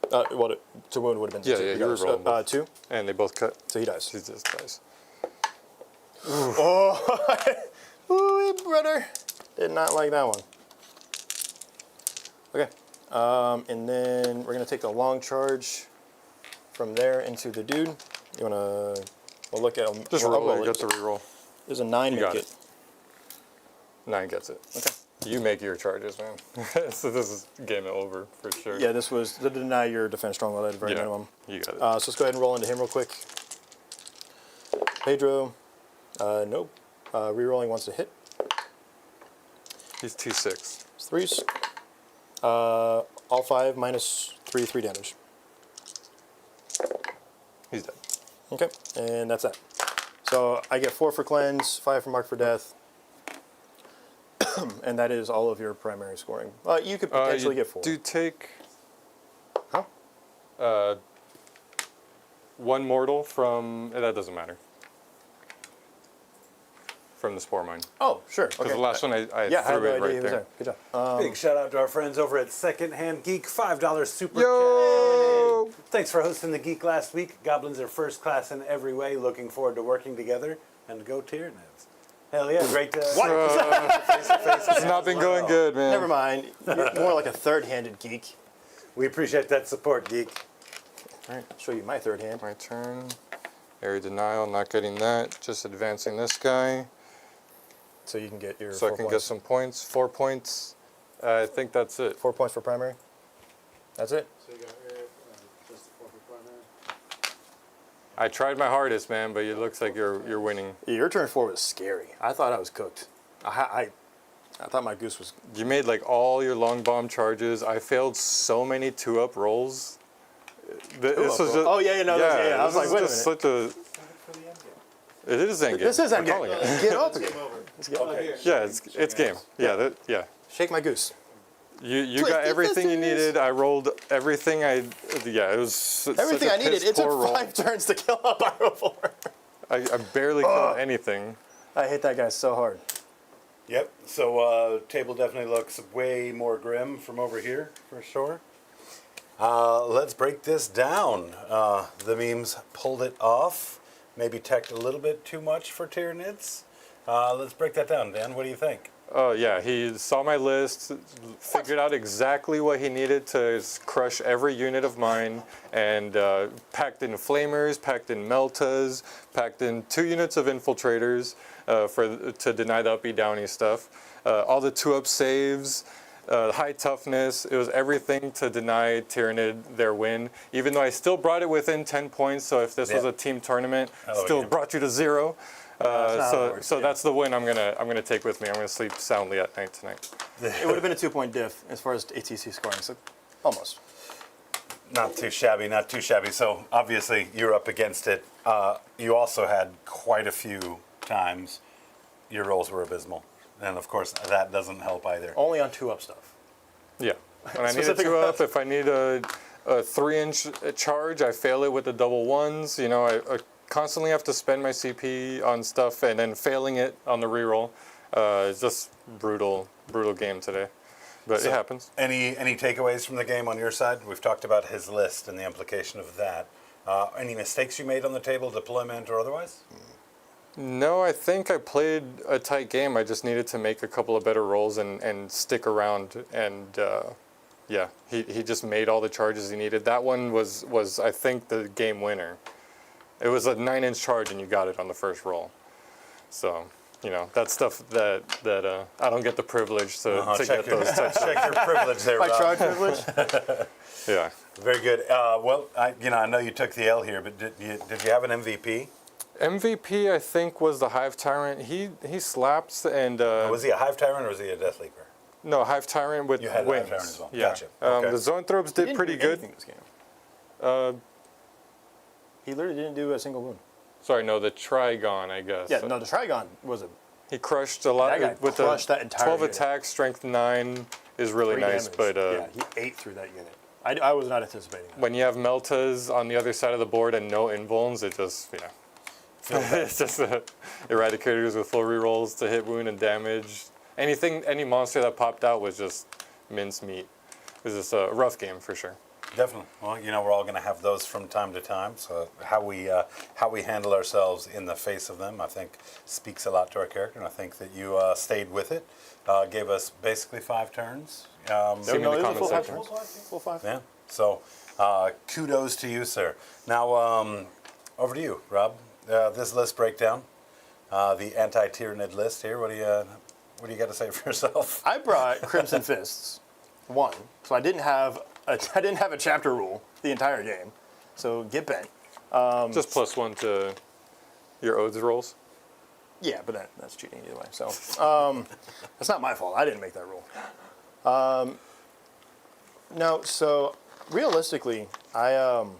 [SPEAKER 2] Well, to wound would have been
[SPEAKER 3] Yeah,
[SPEAKER 2] 2.
[SPEAKER 3] yeah,
[SPEAKER 2] He
[SPEAKER 3] you were
[SPEAKER 2] goes,
[SPEAKER 3] rolling both.
[SPEAKER 2] 2,
[SPEAKER 3] And they both cut.
[SPEAKER 2] so he dies.
[SPEAKER 3] He just dies.
[SPEAKER 2] Oh, ooh, brother. Did not like that one. Okay, and then we're going to take the long charge from there into the dude. You want to, we'll look at him.
[SPEAKER 3] Just roll it, get the reroll.
[SPEAKER 2] There's a 9
[SPEAKER 3] You
[SPEAKER 2] make
[SPEAKER 3] got
[SPEAKER 2] it.
[SPEAKER 3] it. 9 gets it.
[SPEAKER 2] Okay.
[SPEAKER 3] You make your charges, man. So this is game over for sure.
[SPEAKER 2] Yeah, this was to deny your defense stronghold at a very
[SPEAKER 3] Yeah,
[SPEAKER 2] minimum.
[SPEAKER 3] you got it.
[SPEAKER 2] So let's go ahead and roll into him real quick. Pedro, nope. Rerolling wants to hit.
[SPEAKER 3] He's T6.
[SPEAKER 2] It's 3s. All 5 -3, 3 damage.
[SPEAKER 3] He's dead.
[SPEAKER 2] Okay, and that's that. So I get 4 for cleanse, 5 for mark for death, and that is all of your primary scoring. You could potentially get 4.
[SPEAKER 3] Do take
[SPEAKER 2] Huh?
[SPEAKER 3] 1 mortal from, that doesn't matter. From the spore mine.
[SPEAKER 2] Oh, sure.
[SPEAKER 3] Because
[SPEAKER 2] Okay.
[SPEAKER 3] the last one I
[SPEAKER 2] Yeah, I had
[SPEAKER 3] threw
[SPEAKER 2] no
[SPEAKER 3] it
[SPEAKER 2] idea
[SPEAKER 3] right
[SPEAKER 2] he was
[SPEAKER 3] there.
[SPEAKER 2] there. Good job.
[SPEAKER 1] Big shout out to our friends over at Secondhand Geek. $5 super
[SPEAKER 3] Yo!
[SPEAKER 1] chat coming in. Thanks for hosting the Geek last week. Goblins are first class in every way. Looking forward to working together. And go Tyranids. Hell yeah, great to face-to-face.
[SPEAKER 3] It's not been going good, man.
[SPEAKER 2] Never mind. You're more like a third-handed geek.
[SPEAKER 1] We appreciate that support, Geek.
[SPEAKER 2] All right, I'll show you my third hand.
[SPEAKER 3] My turn. Area denial, not getting that. Just advancing this guy.
[SPEAKER 2] So you can get your
[SPEAKER 3] So I
[SPEAKER 2] 4
[SPEAKER 3] can get
[SPEAKER 2] points.
[SPEAKER 3] some points. 4 points. I think that's it.
[SPEAKER 2] 4 points for primary. That's it.
[SPEAKER 4] So you got just the 4 for primary.
[SPEAKER 3] I tried my hardest, man, but it looks like you're winning.
[SPEAKER 2] Yeah, your turn 4 was scary. I thought I was cooked. I thought my goose was.
[SPEAKER 3] You made like all your long bomb charges. I failed so many 2-up rolls. This was just,
[SPEAKER 2] Oh yeah, no, yeah. I was like, wait a minute.
[SPEAKER 3] Such a. It is endgame.
[SPEAKER 2] This is
[SPEAKER 3] We're
[SPEAKER 2] endgame.
[SPEAKER 3] calling it.
[SPEAKER 2] Get up.
[SPEAKER 4] Game over.
[SPEAKER 2] Let's get
[SPEAKER 1] Okay.
[SPEAKER 3] Yeah, it's game. Yeah, yeah.
[SPEAKER 2] Shake my goose.
[SPEAKER 3] You got everything you needed. I rolled everything I. Yeah, it was
[SPEAKER 2] Everything
[SPEAKER 3] such a
[SPEAKER 2] I needed. It
[SPEAKER 3] piss-poor
[SPEAKER 2] took
[SPEAKER 3] roll.
[SPEAKER 2] 5 turns to kill a Pyro 4.
[SPEAKER 3] I barely killed anything.
[SPEAKER 2] I hate that guy so hard.
[SPEAKER 1] Yep. So table definitely looks way more grim from over here, for sure. Let's break this down. The memes pulled it off. Maybe teched a little bit too much for Tyranids. Let's break that down, Dan. What do you think?
[SPEAKER 3] Oh yeah, he saw my list, figured out exactly what he needed to crush every unit of mine, and packed in flamers, packed in meltas, packed in 2 units of infiltrators to deny the uppy downy stuff. All the 2-up saves, high toughness. It was everything to deny Tyranid their win. Even though I still brought it within 10 points, so if this was
[SPEAKER 1] Yeah.
[SPEAKER 3] a team tournament,
[SPEAKER 1] Hello
[SPEAKER 3] still
[SPEAKER 1] again.
[SPEAKER 3] brought you to 0.
[SPEAKER 2] not how it
[SPEAKER 3] So
[SPEAKER 2] works,
[SPEAKER 3] that's the win I'm gonna take with me. I'm gonna sleep soundly at night tonight.
[SPEAKER 2] It would have been a 2-point diff as far as ATC scoring. So almost.
[SPEAKER 1] Not too shabby, not too shabby. So obviously you're up against it. You also had quite a few times your rolls were abysmal. And of course that doesn't help either.
[SPEAKER 2] Only on 2-up stuff.
[SPEAKER 3] Yeah. When I need a
[SPEAKER 2] Specific
[SPEAKER 3] 2-up, if I need a 3-inch charge, I fail it with the double ones. You know, I constantly have to spend my CP on stuff and then failing it on the reroll. It's just brutal game today. But
[SPEAKER 1] So,
[SPEAKER 3] it happens.
[SPEAKER 1] Any takeaways from the game on your side? We've talked about his list and the implication of that. Any mistakes you made on the table, deployment or otherwise?
[SPEAKER 3] No, I think I played a tight game. I just needed to make a couple of better rolls and stick around. And yeah, he just made all the charges he needed. That one was I think the game winner. It was a 9-inch charge and you got it on the first roll. So, you know, that's stuff that I don't get the privilege to get those touchdowns.
[SPEAKER 1] Check your privilege there,
[SPEAKER 2] My
[SPEAKER 1] Rob.
[SPEAKER 2] charge privilege.
[SPEAKER 3] Yeah.
[SPEAKER 1] Very good. Well, I know you took the L here, but did you have an MVP?
[SPEAKER 3] MVP, I think, was the Hive Tyrant. He slaps and
[SPEAKER 1] Was he a Hive Tyrant or was he a Death Leaper?
[SPEAKER 3] no, Hive Tyrant with
[SPEAKER 1] You had a
[SPEAKER 3] wings.
[SPEAKER 1] Hive Tyrant as well.
[SPEAKER 3] Yeah.
[SPEAKER 1] Gotcha. Okay.
[SPEAKER 3] The Zoanthropes did pretty good.
[SPEAKER 2] This game.
[SPEAKER 3] Uh,
[SPEAKER 2] He literally didn't do a single wound.
[SPEAKER 3] sorry, no, the Trigon, I guess.
[SPEAKER 2] Yeah, no, the Trigon was a
[SPEAKER 3] He crushed a lot
[SPEAKER 2] That guy
[SPEAKER 3] with
[SPEAKER 2] crushed
[SPEAKER 3] the
[SPEAKER 2] that entire
[SPEAKER 3] 12
[SPEAKER 2] unit.
[SPEAKER 3] attack, strength 9 is really
[SPEAKER 2] 3
[SPEAKER 3] nice,
[SPEAKER 2] damage.
[SPEAKER 3] but
[SPEAKER 2] yeah, he ate through that unit. I was not anticipating that.
[SPEAKER 3] when you have Meltas on the other side of the board and no invulns, it just, it's just Eradicators with full rerolls to hit wound and damage. Any monster that popped out was just mincemeat. It was just a rough game for sure.
[SPEAKER 1] Definitely. Well, we're all going to have those from time to time. So how we handle ourselves in the face of them, I think, speaks a lot to our character. And I think that you stayed with it, gave us basically 5 turns.
[SPEAKER 3] See me in the
[SPEAKER 2] it was a
[SPEAKER 3] comment
[SPEAKER 2] full 5
[SPEAKER 3] section.
[SPEAKER 2] turns. Full 5.
[SPEAKER 1] Yeah. So kudos to you, sir. Now over to you, Rob. This list breakdown, the anti-Tyranid list here. What do you got to say for yourself?
[SPEAKER 2] I brought Crimson Fists, 1, so I didn't have a chapter rule the entire game. So get bent.
[SPEAKER 3] Just +1 to your Odes rolls.
[SPEAKER 2] Yeah, but that's cheating either way. So that's not my fault. I didn't make that rule. No, so realistically, I don't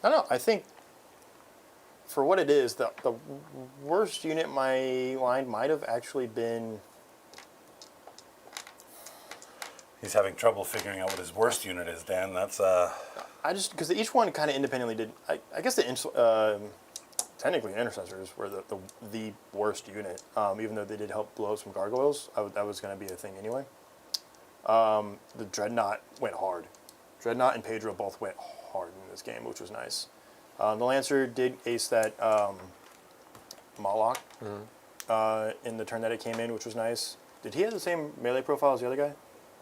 [SPEAKER 2] know. I think for what it is, the worst unit in my line might have actually been.
[SPEAKER 1] He's having trouble figuring out what his worst unit is, Dan. That's
[SPEAKER 2] I just because each one kind of independently did. I guess technically intercessors were the worst unit, even though they did help blow up some gargoyles. That was going to be a thing anyway. The Dreadnought went hard. Dreadnought and Pedro both went hard in this game, which was nice. The Lancer did ace that Moloch in the turn that it came in, which was nice. Did he have the same melee profile as the other guy?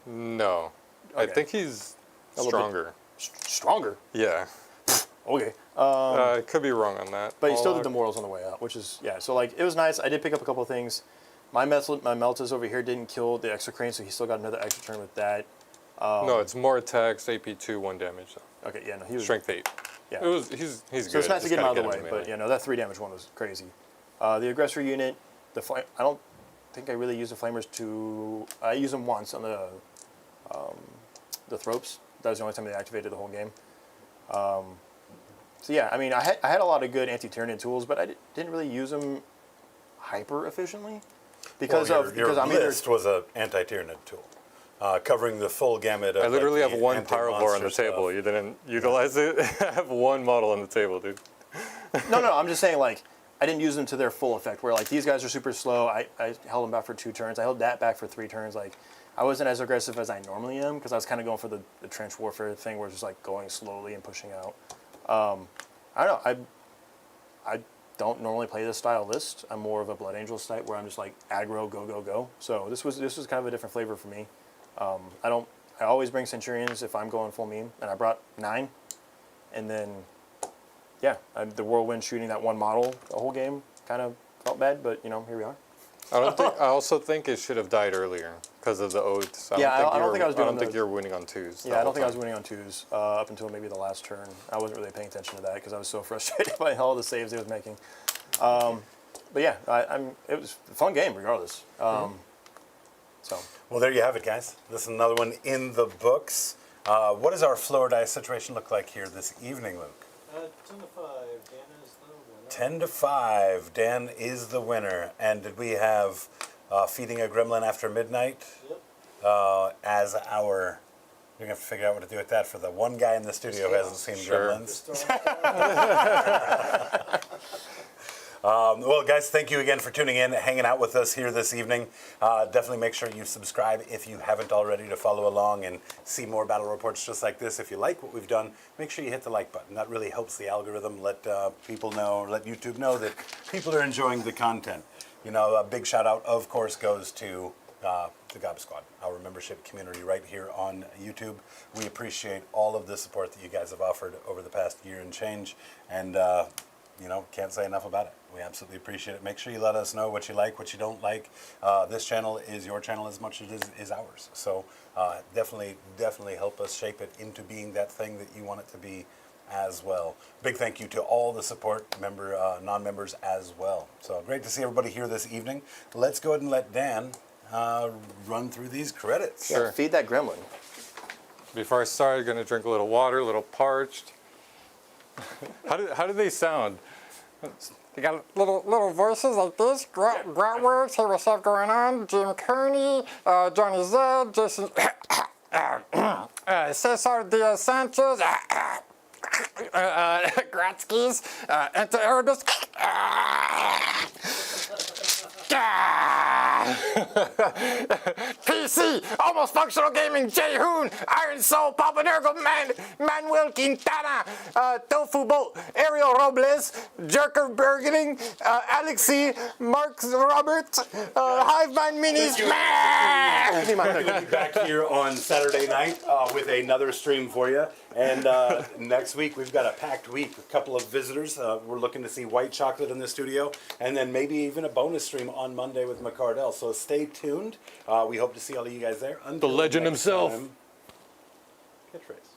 [SPEAKER 3] No. I
[SPEAKER 2] Okay.
[SPEAKER 3] think he's
[SPEAKER 2] A little bit.
[SPEAKER 3] stronger.
[SPEAKER 2] Stronger?
[SPEAKER 3] Yeah.
[SPEAKER 2] Okay.
[SPEAKER 3] I could be wrong on that.
[SPEAKER 2] But he still did the
[SPEAKER 3] Moloch.
[SPEAKER 2] morals on the way out, which is, yeah. So, like, it was nice. I did pick up a couple of things. My Meltas over here didn't kill the extra crane, so he still got another extra turn with that.
[SPEAKER 3] No, it's more attacks, AP2, 1 damage. Though.
[SPEAKER 2] Okay, yeah, no, he was...
[SPEAKER 3] Strength 8.
[SPEAKER 2] Yeah.
[SPEAKER 3] It was, he's good.
[SPEAKER 2] So it's nice to
[SPEAKER 3] Just
[SPEAKER 2] get him
[SPEAKER 3] gotta
[SPEAKER 2] out of the
[SPEAKER 3] get
[SPEAKER 2] way,
[SPEAKER 3] him
[SPEAKER 2] but,
[SPEAKER 3] melee.
[SPEAKER 2] you know, that 3 damage one was crazy. The aggressor unit, I don't think I really used the flamers to... I used them once on the Thropes. That was the only time they activated the whole game. So yeah, I mean, I had a lot of good anti-Tyranid tools, but I didn't really use them hyper efficiently because
[SPEAKER 1] Well,
[SPEAKER 2] of
[SPEAKER 1] your
[SPEAKER 2] because I'm either
[SPEAKER 1] list was an anti-Tyranid tool, covering the full gamut of.
[SPEAKER 3] I literally
[SPEAKER 1] like,
[SPEAKER 3] have
[SPEAKER 1] the
[SPEAKER 3] one Pyrovore on the
[SPEAKER 1] anti-monster
[SPEAKER 3] table.
[SPEAKER 1] stuff.
[SPEAKER 3] You didn't utilize it? I have one model on the table, dude.
[SPEAKER 2] no, I'm just saying like I didn't use them to their full effect. Where like these guys are super slow. I held them back for 2 turns. I held that back for 3 turns. Like I wasn't as aggressive as I normally am because I was kind of going for the trench warfare thing, where it's just like going slowly and pushing out. I don't know. I don't normally play this style list. I'm more of a Blood Angels type where I'm just like aggro, go, go, go. So this was kind of a different flavor for me. I always bring Centurions if I'm going full meme, and I brought 9, and then yeah, the whirlwind shooting that one model the whole game kind of felt bad, but you know, here we are.
[SPEAKER 3] I also think it should have died earlier because of the oaths.
[SPEAKER 2] Yeah, I don't think I was doing
[SPEAKER 3] I don't think
[SPEAKER 2] the-
[SPEAKER 3] you're winning on 2s.
[SPEAKER 2] Yeah, I don't think I was winning on 2s up until maybe the last turn. I wasn't really paying attention to that because I was so frustrated by all the saves he was making. But yeah, it was a fun game regardless. So
[SPEAKER 1] Well, there you have it, guys. This is another one in the books. What does our Florida situation look like here this evening, Luke?
[SPEAKER 4] 10 to 5, Dan is the winner.
[SPEAKER 1] 10 to 5. Dan is the winner. And did we have Feeding a Gremlin After Midnight
[SPEAKER 4] Yep.
[SPEAKER 1] as our... We're going to have to figure out what to do with that for the one guy in the studio who hasn't seen
[SPEAKER 3] Sure.
[SPEAKER 1] Gremlins.
[SPEAKER 4] Just throwing
[SPEAKER 1] Well, guys, thank you again for tuning in, hanging out with us here this evening. Definitely make sure you subscribe if you haven't already to follow along and see more battle reports just like this. If you like what we've done, make sure you hit the like button. That really helps the algorithm. Let people know, let YouTube know that people are enjoying the content. You know, a big shout out, of course, goes to the Gob Squad, our membership community right here on YouTube. We appreciate all of the support that you guys have offered over the past year and change. And you know, can't say enough about it. We absolutely appreciate it. Make sure you let us know what you like, what you don't like. This channel is your channel as much as it is ours. So definitely help us shape it into being that thing that you want it to be as well. Big thank you to all the support non-members as well. So great to see everybody here this evening. Let's go ahead and let Dan run through these credits.
[SPEAKER 2] yeah, feed that gremlin.
[SPEAKER 3] Before I start, I'm going to drink a little water, a little parched. How do they sound?
[SPEAKER 5] You got little voices like this. Groutworks, hey, what's up going on? Jim Kearney, Johnny Zed, Jason, Cesar Diaz Sanchez, Gratzky's, Enter Erebus. PC, Almost Functional Gaming, Jay Hoon, Iron Soul, Papa Nergal, Manuel Quintana, Tofu Bolt, Ariel Robles, Jerker Bergening, Alexi, Mark Robert, Hive Mind Minis,
[SPEAKER 1] We'll be back here on Saturday night with another stream for you. And next week, we've got a packed week. A couple of visitors. We're looking to see White Chocolate in the studio. And then maybe even a bonus stream on Monday with McCardell. So stay tuned. We hope to see all of you guys there. Until
[SPEAKER 3] The legend
[SPEAKER 1] next
[SPEAKER 3] himself.
[SPEAKER 1] time, catchphrase.